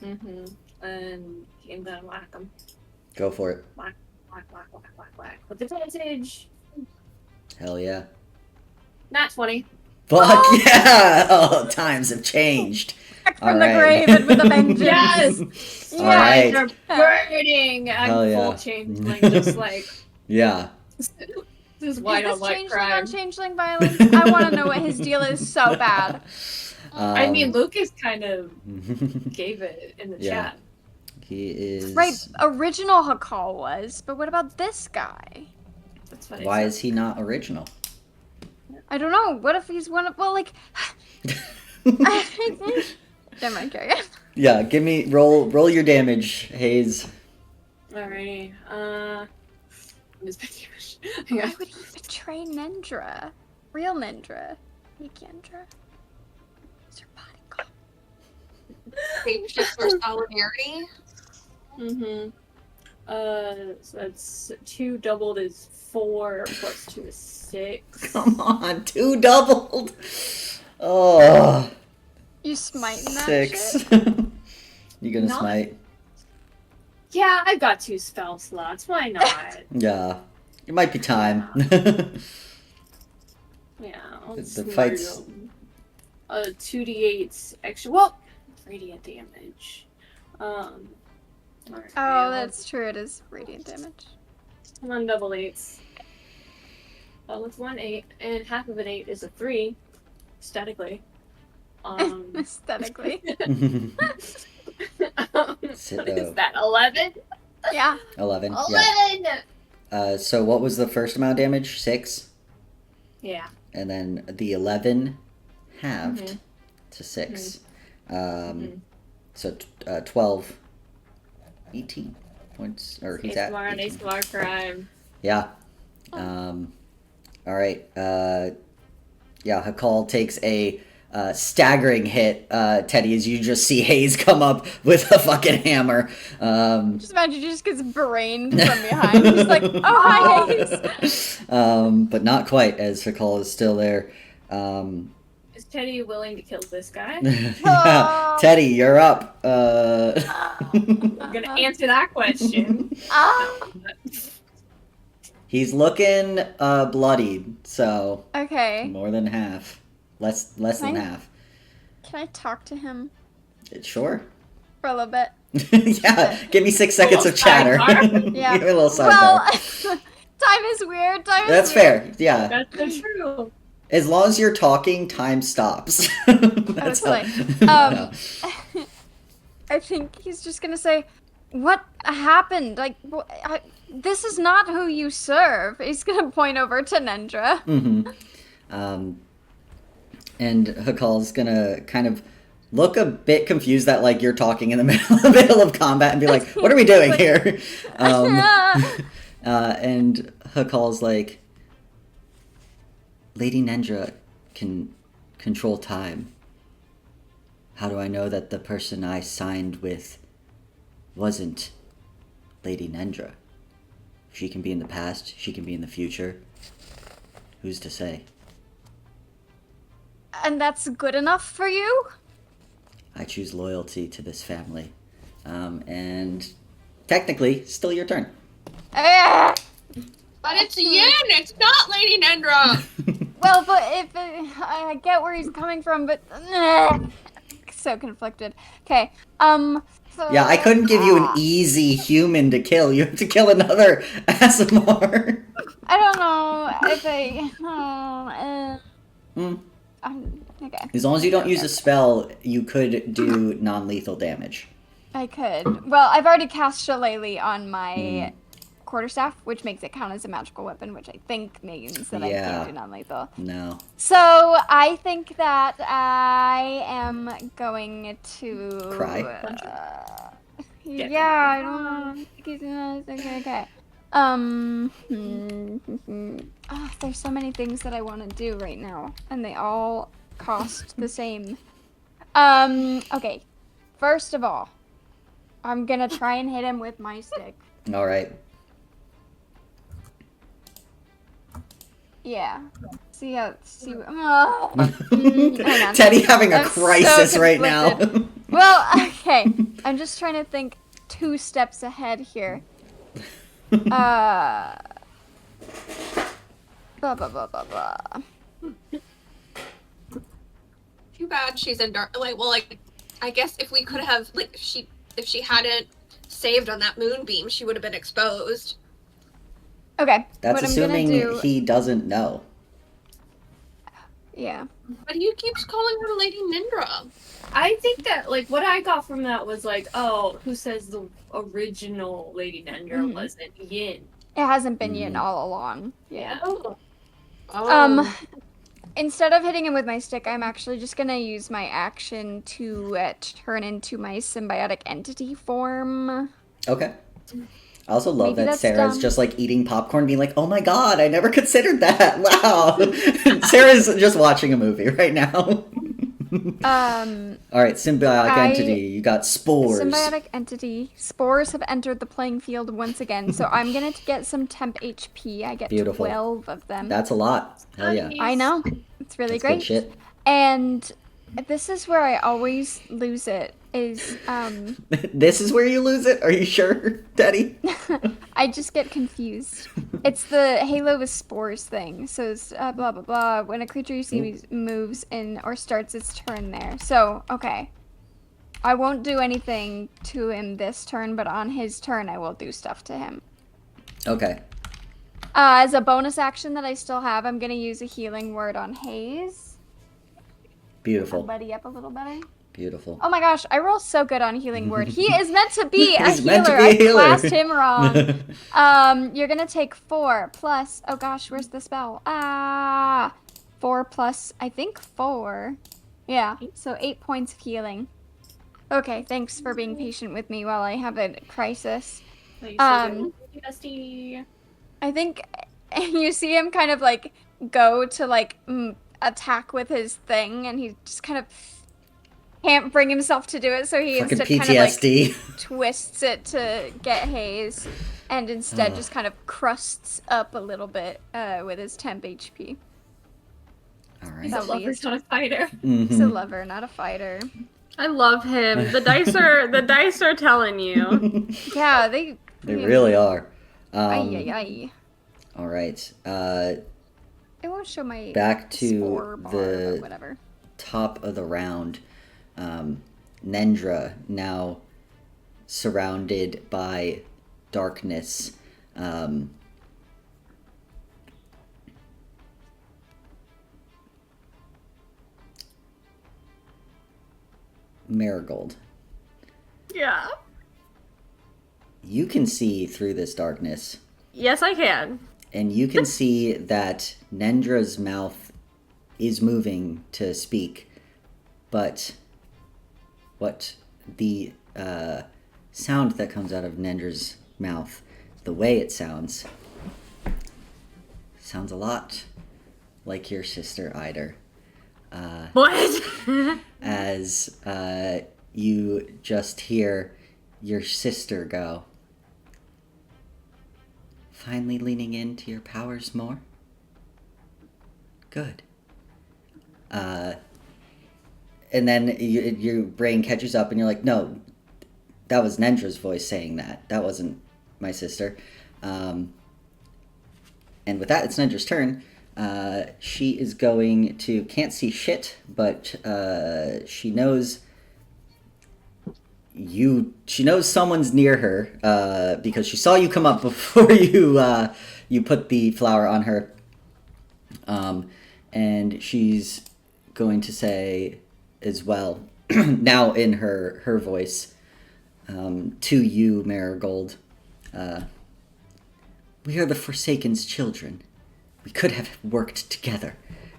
And I'm gonna whack him. Go for it. Whack. With advantage. Hell yeah. Nat 20. Fuck yeah! Oh, times have changed. Back from the grave and with a vengeance. Yes! All right. They're burning. I'm Hell yeah. full changeling, just like. Yeah. This is white Is on this white changeling crime. on changeling violence? I want to know what his deal is so bad. I mean, Lucas kind of gave it in the Yeah. chat. He is... Right, original Hakal was, but what about this guy? That's what Why is he not original? I don't know. What if he's one of... Well, like... Never mind, carry on. Yeah, give me... Roll your damage, Haze. Alrighty. I'm just picking Why would he betray Nendra? Real Nendra. Fake Nendra. Is your body gone? Save just for solidarity. So that's 2 doubled is 4 plus 2 is 6. Come on, 2 doubled. Oh. You smiting that 6. shit? You gonna Not- smite? Yeah, I've got 2 spell slots. Why not? Yeah. It might be time. Yeah. I'll The smart fight's- 2d8 extra. Well, radiant damage. Alright, Oh, that's true. It is radiant damage. come on, double 8s. Well, it's 1 8, and half of an 8 is a 3, aesthetically. Aesthetically. What is that, 11? Yeah. 11. 11! Yeah. So what was the first amount of damage? 6? Yeah. And then the 11 halved Mhm. to 6. Mhm. So 12, 18 points. Or he's at ASMR and 18. ASMR crime. Yeah. All right. Yeah, Hakal takes a staggering hit, Teddy, as you just see Hayes come up with a fucking hammer. Just imagine he just gets brained from behind. He's like, oh, hi, Hayes. But not quite, as Hakal is still there. Is Teddy willing to kill this guy? Yeah, Teddy, you're up. I'm gonna answer that question. He's looking bloodied, so Okay. more than half. Less than Can I- half. Can I talk to him Sure. for a little bit? Yeah, give me 6 seconds of chatter. sidebar. Yeah. Give me a little sidebar. Well, time is weird. That's fair. Yeah. That's so true. As long as you're talking, time stops. That's how. Honestly. I think he's just gonna say, "What happened? Like, this is not who you serve." He's gonna point over to Nendra. And Hakal's gonna kind of look a bit confused that like you're talking in the middle of combat and be like, "What are we doing here?" And Hakal's like, "Lady Nendra can control time. How do I know that the person I signed with wasn't Lady Nendra? She can be in the past, she can be in the future. Who's to say?" And that's good enough for you? I choose loyalty to this family. And technically, still your turn. But it's Yin, it's not Lady Nendra! Well, but if I get where he's coming from, but so conflicted. Okay. Yeah, I couldn't give you an easy human to kill. You have to kill another ASMR. I don't know if okay. As long as you don't use a spell, you could do non-lethal damage. I could. Well, I've already cast Shillelagh on my quarterstaff, which makes it count as a magical weapon, which I think means that I Yeah. can't do non-lethal. No. So I think that I am going to Cry? yeah, I don't know. Okay. There's so many things that I want to do right now, and they all cost the same. Okay. First of all, I'm gonna try and hit him with my stick. All right. Yeah. See. Hang on. Teddy having a I'm so crisis right now. conflicted. Well, okay. I'm just trying to think 2 steps ahead here. Blah, blah, blah, blah, blah. Too bad she's in dark. I guess if we could have, if she hadn't saved on that moonbeam, she would have been exposed. Okay. That's what I'm assuming gonna do, he doesn't know. yeah. But he keeps calling her Lady Nendra. I think that, like, what I got from that was, like, oh, who says the original Lady Nendra wasn't Yin? It hasn't been Yin all along. Yeah. Oh. Instead of hitting him with my stick, I'm actually just gonna use my action to turn into my symbiotic entity form. Okay. I also love Maybe that that's Sarah's dumb. just like eating popcorn, being like, "Oh my god, I never considered that." Wow. Sarah's just watching a movie right now. All right, symbiotic entity. You got spores. Symbiotic entity. Spores have entered the playing field once again, so I'm gonna get some temp HP. I get Beautiful. 12 of them. That's a lot. Hell yeah. I know. It's really That's great. good shit. And this is where I always lose it. Is This is where you lose it? Are you sure, Teddy? I just get confused. It's the Halo with Spores thing. So it's blah blah blah. When a creature you see moves in or starts its turn there. So okay, I won't do anything to him this turn, but on his turn I will do stuff to him. Okay. As a bonus action that I still have, I'm gonna use a healing word on Hayes. Beautiful. Buddy up a little better. Beautiful. Oh my gosh, I roll so good on healing word. He is meant to be a He's healer. meant to be a healer. I classed him wrong. You're gonna take 4 plus. Oh gosh, where's the spell? 4 plus. I think 4. Yeah. So 8 points of healing. Okay. Thanks for being patient with me while I have a crisis. Dusty. I think you see him kind of like go to like attack with his thing, and he just kind of can't bring himself to do it, so he Fucking instead PTSD. kind of like twists it to get Hayes, and instead just kind of crusts up a little bit with his temp HP. All right. He's a lover, not a fighter. He's a lover, not a fighter. I love him. The dice are telling you. Yeah, they really are. Ay. All right. I won't show my Back to spore bar, the but whatever. top of the round. Nendra, now surrounded by darkness. Marigold. Yeah. You can see through this darkness. Yes, I can. And you can see that Nendra's mouth is moving to speak, but what the sound that comes out of Nendra's mouth, the way it sounds a lot like your sister Eider. What? As you just hear your sister go, finally leaning into your powers more? Good. And then your brain catches up and you're like, no, that was Nendra's voice saying that. That wasn't my sister. And with that, it's Nendra's turn. She is going to, can't see shit, but she knows someone's near her because she saw you come up before you put the flower on her. And she's going to say as well, now in her voice, to you, Marigold, we are the Forsaken's children. We could have worked together.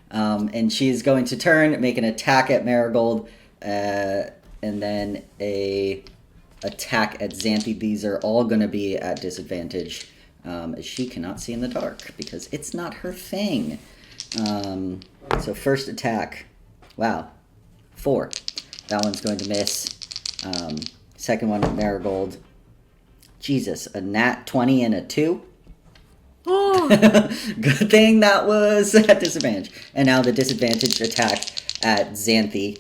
And she's going to turn, make an attack at Marigold, and then a attack at Xanthi. These are all going to be at disadvantage, as she cannot see in the dark, because it's not her thing. So first attack, wow, 4. That one's going to miss. Second one, Marigold. Jesus, a nat 20 and a 2. Oh. Good thing that was at disadvantage. And now the disadvantaged attack at Xanthi,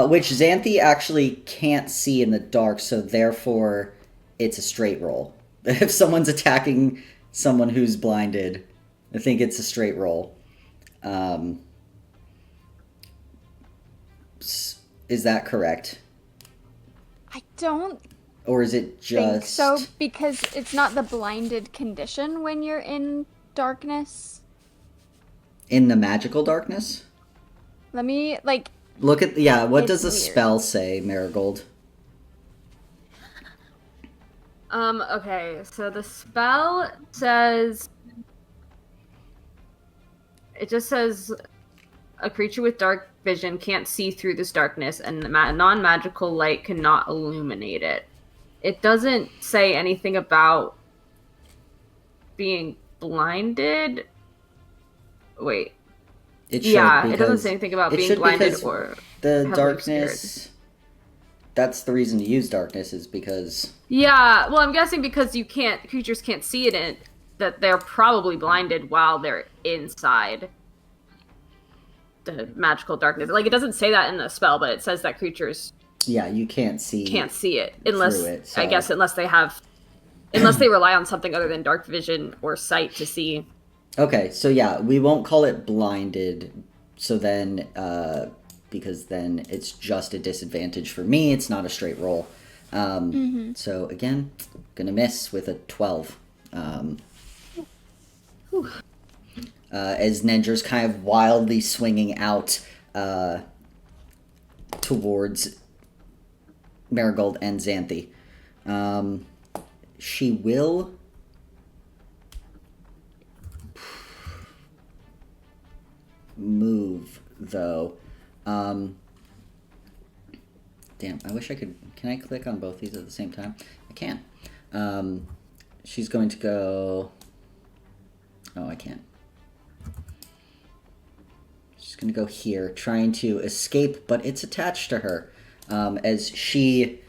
which Xanthi actually can't see in the dark, so therefore it's a straight roll. If someone's attacking someone who's blinded, I think it's a straight roll. Is that correct? I don't Or is it just... think so, because it's not the blinded condition when you're in darkness. in the magical darkness? Let me, like... Look at... Yeah, what does the It's weird. spell say, Marigold? Okay, so the spell says... It just says a creature with dark vision can't see through this darkness, and non-magical light cannot illuminate it. It doesn't say anything about being blinded. Wait. It should, Yeah, it doesn't because- say anything about it being should, blinded because or... The heavily darkness... That's the reason to use darkness, is because... Yeah, well, I'm guessing because creatures can't see it, that they're probably blinded while they're inside the magical darkness. Like, it doesn't say that in the spell, but it says that creatures Yeah, you can't see it unless, through it, so... I guess, unless they rely on something other than dark vision or sight to see. Okay, so yeah, we won't call it blinded, so then, because then it's just a disadvantage for me, it's not a straight roll. So again, gonna miss with a 12. as Nendra's kind of wildly swinging out towards Marigold and Xanthi. She will move, though. Damn, I wish I could... Can I click on both these at the same time? I can. She's going to go... Oh, I can't. She's going to go here, trying to escape, but it's attached to her. As she...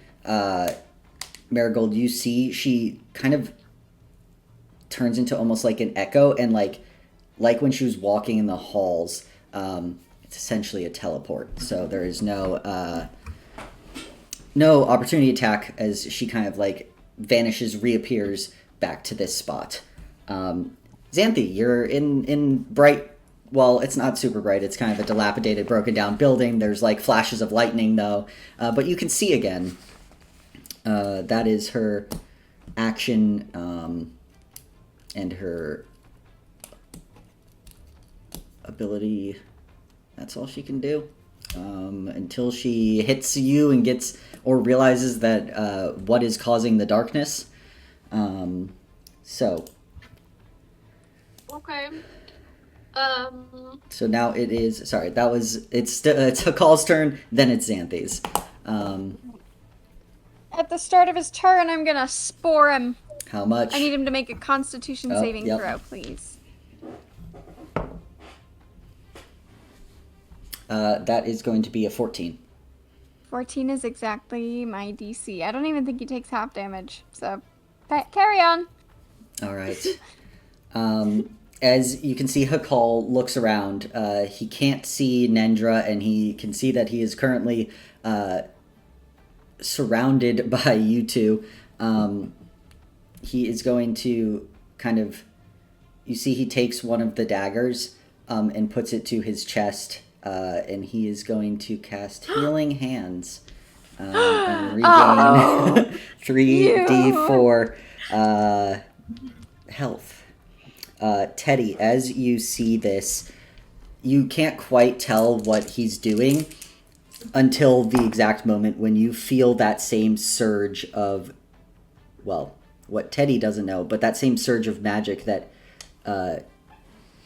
Marigold, you see, she kind of turns into almost like an echo, and like when she was walking in the halls, it's essentially a teleport. So there is no opportunity attack as she kind of like vanishes, reappears back to this spot. Xanthi, you're in bright. Well, it's not super bright. It's kind of a dilapidated, broken down building. There's like flashes of lightning though, but you can see again. That is her action and her ability. That's all she can do until she hits you and gets or realizes that what is causing the darkness. So. Okay. So now it is. Sorry, that was. It's Hakal's turn. Then it's Xanthi's. At the start of his turn, I'm gonna spore him. How much? I need him to make a Constitution saving throw, please. That is going to be a 14. 14 is exactly my DC. I don't even think he takes half damage. So, carry on. All right. As you can see, Hakal looks around. He can't see Nendra, and he can see that he is currently surrounded by you two. He is going to kind of... You see he takes one of the daggers and puts it to his chest, and he is going to cast Healing Hands and regain 3d4 health. Teddy, as you see this, you can't quite tell what he's doing until the exact moment when you feel that same surge of, well, what Teddy doesn't know, but that same surge of magic that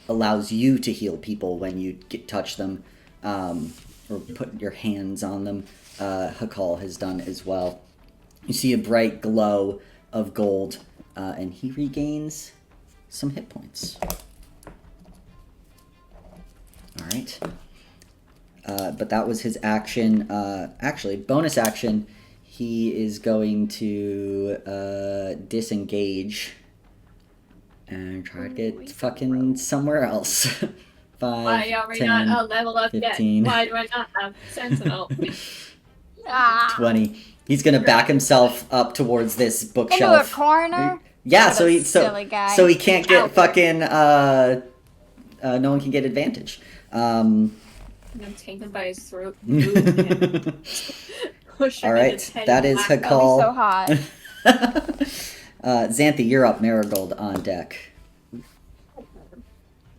allows you to heal people when you touch them or put your hands on them. Hakal has done as well. You see a bright glow of gold, and he regains some hit points. All right. But that was his action. Actually, bonus action, he is going to disengage and try to get fucking somewhere else. 5, Why are we 10, not leveled up 15. yet? Why do I not have Sentinel? 20. He's gonna back himself up towards this Into a bookshelf. corner? Yeah, What so a he silly guy. so he can't get fucking no one can get advantage. I'm taken by his throat. Push him All right, into 10 that is black That'll be so Hakal. hot. Xanthi, you're up. Marigold on deck.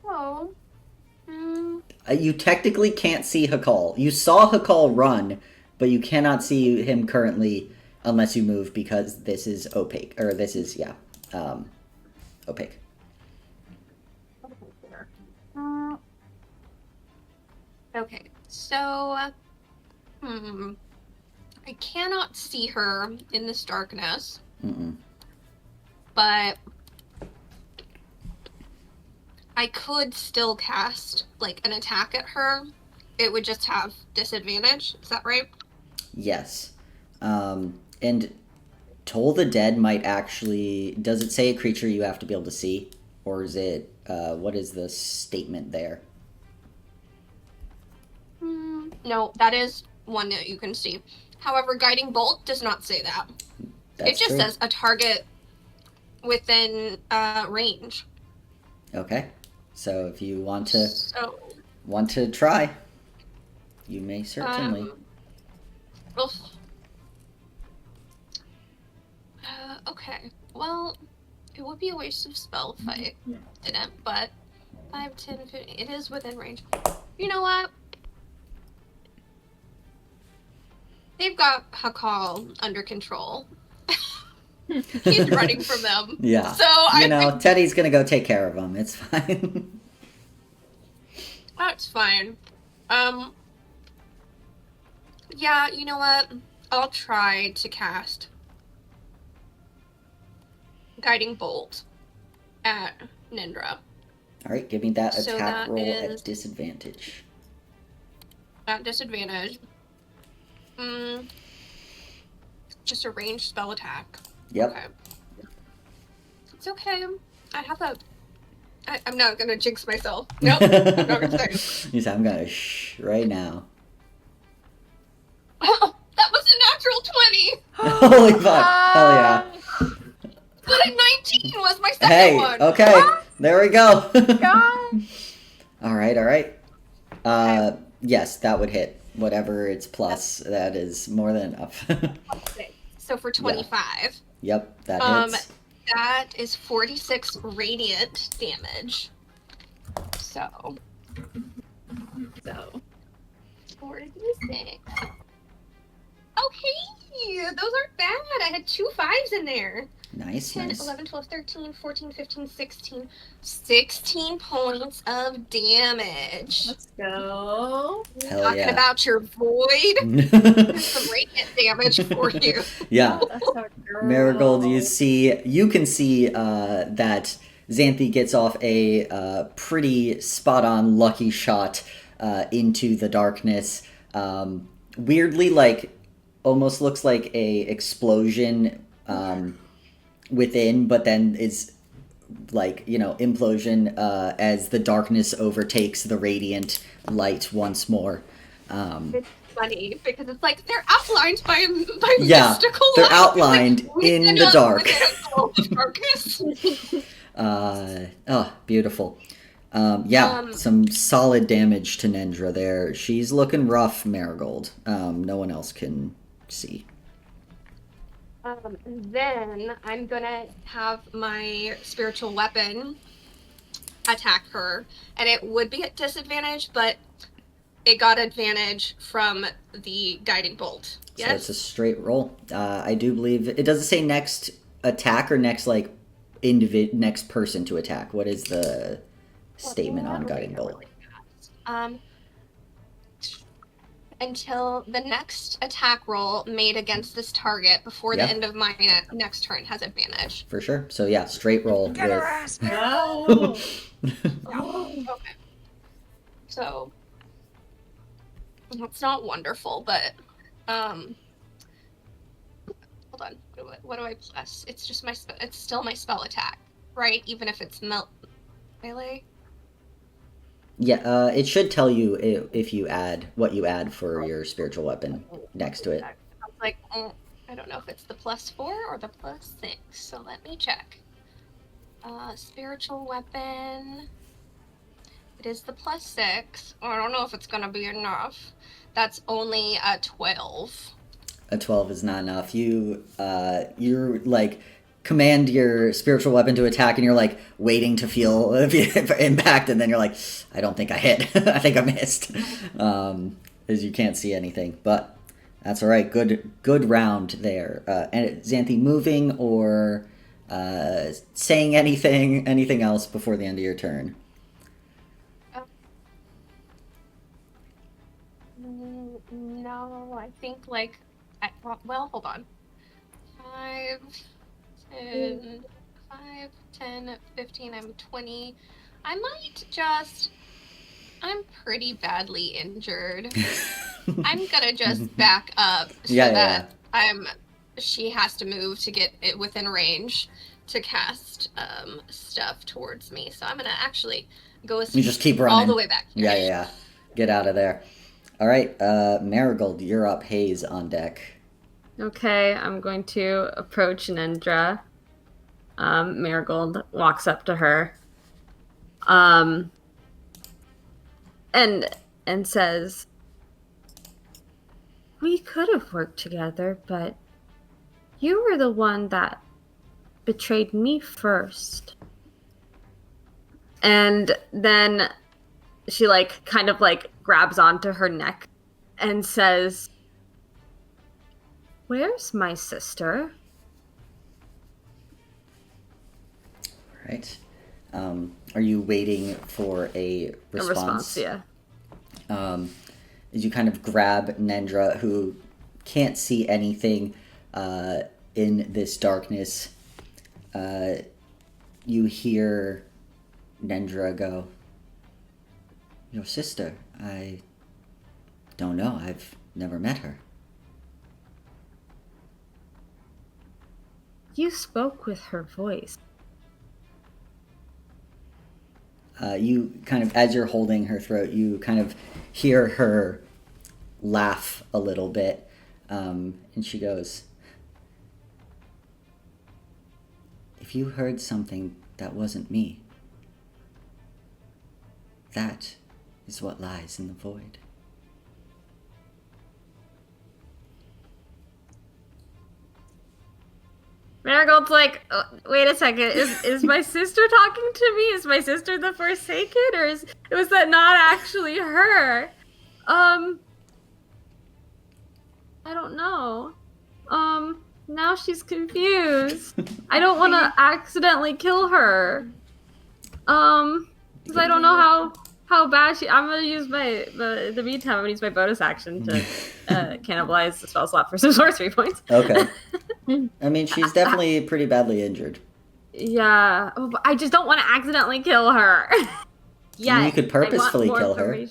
Oh. You technically can't see Hakal. You saw Hakal run, but you cannot see him currently unless you move because this is opaque. Or this is, opaque. Okay, so, I cannot see her in this darkness, but I could still cast, like, an attack at her. It would just have disadvantage, is that right? Yes. And Toll the Dead might actually... Does it say a creature you have to be able to see? Or is it... what is the statement there? No, that is one that you can see. However, Guiding Bolt does not say that. That's it just true. says a target within range. Okay. So if you want to try, you may certainly. Okay. Well, it would be a waste of spell if I didn't, but 5, 10, 15. It is within range. You know what? They've got Hakal under control. He's running from them. Yeah. So Teddy's gonna go take care of him. It's fine. That's fine. Yeah, you know what? I'll try to cast Guiding Bolt at Nindra. All right, give me that So attack that roll is- at disadvantage. At disadvantage. Just a ranged spell attack. Yep. Okay. It's okay. I have a... I'm not gonna jinx myself. Nope. I'm not gonna say it. You said I'm gonna shh right now. Oh, that was a natural 20! Holy fuck! Hell yeah! But a 19 was my second Hey, one! okay, there we go. God. All right. Yes, that would hit. Whatever its plus, that is more than enough. Okay. So for 25, Yep, that hits. that is 46 radiant damage. So, 46. Okay, those aren't bad. I had 2 5s in there. Nice, 10, nice. 11, 12, 13, 14, 15, 16. 16 points of damage. Let's go. Hell Talking yeah. about your void. Some radiant damage for you. Yeah. That's our girl. Marigold, you can see that Xanthi gets off a pretty spot-on lucky shot into the darkness. Weirdly, like, almost looks like a explosion within, but then is like, implosion as the darkness overtakes the radiant light once more. It's funny because it's like they're outlined by Yeah, mystical they're light. outlined Like, in end the up dark. within a globe of darkness. Beautiful. Some solid damage to Nendra there. She's looking rough, Marigold. No one else can see. Then I'm gonna have my spiritual weapon attack her, and it would be at disadvantage, but it got advantage from the guiding bolt. So Yes. it's a straight roll. I do believe it doesn't say next attack or next next person to attack. What is the statement on guiding bolt? Until the next attack roll made against this target before Yeah. the end of my next turn has advantage. For sure. So yeah, straight roll. Get her with- ass. No. Okay. So it's not wonderful, but hold on. What do I plus? It's just it's still my spell attack, right? Even if it's melee. Yeah, it should tell you if you add what you add for your spiritual weapon next to it. I was like, I don't know if it's the +4 or the +6, so let me check. Spiritual weapon. It is the +6. I don't know if it's gonna be enough. That's only a 12. A 12 is not enough. You're like command your spiritual weapon to attack, and you're like waiting to feel impact, and then you're like, I don't think I hit. I think I missed, as you can't see anything. But that's all right. Good round there. And Xanthi, moving or saying anything else before the end of your turn? No, I think well, hold on. 5, 10, 15, I'm 20. I might just... I'm pretty badly injured. I'm gonna just back up so that she has to move to get it within range to cast stuff towards me. So I'm gonna actually go You just keep running all the way back here. Yeah. Get out of there. All right, Marigold, you're up. Hayes on deck. Okay, I'm going to approach Nendra. Marigold walks up to her. And says, "We could have worked together, but you were the one that betrayed me first. And then she like kind of like grabs onto her neck and says, "Where's my sister?" All right. Are you waiting for a response? A response, yeah. As you kind of grab Nendra, who can't see anything in this darkness, you hear Nendra go, "Your sister? I don't know. I've never met her." You spoke with her voice. You kind of, as you're holding her throat, you kind of hear her laugh a little bit, and she goes, "If you heard something that wasn't me, that is what lies in the void." Marigold's like, wait a second, is my sister talking to me? Is my sister the Forsaken, or was that not actually her? I don't know. Now she's confused. I don't want to accidentally kill her. Because I don't know how bad she. I'm gonna use the meantime. I'm gonna use my bonus action to cannibalize the spell slot for some sorcery points. Okay. I mean, she's definitely pretty badly injured. Yeah, but I just don't want to accidentally kill her. Yeah, I mean, you could purposefully kill her. Well,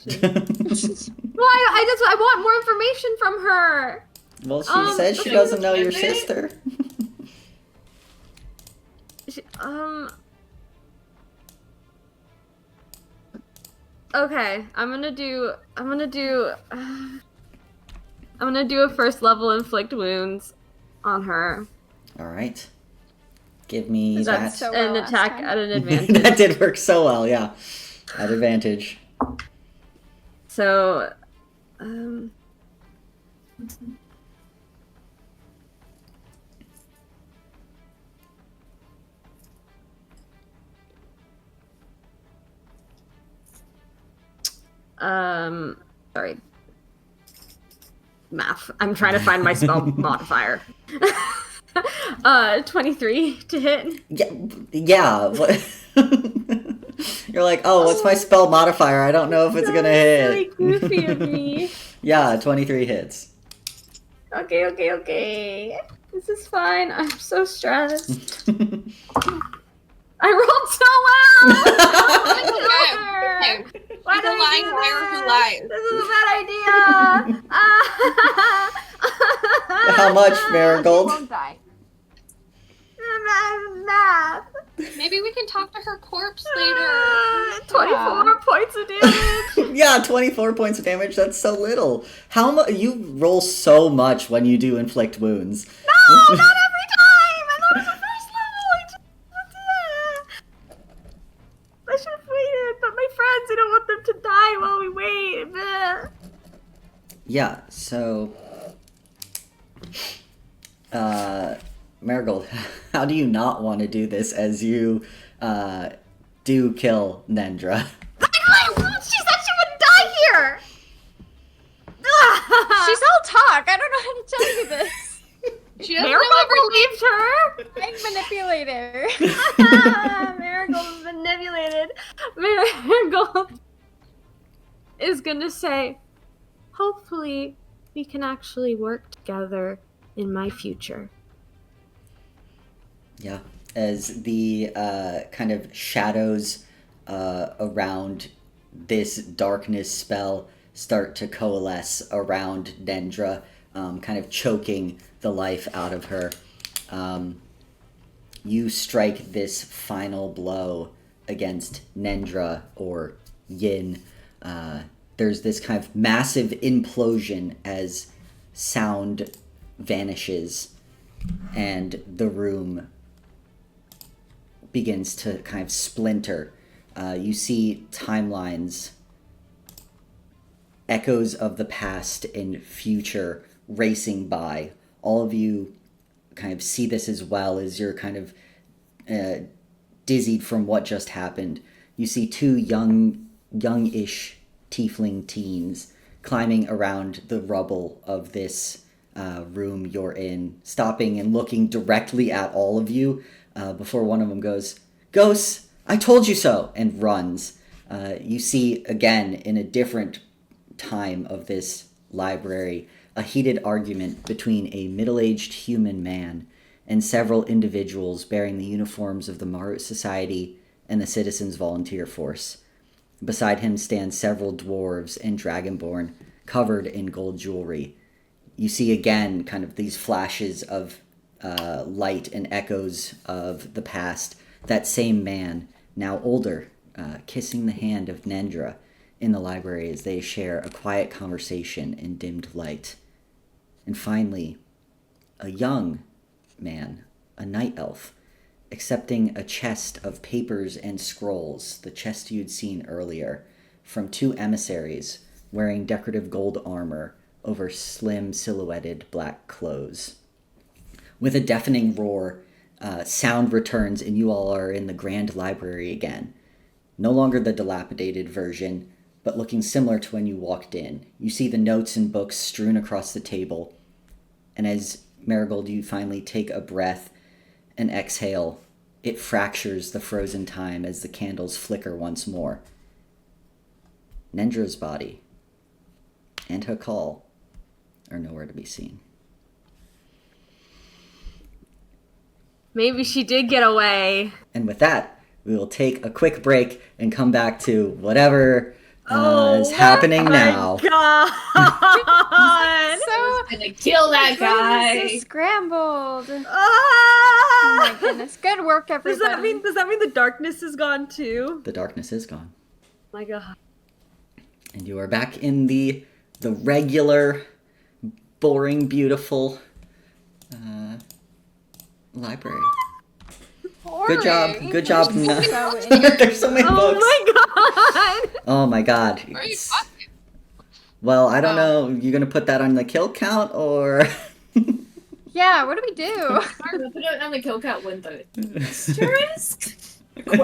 I want more information from her. Well, she said she doesn't know your sister. Okay, I'm gonna do a first level inflict wounds on her. All right. Give me that. So an well attack last time. at an advantage. That did work so well, yeah. At advantage. So, sorry. Math. I'm trying to find my spell modifier. 23 to hit. Yeah. You're like, oh, what's my spell modifier? I don't know if it's gonna hit. Really goofy of me. Yeah, 23 hits. Okay. This is fine. I'm so stressed. I rolled so well! Why He's a lying liar who lies. This is a bad idea! How much, Marigold? You won't die. Math. Maybe we can talk to her corpse later. 24 points of damage. Yeah, 24 points of damage. That's so little. How much? You roll so much when you do inflict wounds. No, not every time! I thought it was the first level! I should have waited, but my friends, I don't want them to die while we wait. Bleh. Yeah, so... Marigold, how do you not want to do this as you do kill Nendra? She said she wouldn't die here! She's all talk. I don't know how to tell you this. She doesn't Marigold know everything. believed her! I'm manipulator. Marigold is manipulated. Marigold is gonna say, hopefully we can actually work together in my future. Yeah, as the kind of shadows around this darkness spell start to coalesce around Nendra, kind of choking the life out of her. You strike this final blow against Nendra, or Yin. There's this kind of massive implosion as sound vanishes and the room begins to kind of splinter. You see timelines, echoes of the past and future racing by. All of you kind of see this as well, as you're kind of dizzied from what just happened. you see two youngish tiefling teens climbing around the rubble of this room you're in, stopping and looking directly at all of you before one of them goes, "Ghosts, I told you so," and runs. You see, again, in a different time of this library, a heated argument between a middle-aged human man and several individuals bearing the uniforms of the Marut Society and the Citizens Volunteer Force. Beside him stand several dwarves and dragonborn covered in gold jewelry. You see again kind of these flashes of light and echoes of the past. That same man, now older, kissing the hand of Nendra in the library as they share a quiet conversation in dimmed light. And finally, a young man, a night elf, accepting a chest of papers and scrolls, the chest you'd seen earlier, from two emissaries wearing decorative gold armor over slim, silhouetted black clothes. With a deafening roar, sound returns and you all are in the grand library again. No longer the dilapidated version, but looking similar to when you walked in. You see the notes and books strewn across the table, and as Marigold, you finally take a breath and exhale, it fractures the frozen time as the candles flicker once more. Nendra's body and her call are nowhere to be seen. Maybe she did get away. And with that, we will take a quick break and come back to whatever is happening now. God. So Gonna kill that guy. so scrambled. Oh Ah! my goodness! Good work, everybody. Does that mean the darkness is gone too? The darkness is gone. My God. And you are back in the regular, boring, beautiful library. Good job. Good job. There's so many books. Oh my God. Where are you It's- talking? Well, I don't know. You gonna put that on the kill count or? Yeah, what do we do? Alright, put it on the kill count with the asterisk.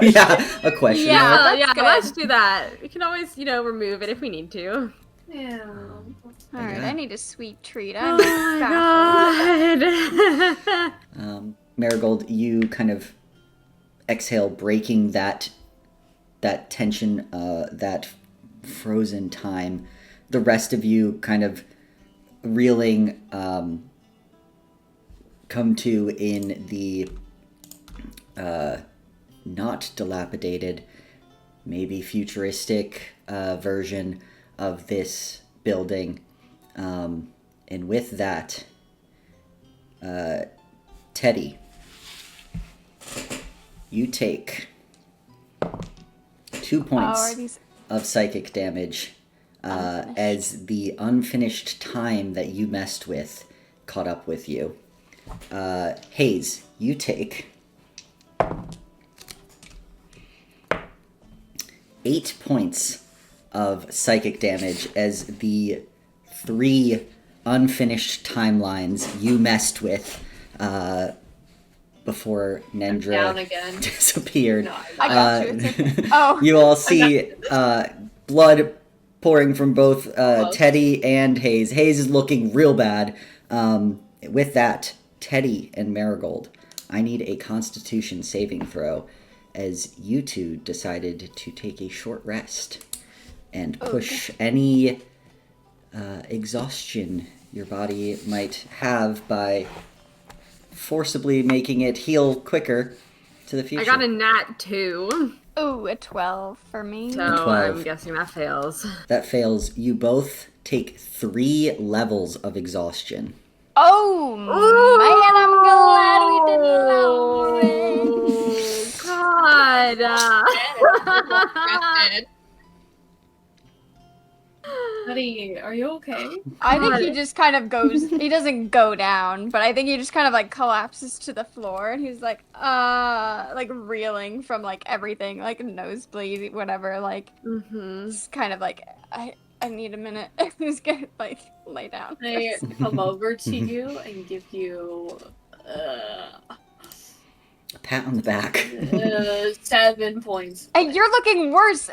Yeah, a question. Yeah. mark. that's good. Let's do that. We can always, remove it if we need to. Yeah. All right, Yeah. I need a sweet treat. Oh I'm baffled. my God. Marigold, you kind of exhale, breaking that tension, that frozen time. The rest of you kind of reeling, come to in the not dilapidated, maybe futuristic version of this building. And with that, Teddy, you take 2 Oh, points are these? of psychic damage as the unfinished time that you messed with caught up with you. Hayes, you take 8 points of psychic damage as the 3 unfinished timelines you messed with before Down Nendra again. disappeared. No, I got you. It's okay. Oh. You all see blood pouring from both Close. Teddy and Hayes. Hayes is looking real bad. With that, Teddy and Marigold, I need a Constitution saving throw as you two decided to take a short rest and push any exhaustion your body might have by forcibly making it heal quicker to the future. I got a nat 2. Ooh, a 12 for me. So 12. I'm guessing that fails. That fails. You both take 3 levels of exhaustion. Oh, man, I'm glad we did it. God. Rested. Buddy, are you okay? I think he just kind of goes, he doesn't go down, but I think he just kind of like collapses to the floor and he's like reeling from like everything, like nosebleed, whatever, like, just kind of like, I need a minute. He's gonna like lay down. I come over to you and give you A pat on the back. 7 points. And you're looking worse.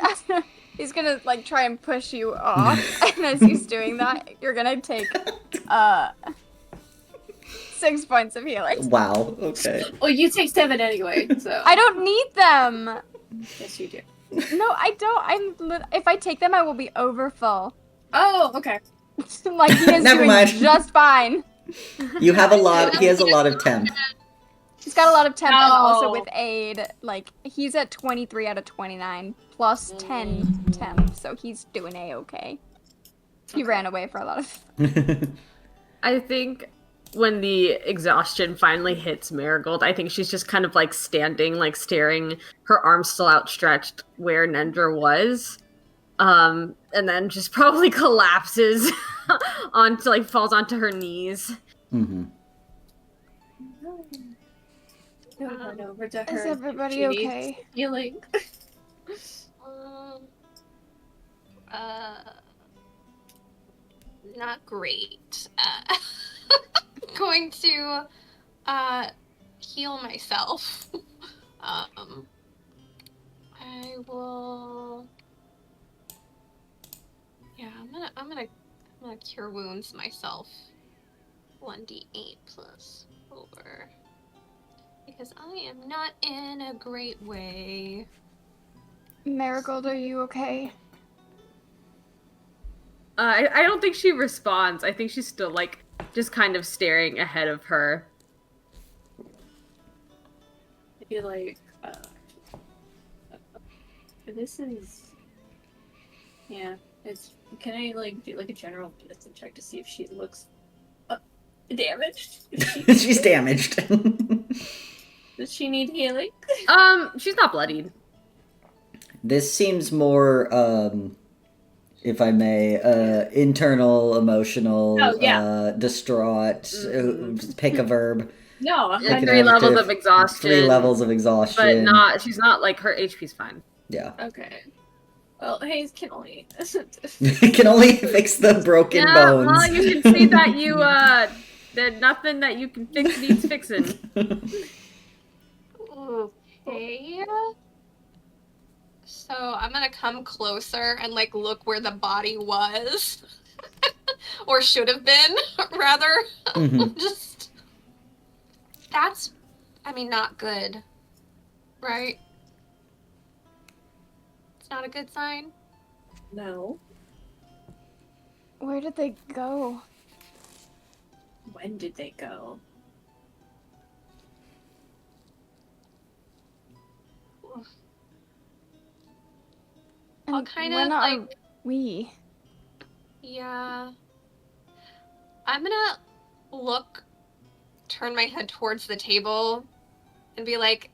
He's gonna like try and push you off, and as he's doing that, you're gonna take 6 points of healing. Wow. Okay. Well, you take 7 anyway, so. I don't need them. Yes, you do. No, I don't. If I take them, I will be over full. Oh, okay. Like he is Never doing mind. just fine. You have a lot. He has a lot of temp. He's got a lot of temp, and also No. with aid, like he's at 23 out of 29 plus 10 temp, so he's doing a-okay. He ran away for a lot of. I think when the exhaustion finally hits Marigold, I think she's just kind of like standing, like staring, her arms still outstretched where Nendra was. And then just probably collapses onto, like, falls onto her knees. Mm-hmm. Run over to her. Is everybody She needs okay? healing. Not great. Going to heal myself. I will. Yeah, I'm gonna cure wounds myself. 1d8 plus 4. Because I am not in a great way. Marigold, are you okay? I don't think she responds. I think she's still, like, just kind of staring ahead of her. I feel like, this is, yeah, it's, can I, like, do, like, a general medicine check to see if she looks damaged? She's damaged. Does she need healing? She's not bloodied. This seems more, if I may, internal, emotional, Oh, yeah. distraught. Pick a verb. No, Pick an 3 levels adjective. of exhaustion. 3 levels of But exhaustion. she's not, like, her HP's fine. Yeah. Okay. Well, Hayes can only. Can only fix the broken bones. Well, you can see that you, there's nothing that you can fix needs fixing. Okay. So I'm gonna come closer and like look where the body was. Or should have been, rather. Mhm. Just that's not good. Right? It's not a good sign. No. Where did they go? When did they go? I'll And kind when of are like we? Yeah. I'm gonna turn my head towards the table and be like,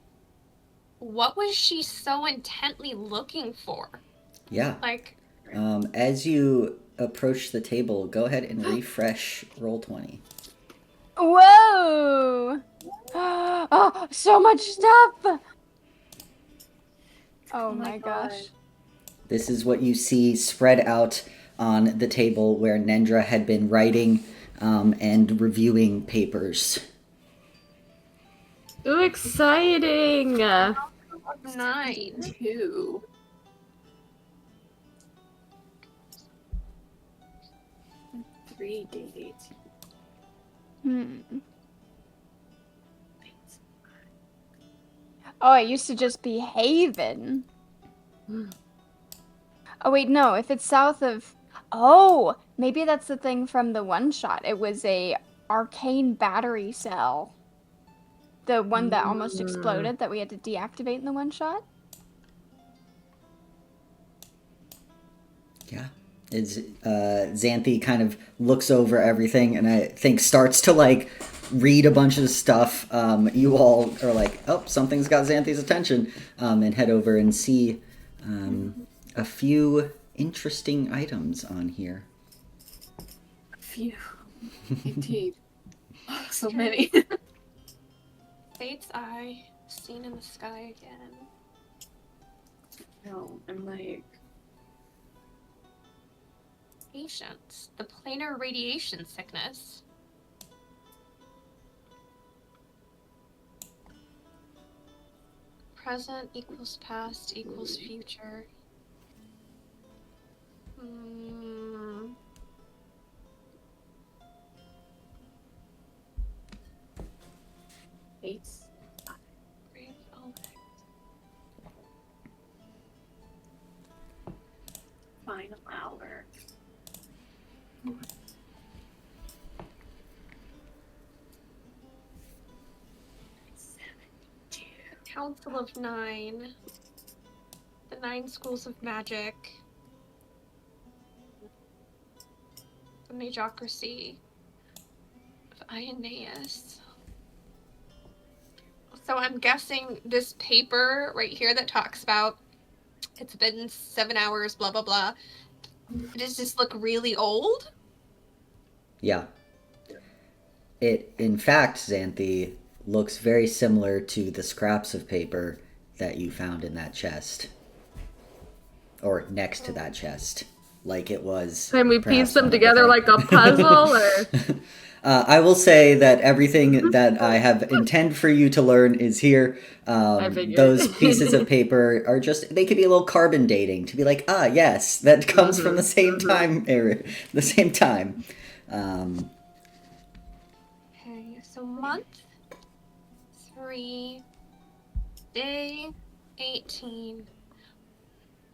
what was she so intently looking for? Yeah. Like, As you approach the table, go ahead and refresh Roll20. Whoa! Oh, so much stuff! Oh my God. gosh. This is what you see spread out on the table where Nendra had been writing and reviewing papers. Ooh, exciting! 9. 2. Three dates. Oh, it used to just be Haven. Oh, wait, no. If it's south of... Oh, maybe that's the thing from the one-shot. It was a arcane battery cell. The one that almost exploded that we had to deactivate in the one-shot. Yeah. It's, Xanthi kind of looks over everything and I think starts to, like, read a bunch of stuff. You all are like, oh, something's got Xanthi's attention, and head over and see a few interesting items on here. Phew. Indeed. So many. Fate's eye, seen in the sky again. No, I'm like... Patience. The planar radiation sickness. present equals past equals future. Fates. Grave elect. Final hour. Council of Nine. The 9 Schools of Magic. The Magocracy of Aeneas. So I'm guessing this paper right here that talks about it's been 7 hours, blah, blah, blah. Does this look really old? Yeah. It, in fact, Xanthi, looks very similar to the scraps of paper that you found in that chest. Or next to that chest. Like it was... Can we perhaps piece them one of the together things- like a puzzle, or? I will say that everything that I have intend for you to learn is here. I figured. Those pieces of paper are just, they could be a little carbon dating to be like, yes, that comes from the same time era, the same time. Okay, so month 3, day 18,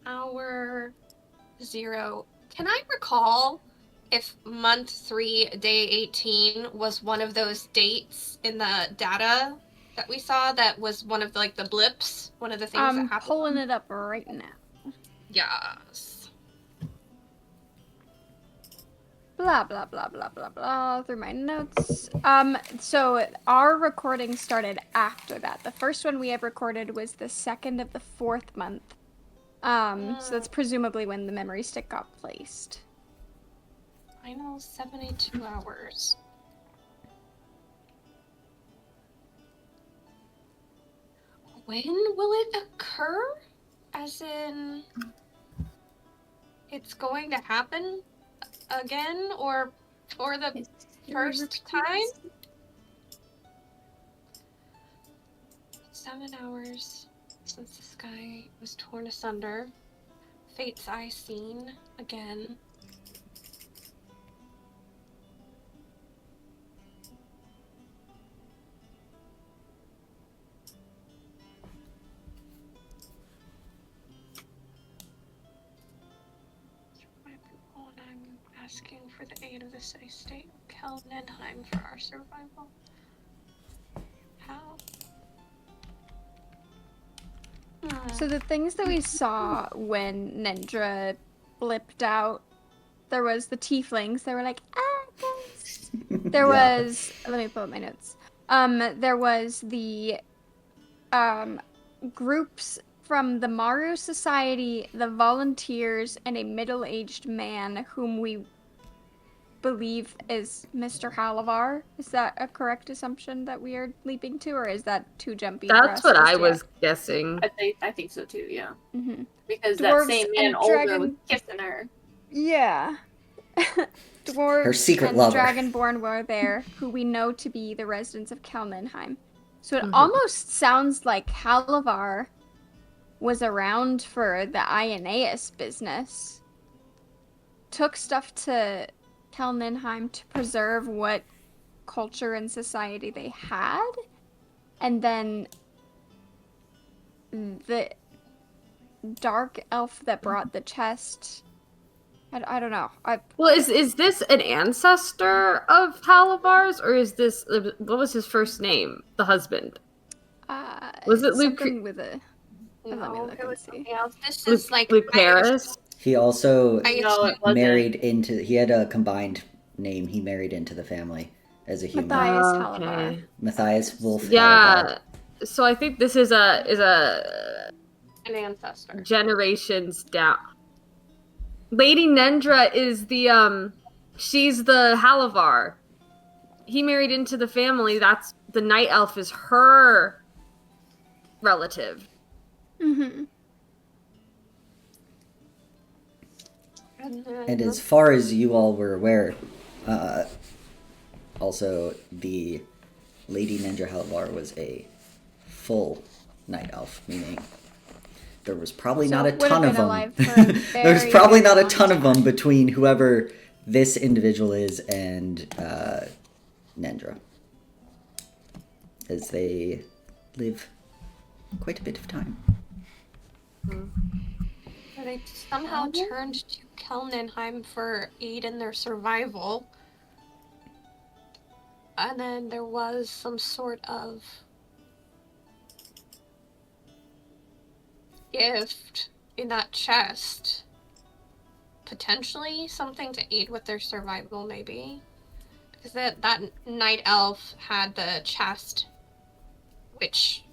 hour 0. Can I recall if month 3, day 18 was one of those dates in the data that we saw that was one of the blips, one of the things that I'm happened? pulling it up right now. Yes. Blah blah blah blah blah blah through my notes. So our recording started after that. The first one we have recorded was the 2nd of the 4th month. So that's presumably when the memory stick got placed. Final 72 hours. When will it occur? As in, it's going to happen again, or for the first time? 7 hours since the sky was torn asunder. Fate's eye seen again. My people, and I'm asking for the aid of the city state of Kelnenheim for our survival. How? So the things that we saw when Nendra blipped out, there was the tieflings. They were like, guys. There Yeah. was, let me pull up my notes. There was the groups from the Maru Society, the volunteers, and a middle-aged man whom we believe is Mr. Jhalavar. Is that a correct assumption that we are leaping to, or is that too jumpy for us That's what just I yet? was guessing. I think so too, yeah. Mm-hmm. Because Dwarves that same and man older was dragon- kissing her. Yeah. Dwarves Her secret and lover. Dragonborn were there, who we know to be the residents of Kelnenheim. So it Mhm. almost sounds like Jhalavar was around for the Aeneas business. Took stuff to Kelnenheim to preserve what culture and society they had. And then the dark elf that brought the chest... I don't know. Well, is this an ancestor of Halavar's, or is this, what was his first name? The husband. Was it Luke? something with a... Let me No, look it and was see. something else. This Luke, is like Luke Harris? He also I No, it wasn't. married into, he had a combined name. He married into the family as a human. Matthias Okay. Jhalavar. Matthias Wolf Jhalavar. Yeah. So I think this is a an ancestor. generations down. Lady Nendra is the she's the Halavar. He married into the family. That's the night elf is her relative. Mm-hmm. And as far as you all were aware, also the Lady Ninja Halavar was a full night elf, meaning there was probably So not a would've ton of been them. alive for a There's very, probably very not a long ton of them time. between whoever this individual is and Nendra, as they live quite a bit of time. They somehow turned to Kelnenheim for aid in their survival. And then there was some sort of gift in that chest. Potentially something to aid with their survival, maybe. Because that night elf had the chest, which,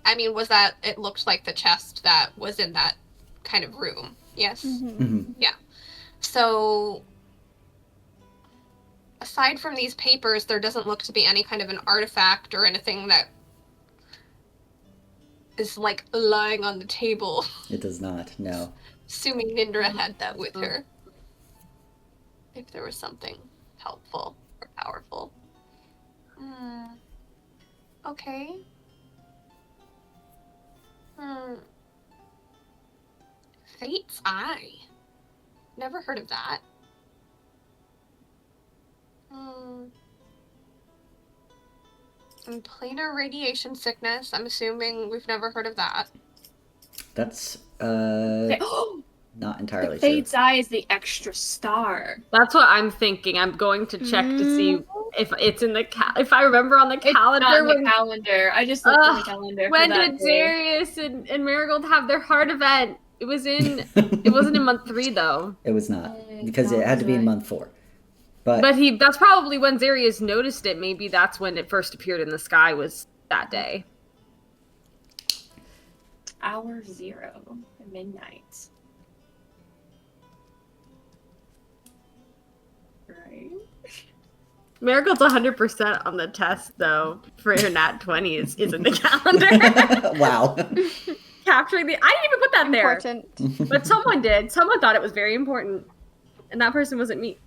I mean, was that, it looked like the chest that was in that kind of room. Yes? Mhm. Yeah. So, aside from these papers, there doesn't look to be any kind of an artifact or anything that is, like, lying on the table. It does not, no. Assuming Nindra had that with her. If there was something helpful or powerful. Okay. Fate's Eye. Never heard of that. And planar radiation sickness. I'm assuming we've never heard of that. That's not entirely The true. Fate's Eye is the extra star. That's what I'm thinking. I'm going to check to see if it's in the if I remember on the calendar. It's not in when, the calendar. I just looked in the calendar. when for that did day. Darius and Marigold have their heart event? It was in. It wasn't in month 3 though. It was not, because it had to be in month 4. But That's probably when Zarius noticed it. Maybe that's when it first appeared in the sky, was that day. Hour 0, midnight. Right. Marigold's 100% on the test though. For her nat 20 is in the calendar. wow. Capturing the. I didn't even put that there. Important. But someone did. Someone thought it was very important. And that person wasn't me.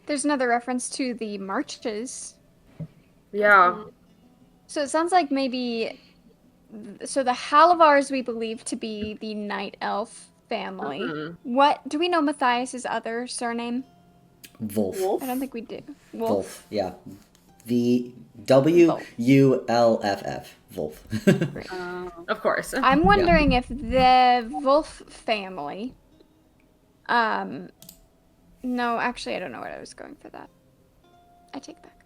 There's another reference to the marches. Yeah. So it sounds like maybe... So the Jhalavars we believe to be the night elf family. Mm-hmm. What... Do we know Matthias's other surname? Wolf. I don't think we do. Wolf, yeah. Wullff. Wolf. Of course. I'm wondering if the Wolf family... No, actually, I don't know what I was going for that. I take back.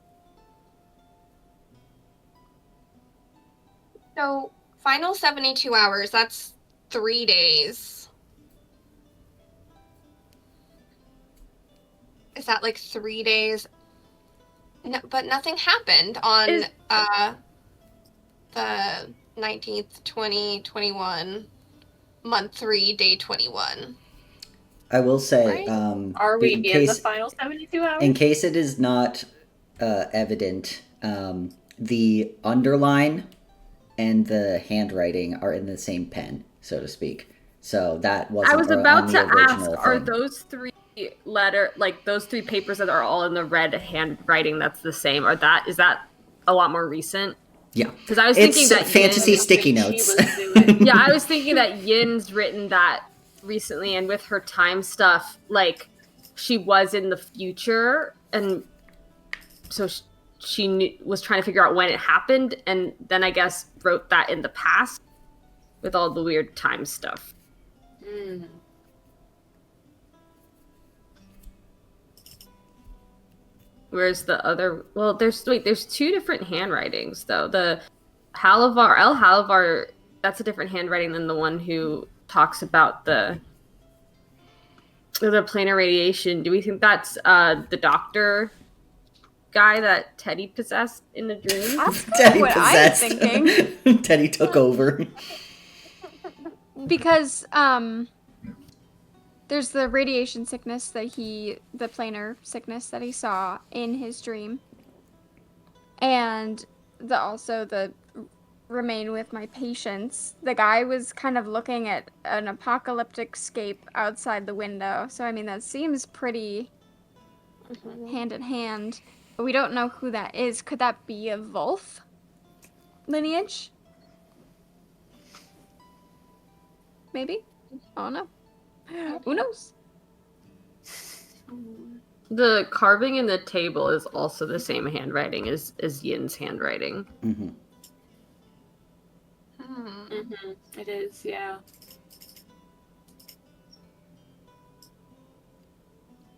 So, final 72 hours, that's 3 days. Is that like 3 days? No, but nothing happened on the 19th, 2021, month 3, day 21. I will say, Right? Are we in the case, final 72 hours? in case it is not evident, the underline and the handwriting are in the same pen, so to speak. So that wasn't I was on about the to ask, original are thing. those 3 those 3 papers that are all in the red handwriting that's the same, is that a lot more recent? Yeah. Because I was It's thinking that fantasy Yin, sticky She notes. was doing. yeah, I was thinking that Yin's written that recently, and with her time stuff, like, she was in the future, and so she was trying to figure out when it happened, and then I guess wrote that in the past with all the weird time stuff. Whereas the other, well, there's 2 different handwritings though. The Jhalavar, that's a different handwriting than the one who talks about the planar radiation. Do we think that's the doctor guy that Teddy possessed in the dream? That's Teddy what possessed. I'm thinking. Teddy took over. Because, there's the radiation sickness that the planar sickness that he saw in his dream. And also the remain with my patients. The guy was kind of looking at an apocalyptic scape outside the window. So, I mean, that seems pretty hand in hand. But we don't know who that is. Could that be a Wolf lineage? maybe? Oh no. Who knows? The carving in the table is also the same handwriting as Yin's handwriting. Mm-hmm. It is, yeah.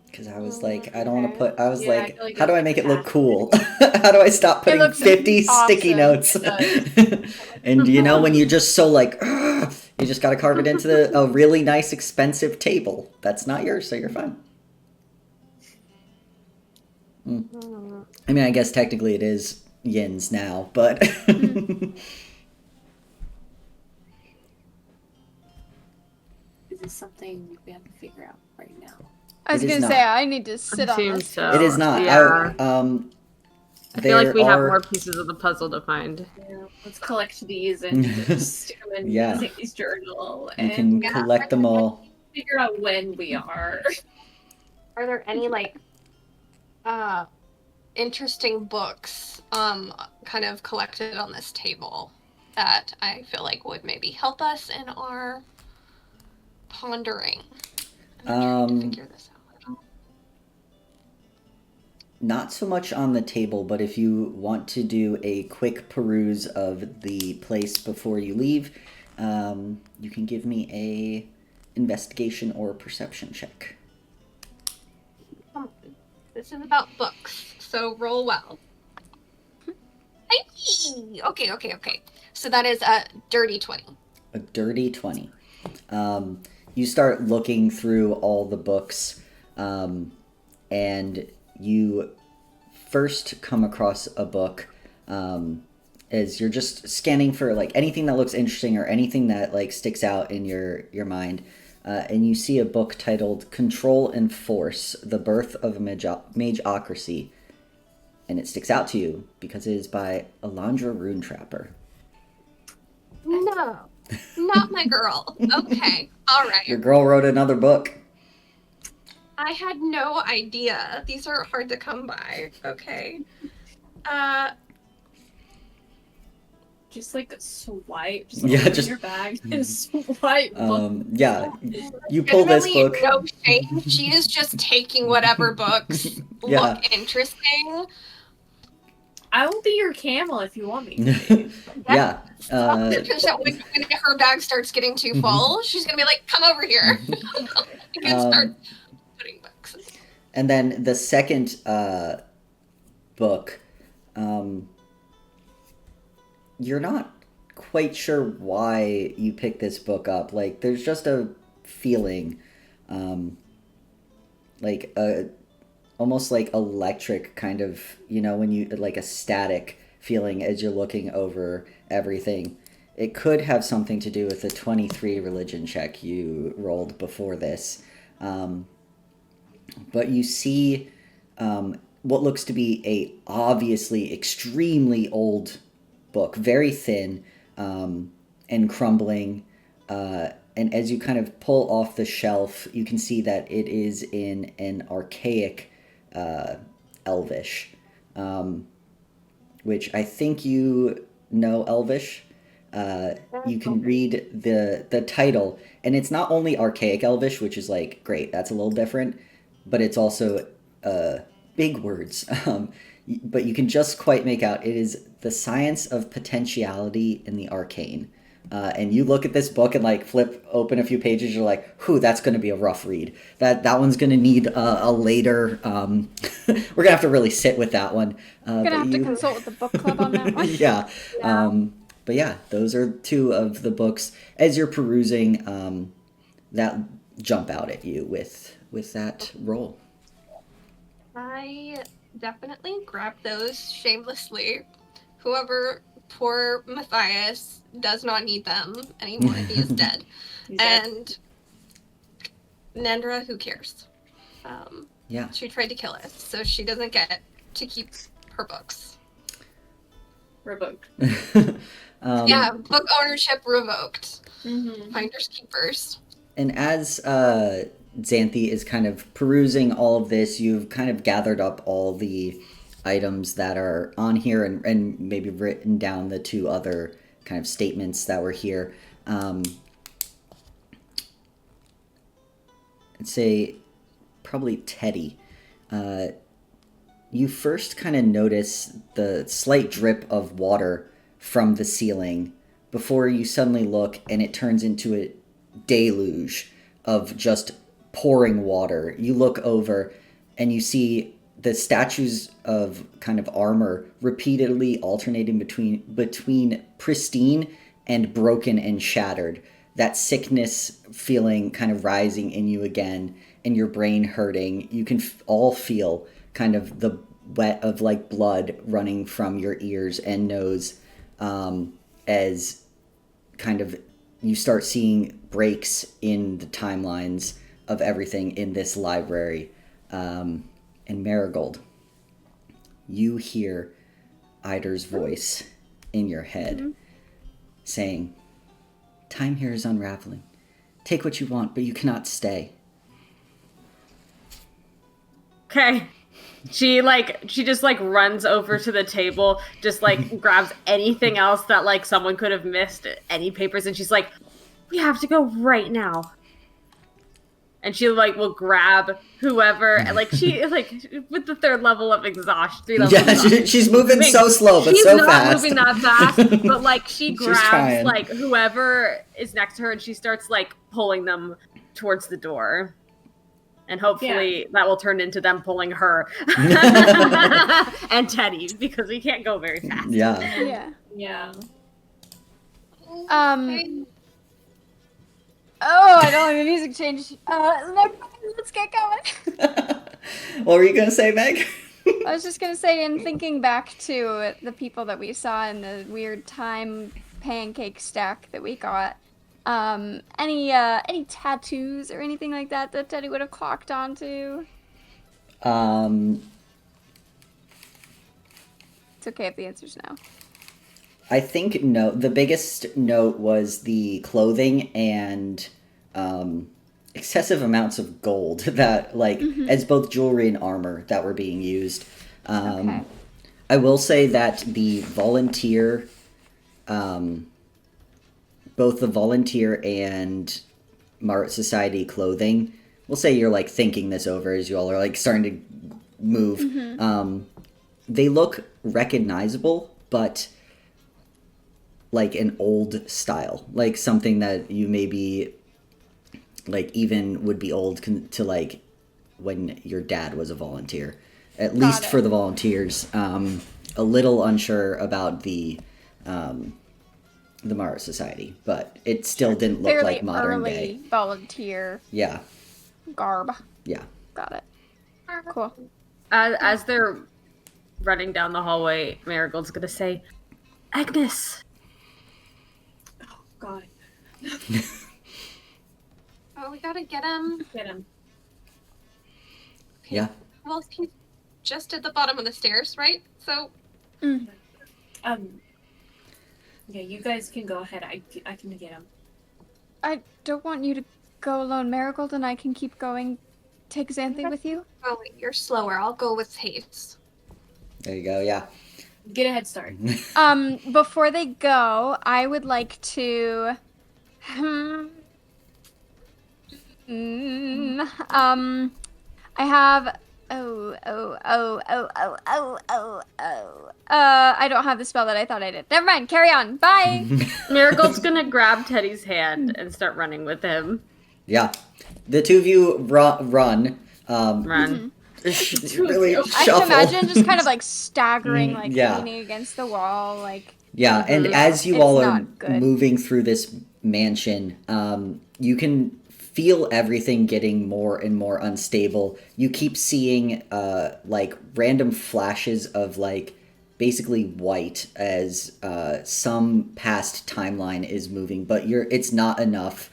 Because I was like, I don't want to put. I was Yeah, I like, feel like how do it's I make it look half. cool? How do I stop putting looks 50 sticky awesome. notes? And you know, when you're just so like, "Ugh," you just got to carve it into a really nice, expensive table. That's not yours, so you're fine. I mean, I guess technically it is Yin's now, but Is this something we have to figure out right now? I was It is gonna not. say I need to sit on Seems this. so. it is not. Yeah. I feel like we have more pieces of the puzzle to find. Yeah, let's collect these and just stick them in Yeah. Zay's journal You and can collect them all. figure out when we are. Are there any like interesting books kind of collected on this table that I feel like would maybe help us in our pondering? I'm trying to figure this out. Not so much on the table, but if you want to do a quick peruse of the place before you leave, you can give me a investigation or perception check. This is about books, so roll well. Okay. So that is a dirty 20. A dirty 20. You start looking through all the books, and you first come across a book as you're just scanning for like anything that looks interesting or anything that like sticks out in your mind, and you see a book titled Control and Force: The Birth of a Mageocracy, and it sticks out to you because it is by Alondra Runetrapper. No, not my girl. Okay, all right. Your girl wrote another book. I had no idea. These are hard to come by. Okay. Just like swipe. Yeah, open just- your bag and swipe. Yeah, you pull this Generally, book. no shame. She is just taking whatever books Yeah. look interesting. I will be your camel if you want me to. Yeah. Because when her bag starts getting too full, she's gonna be like, "Come over here." You can start putting books. And then the second book, you're not quite sure why you picked this book up. Like, there's just a feeling, like a almost like electric kind of, you know, when you like a static feeling as you're looking over everything. It could have something to do with the 23 religion check you rolled before this. But you see what looks to be a obviously extremely old book, very thin and crumbling. And as you kind of pull off the shelf, you can see that it is in an archaic Elvish, which I think you know Elvish. You can read the title, and it's not only archaic Elvish, which is like, great, that's a little different, but it's also big words. But you can just quite make out it is The Science of Potentiality in the Arcane. And you look at this book and like flip open a few pages, you're like, whew, that's going to be a rough read. That one's going to need a later, we're going to have to really sit with that one. Gonna have to consult with the book club on that one. Yeah. But yeah, those are two of the books as you're perusing that jump out at you with that roll. I definitely grabbed those shamelessly. Whoever, poor Matthias, does not need them anymore. He is dead. And Nandra, who cares? Yeah. She tried to kill us, so she doesn't get to keep her books. Revoked. Yeah, book ownership revoked. Mm-hmm. Finders keepers. And as Xanthi is kind of perusing all of this, you've kind of gathered up all the items that are on here and maybe written down the two other kind of statements that were here. I'd say probably Teddy. You first kind of notice the slight drip of water from the ceiling before you suddenly look and it turns into a deluge of just pouring water. You look over and you see the statues of kind of armor repeatedly alternating between pristine and broken and shattered. That sickness feeling kind of rising in you again, and your brain hurting. You can all feel kind of the wet of like blood running from your ears and nose, as kind of you start seeing breaks in the timelines of everything in this library. And Marigold, you hear Ider's voice in your head saying, "Time here is unraveling. Take what you want, but you cannot stay." Okay. She just runs over to the table, just grabs anything else that someone could have missed, any papers, and she's like, "We have to go right now." And she will grab whoever, and she with the third level of exhaustion. She's moving so slow, but so fast. She's not moving that fast, but she grabs trying. Whoever is next to her, and she starts pulling them towards the door. And hopefully that will turn into them pulling her and Teddy, because we can't go very fast. Yeah. Oh, I don't have the music change. Let's get going. What were you gonna say, Meg? I was just gonna say, in thinking back to the people that we saw in the weird time pancake stack that we got, any tattoos or anything like that that Teddy would have clocked onto? It's okay if the answer's no. I think no. The biggest note was the clothing and excessive amounts of gold that, as both jewelry and armor that were being used. Okay. I will say that the volunteer, both the volunteer and Marit Society clothing, we'll say you're thinking this over as you all are starting to move. They look recognizable, but an old style, something that you maybe even would be old to when your dad was a volunteer, at least for the volunteers. A little unsure about the Marit Society, but it still didn't look Fairly like modern early day. volunteer Yeah. garb. Yeah. Got it. Cool. As they're running down the hallway, Marigold's gonna say, "Agnes." Oh, God. Oh, we gotta get him. Get him. Okay. Yeah. Well, he's just at the bottom of the stairs, right? So. Yeah, you guys can go ahead. I can get him. I don't want you to go alone, Marigold, and I can keep going. Take Xanthi with you. Oh, you're slower. I'll go with haste. There you go. Yeah. Get a head start. Before they go, I would like to I have I don't have the spell that I thought I did. Never mind, carry on. Bye. Marigold's gonna grab Teddy's hand and start running with him. Yeah. The two of you run. Run. Really I shuffle. can imagine just kind of staggering, yeah. leaning against the wall, Yeah, and as you It's all are not good. moving through this mansion, you can feel everything getting more and more unstable. You keep seeing random flashes of basically white as some past timeline is moving, but it's not enough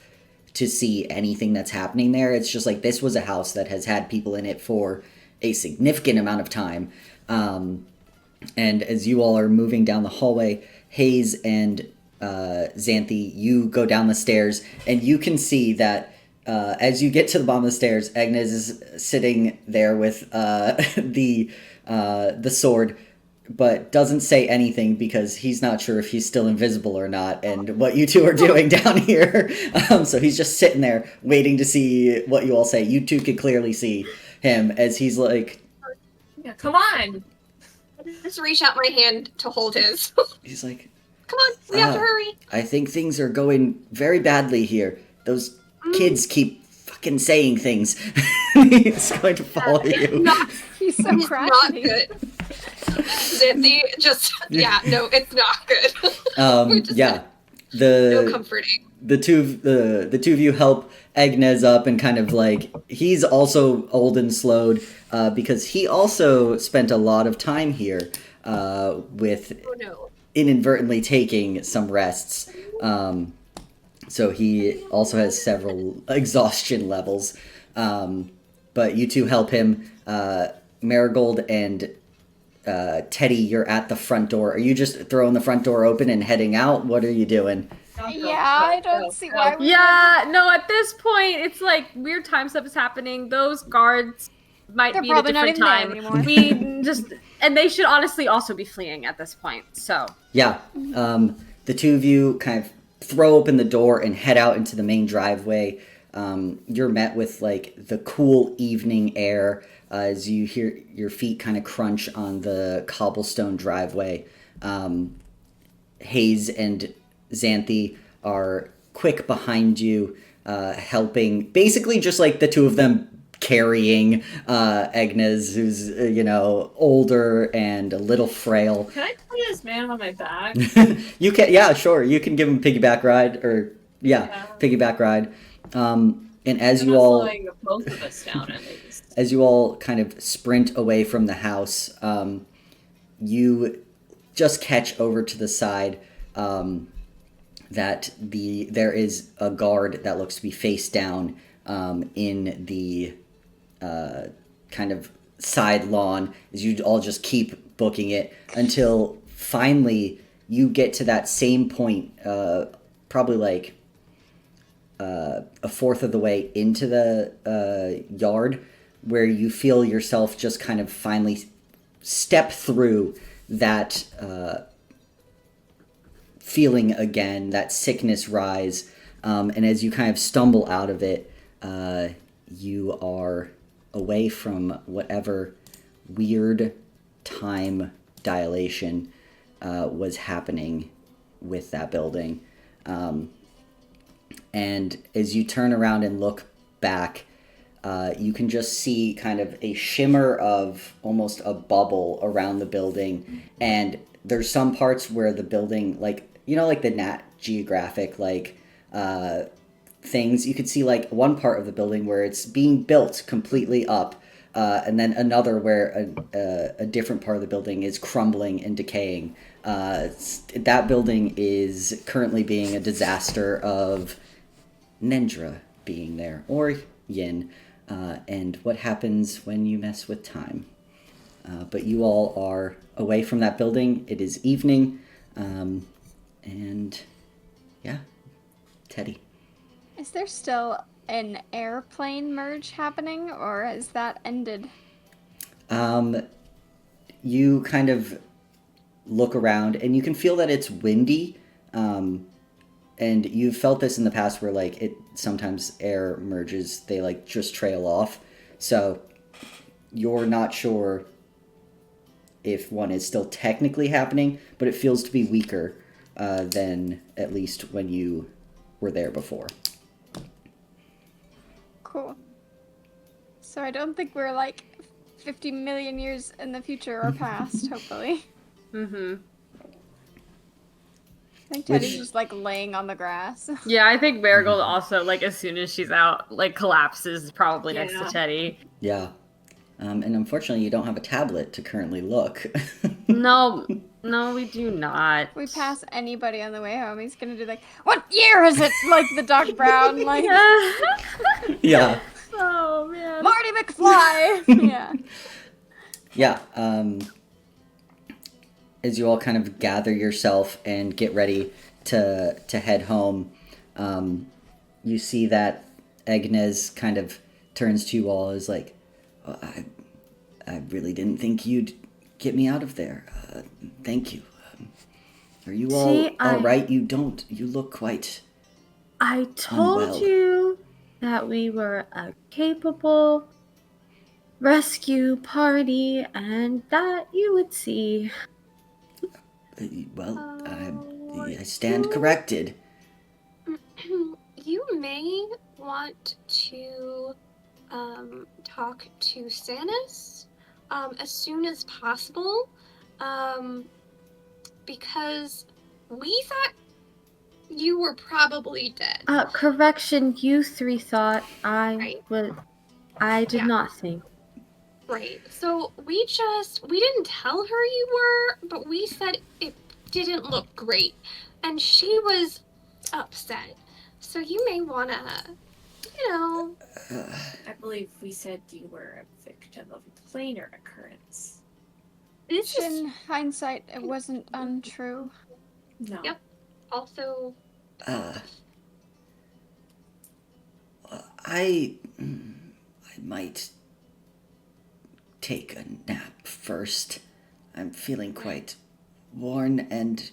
to see anything that's happening there. It's just this was a house that has had people in it for a significant amount of time. And as you all are moving down the hallway, Hayes and Xanthi, you go down the stairs, and you can see that as you get to the bottom of the stairs, Agnes is sitting there with the sword, but doesn't say anything because he's not sure if he's still invisible or not and what you two are doing down here. So he's just sitting there waiting to see what you all say. You two can clearly see him as he's like... Yeah, come on! Just reach out my hand to hold his. He's like... Come on, we have to hurry. I think things are going very badly here. Those kids keep fucking saying things. He's going to follow you. He's so Not crafty. good. Xanthi no, it's not good. No comforting. The two of you help Egnez up and kind of like he's also old and slowed because he also spent a lot of time here with inadvertently taking some rests. So he also has several exhaustion levels. But you two help him. Marigold and Teddy, you're at the front door. Are you just throwing the front door open and heading out? What are you doing? Yeah, I don't see why we Yeah, no, at this point, it's like weird time stuff is happening. Those guards might They're be at a probably not different even time. there anymore. We just, and they should honestly also be fleeing at this point, so. Yeah. The two of you kind of throw open the door and head out into the main driveway. You're met with like the cool evening air as you hear your feet kind of crunch on the cobblestone driveway. Hayes and Xanthi are quick behind you, helping, basically just like the two of them carrying Egnez, who's, older and a little frail. Can I put this man on my back? You can, yeah, sure. You can give him piggyback ride, or, piggyback ride. And as you all... slowing both of us down, at least. As you all kind of sprint away from the house, you just catch over to the side that there is a guard that looks to be face down in the kind of side lawn, as you all just keep booking it until finally you get to that same point, probably like a fourth of the way into the yard, where you feel yourself just kind of finally step through that feeling again, that sickness rise, and as you kind of stumble out of it, you are away from whatever weird time dilation was happening with that building. And as you turn around and look back, you can just see kind of a shimmer of almost a bubble around the building. And there's some parts where the building, like the Nat Geographic, things, you could see like one part of the building where it's being built completely up, and then another where a different part of the building is crumbling and decaying. That building is currently being a disaster of Nendra being there, or Yin, and what happens when you mess with time. But you all are away from that building. It is evening, and yeah, Teddy. Is there still an airplane merge happening, or has that ended? You kind of look around, and you can feel that it's windy, and you've felt this in the past where, sometimes air merges, they, just trail off. So you're not sure if one is still technically happening, but it feels to be weaker than at least when you were there before. Cool. So I don't think we're, 50 million years in the future or past, hopefully. Mm-hmm. I think Teddy's just, laying on the grass. Yeah, I think Marigold also, as soon as she's out, collapses probably next to Teddy. Yeah. And unfortunately, you don't have a tablet to currently look. No, we do not. If we pass anybody on the way home, he's gonna do what year is it? The Doc Brown, Yeah. Oh, man. Marty McFly! Yeah. Yeah, as you all kind of gather yourself and get ready to head home, you see that Egnez kind of turns to you all as oh, I really didn't think you'd get me out of there. Thank you. Are you See, all right? You look quite I told unwell. you that we were a capable rescue party and that you would see. Well, Oh, I stand corrected. You may want to talk to Stannis as soon as possible, because we thought you were probably dead. Correction, you three thought I did Yeah. not think. Right. So we didn't tell her you were, but we said it didn't look great, and she was upset. So you may wanna, I believe we said you were a victim of a planar occurrence. this is In hindsight, it wasn't untrue. No. Yep. also I might take a nap first. I'm feeling quite worn and,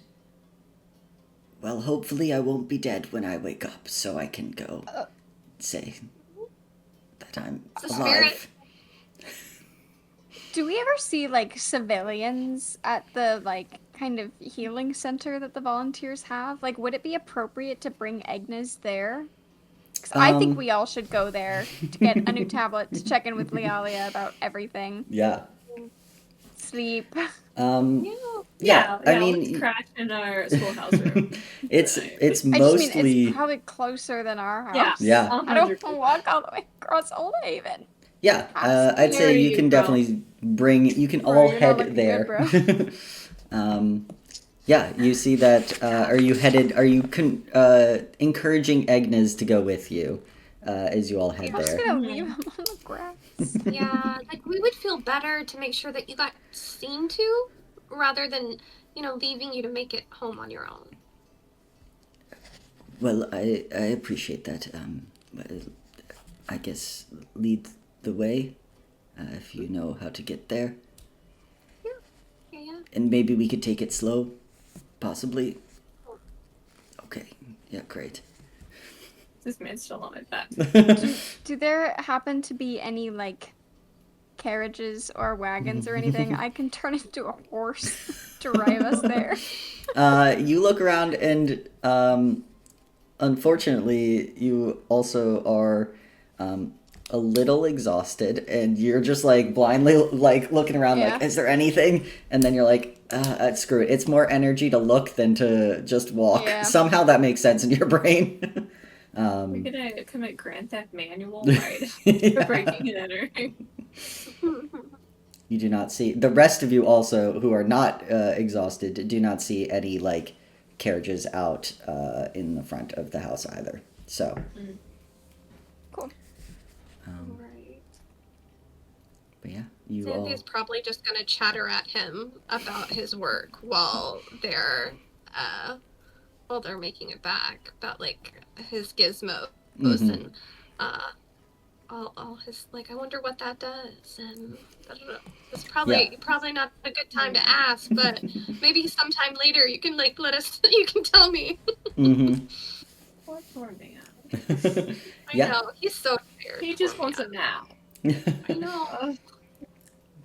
well, hopefully I won't be dead when I wake up, so I can go say that I'm It's a alive. Do we ever see, like, civilians at the, like, kind of healing center that the volunteers have? Like, would it be appropriate to bring Agnes there? Because I think we all should go there to get a new tablet, to check in with Lealia about everything. Yeah. Sleep. Yeah, I mean, let's crash in our schoolhouse room. it's I just mean, mostly it's probably closer than our Yeah. house. Yeah. I don't want to walk all the way across Old Haven. yeah. I'd say Where you are can you, bro? definitely you can Bro, all you're not head looking there. good, Yeah, you see that. Are you encouraging Agnes to go with you as you all head I'm just there? gonna leave him on the grass. yeah, like we would feel better to make sure that you got seen to, rather than leaving you to make it home on your own. Well, I appreciate that. I guess lead the way if you know how to get there. Yeah. And maybe we could take it slow, possibly. Okay, yeah, great. This man's still on my back. Do there happen to be any, like, carriages or wagons or anything? I can turn into a horse to drive us there. You look around and unfortunately you also are a little exhausted and you're just like blindly like looking around like, is there anything? And then you're like, screw it. It's more energy to look than to just walk. Yeah. Somehow that makes sense in your brain. We're gonna commit Grand Theft Manual, right? For breaking and entering. You do not see the rest of you also who are not exhausted do not see any like carriages out in the front of the house either. So Cool. Right. but yeah, you Cynthia's probably just gonna chatter at him about his work while they're making it back, about like his gizmos and all his, like, I wonder what that does, and I don't know. It's probably not a good time to ask, but maybe sometime later you can like you can tell me. Poor man. I know, he's so tired. He just wants a nap. I know.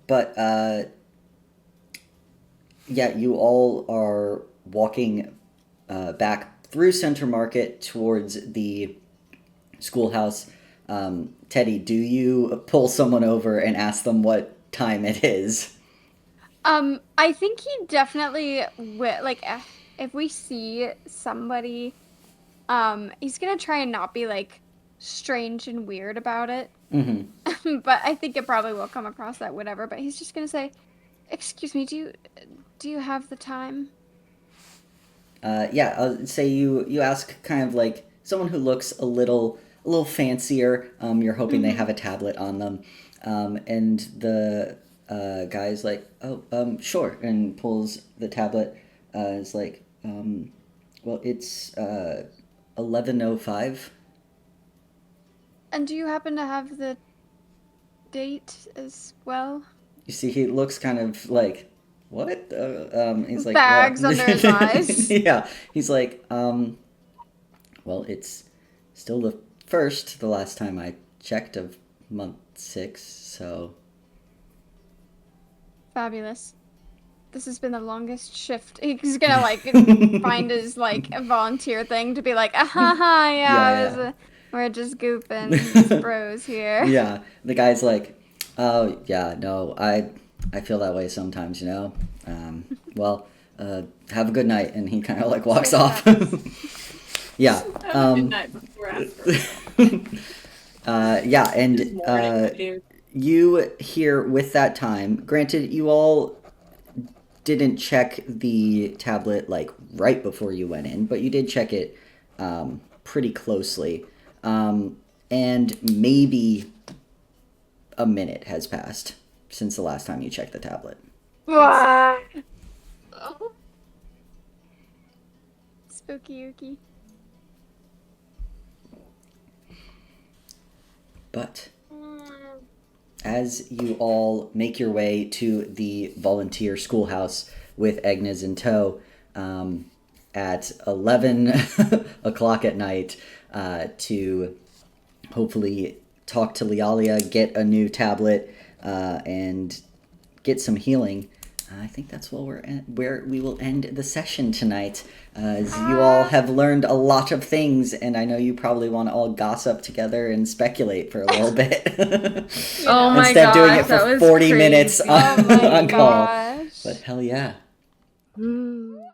But yeah, you all are walking back through Center Market towards the schoolhouse. Teddy, do you pull someone over and ask them what time it is? I think he definitely will. Like, if we see somebody, he's gonna try and not be like strange and weird about it. But I think it probably will come across that whatever. But he's just gonna say, "Excuse me, do you have the time?" Yeah, I'll say you ask kind of like someone who looks a little fancier. You're hoping they have a tablet on them, and the guy's like, "Oh, sure," and pulls the tablet. It's like, well, it's 11:05. And do you happen to have the date as well? You see, he looks kind of like what? He's like, Bags well. under his eyes. Yeah. He's like, well, it's still the last time I checked of month 6, so. Fabulous. This has been the longest shift. He's gonna like find his like volunteer thing to be like, Yeah. we're just goofing, just bros here. Yeah. The guy's like, oh, yeah, no, I feel that way sometimes, you know? Well, have a good night. And he kind of like walks off. Yeah. Have a good night before after. Yeah, and Good morning, dude. you here with that time. Granted, you all didn't check the tablet like right before you went in, but you did check it pretty closely. And maybe a minute has passed since the last time you checked the tablet. What? Oh, Spooky Yuki. But as you all make your way to the volunteer schoolhouse with Agnes in tow at 11 o'clock at night to hopefully talk to Lydia, get a new tablet, and get some healing, I think that's where we will end the session tonight. As you all have learned a lot of things, and I know you probably want to all gossip together and speculate for a little bit. Oh my Instead of doing it gosh, that for was 40 minutes crazy. on, Oh my on call. gosh. But hell yeah. Mm.